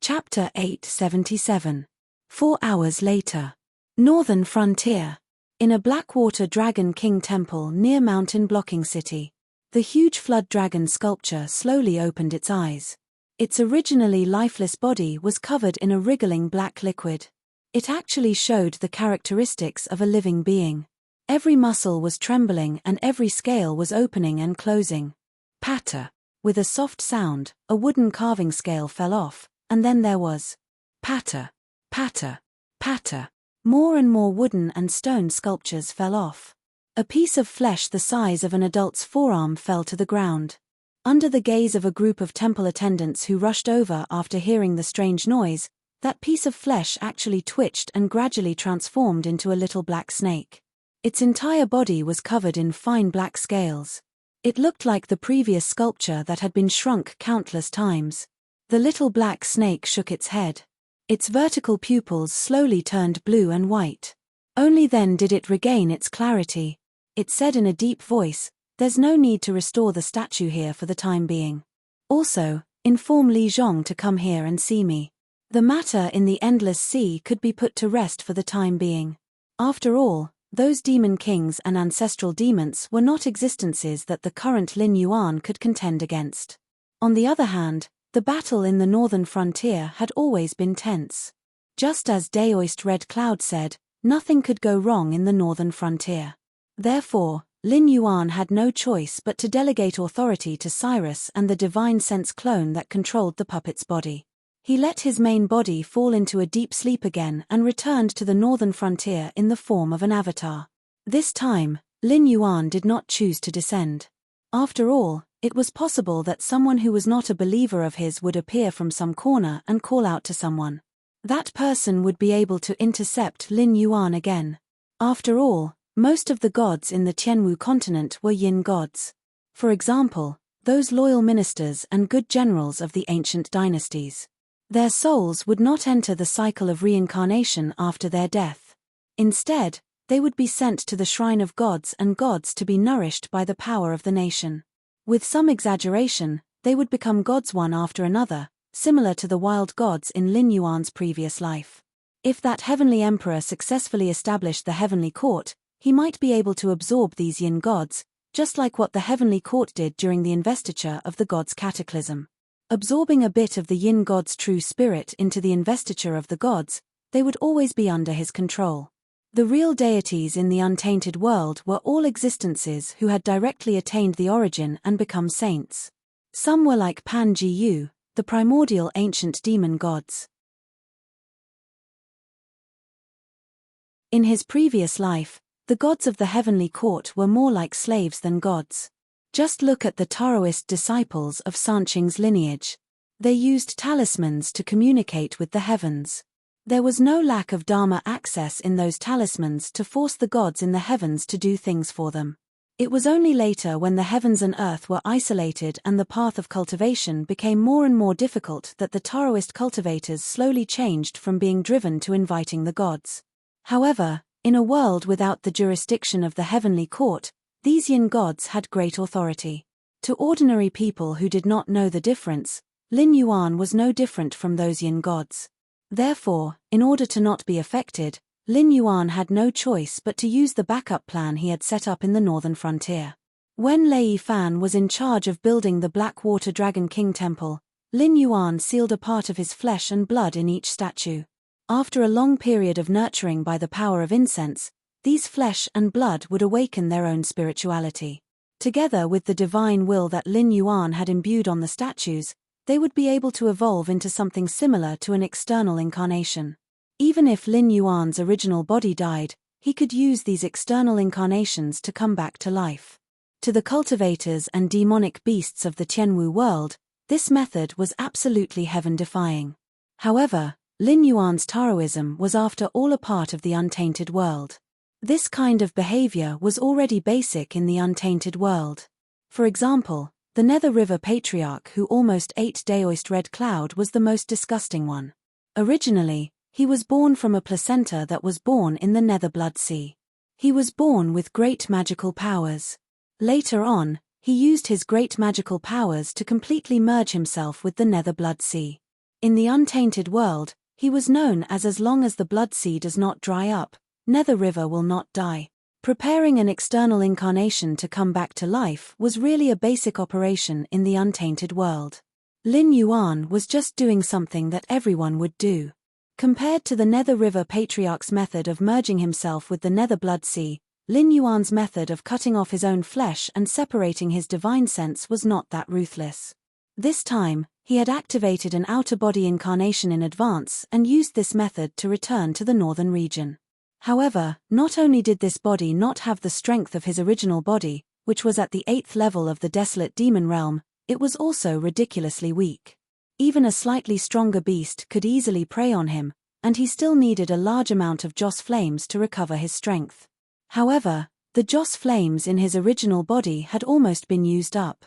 Chapter 877. 4 hours later. Northern Frontier. In a Blackwater Dragon King temple near Mountain Blocking City. The huge flood dragon sculpture slowly opened its eyes. Its originally lifeless body was covered in a wriggling black liquid. It actually showed the characteristics of a living being. Every muscle was trembling and every scale was opening and closing. Patter. With a soft sound, a wooden carving scale fell off, and then there was patter, patter, patter. More and more wooden and stone sculptures fell off. A piece of flesh the size of an adult's forearm fell to the ground. Under the gaze of a group of temple attendants who rushed over after hearing the strange noise, that piece of flesh actually twitched and gradually transformed into a little black snake. Its entire body was covered in fine black scales. It looked like the previous sculpture that had been shrunk countless times. The little black snake shook its head. Its vertical pupils slowly turned blue and white. Only then did it regain its clarity. It said in a deep voice, "There's no need to restore the statue here for the time being. Also, inform Li Zhong to come here and see me. The matter in the endless sea could be put to rest for the time being. After all, those demon kings and ancestral demons were not existences that the current Lin Yuan could contend against. On the other hand, the battle in the northern frontier had always been tense. Just as Daoist Red Cloud said, nothing could go wrong in the northern frontier. Therefore, Lin Yuan had no choice but to delegate authority to Cyrus and the divine sense clone that controlled the puppet's body. He let his main body fall into a deep sleep again and returned to the northern frontier in the form of an avatar. This time, Lin Yuan did not choose to descend. After all, it was possible that someone who was not a believer of his would appear from some corner and call out to someone. That person would be able to intercept Lin Yuan again. After all, most of the gods in the Tianwu continent were yin gods. For example, those loyal ministers and good generals of the ancient dynasties. Their souls would not enter the cycle of reincarnation after their death. Instead, they would be sent to the shrine of gods and gods to be nourished by the power of the nation. With some exaggeration, they would become gods one after another, similar to the wild gods in Lin Yuan's previous life. If that heavenly emperor successfully established the heavenly court, he might be able to absorb these yin gods, just like what the heavenly court did during the investiture of the gods' cataclysm. Absorbing a bit of the yin god's true spirit into the investiture of the gods, they would always be under his control. The real deities in the untainted world were all existences who had directly attained the origin and become saints. Some were like Pan Ji Yu, the primordial ancient demon gods. In his previous life, the gods of the heavenly court were more like slaves than gods. Just look at the Taoist disciples of Sanqing's lineage. They used talismans to communicate with the heavens. There was no lack of Dharma access in those talismans to force the gods in the heavens to do things for them. It was only later when the heavens and earth were isolated and the path of cultivation became more and more difficult that the Taoist cultivators slowly changed from being driven to inviting the gods. However, in a world without the jurisdiction of the heavenly court, these yin gods had great authority. To ordinary people who did not know the difference, Lin Yuan was no different from those yin gods. Therefore, in order to not be affected, Lin Yuan had no choice but to use the backup plan he had set up in the northern frontier. When Lei Fan was in charge of building the Blackwater Dragon King Temple, Lin Yuan sealed a part of his flesh and blood in each statue. After a long period of nurturing by the power of incense, these flesh and blood would awaken their own spirituality. Together with the divine will that Lin Yuan had imbued on the statues, they would be able to evolve into something similar to an external incarnation. Even if Lin Yuan's original body died, he could use these external incarnations to come back to life. To the cultivators and demonic beasts of the Tianwu world, this method was absolutely heaven-defying. However, Lin Yuan's Taoism was after all a part of the untainted world. This kind of behavior was already basic in the untainted world. For example, the Nether River Patriarch who almost ate Daoist Red Cloud was the most disgusting one. Originally, he was born from a placenta that was born in the Nether Blood Sea. He was born with great magical powers. Later on, he used his great magical powers to completely merge himself with the Nether Blood Sea. In the untainted world, he was known as long as the Blood Sea does not dry up, Nether River will not die. Preparing an external incarnation to come back to life was really a basic operation in the untainted world. Lin Yuan was just doing something that everyone would do. Compared to the Nether River Patriarch's method of merging himself with the Nether Blood Sea, Lin Yuan's method of cutting off his own flesh and separating his divine sense was not that ruthless. This time, he had activated an outer body incarnation in advance and used this method to return to the northern region. However, not only did this body not have the strength of his original body, which was at the 8th level of the desolate demon realm, it was also ridiculously weak. Even a slightly stronger beast could easily prey on him, and he still needed a large amount of Joss flames to recover his strength. However, the Joss flames in his original body had almost been used up.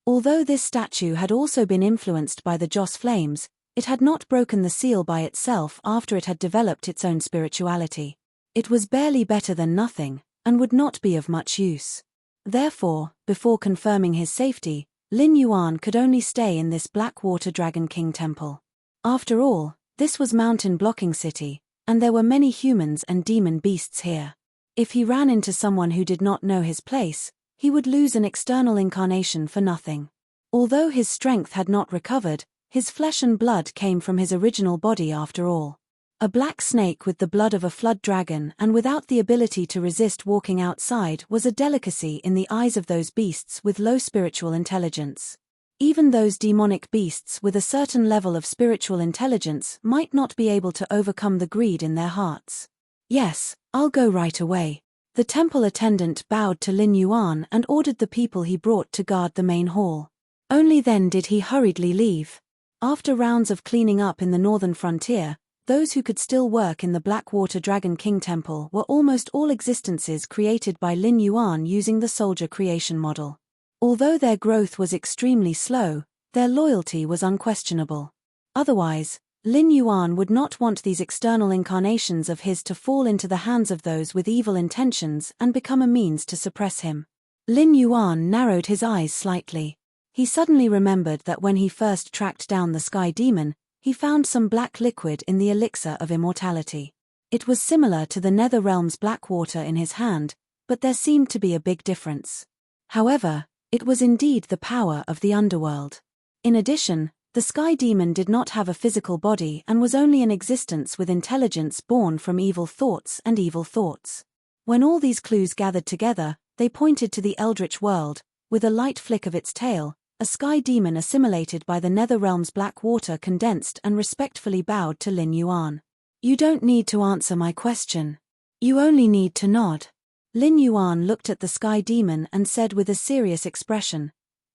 Although this statue had also been influenced by the Joss flames, it had not broken the seal by itself after it had developed its own spirituality. It was barely better than nothing, and would not be of much use. Therefore, before confirming his safety, Lin Yuan could only stay in this Blackwater Dragon King temple. After all, this was Mountain Blocking City, and there were many humans and demon beasts here. If he ran into someone who did not know his place, he would lose an external incarnation for nothing. Although his strength had not recovered, his flesh and blood came from his original body after all. A black snake with the blood of a flood dragon and without the ability to resist walking outside was a delicacy in the eyes of those beasts with low spiritual intelligence. Even those demonic beasts with a certain level of spiritual intelligence might not be able to overcome the greed in their hearts. Yes, I'll go right away. The temple attendant bowed to Lin Yuan and ordered the people he brought to guard the main hall. Only then did he hurriedly leave. After rounds of cleaning up in the northern frontier, those who could still work in the Blackwater Dragon King Temple were almost all existences created by Lin Yuan using the soldier creation model. Although their growth was extremely slow, their loyalty was unquestionable. Otherwise, Lin Yuan would not want these external incarnations of his to fall into the hands of those with evil intentions and become a means to suppress him. Lin Yuan narrowed his eyes slightly. He suddenly remembered that when he first tracked down the Sky Demon, he found some black liquid in the elixir of immortality. It was similar to the Nether Realm's black water in his hand, but there seemed to be a big difference. However, it was indeed the power of the underworld. In addition, the Sky Demon did not have a physical body and was only an existence with intelligence born from evil thoughts and evil thoughts. When all these clues gathered together, they pointed to the Eldritch world. With a light flick of its tail, a Sky Demon assimilated by the Nether Realm's black water condensed and respectfully bowed to Lin Yuan. You don't need to answer my question. You only need to nod. Lin Yuan looked at the Sky Demon and said with a serious expression,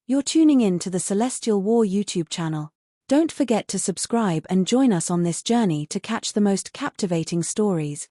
"You're tuning in to the Celestial War YouTube channel. Don't forget to subscribe and join us on this journey to catch the most captivating stories.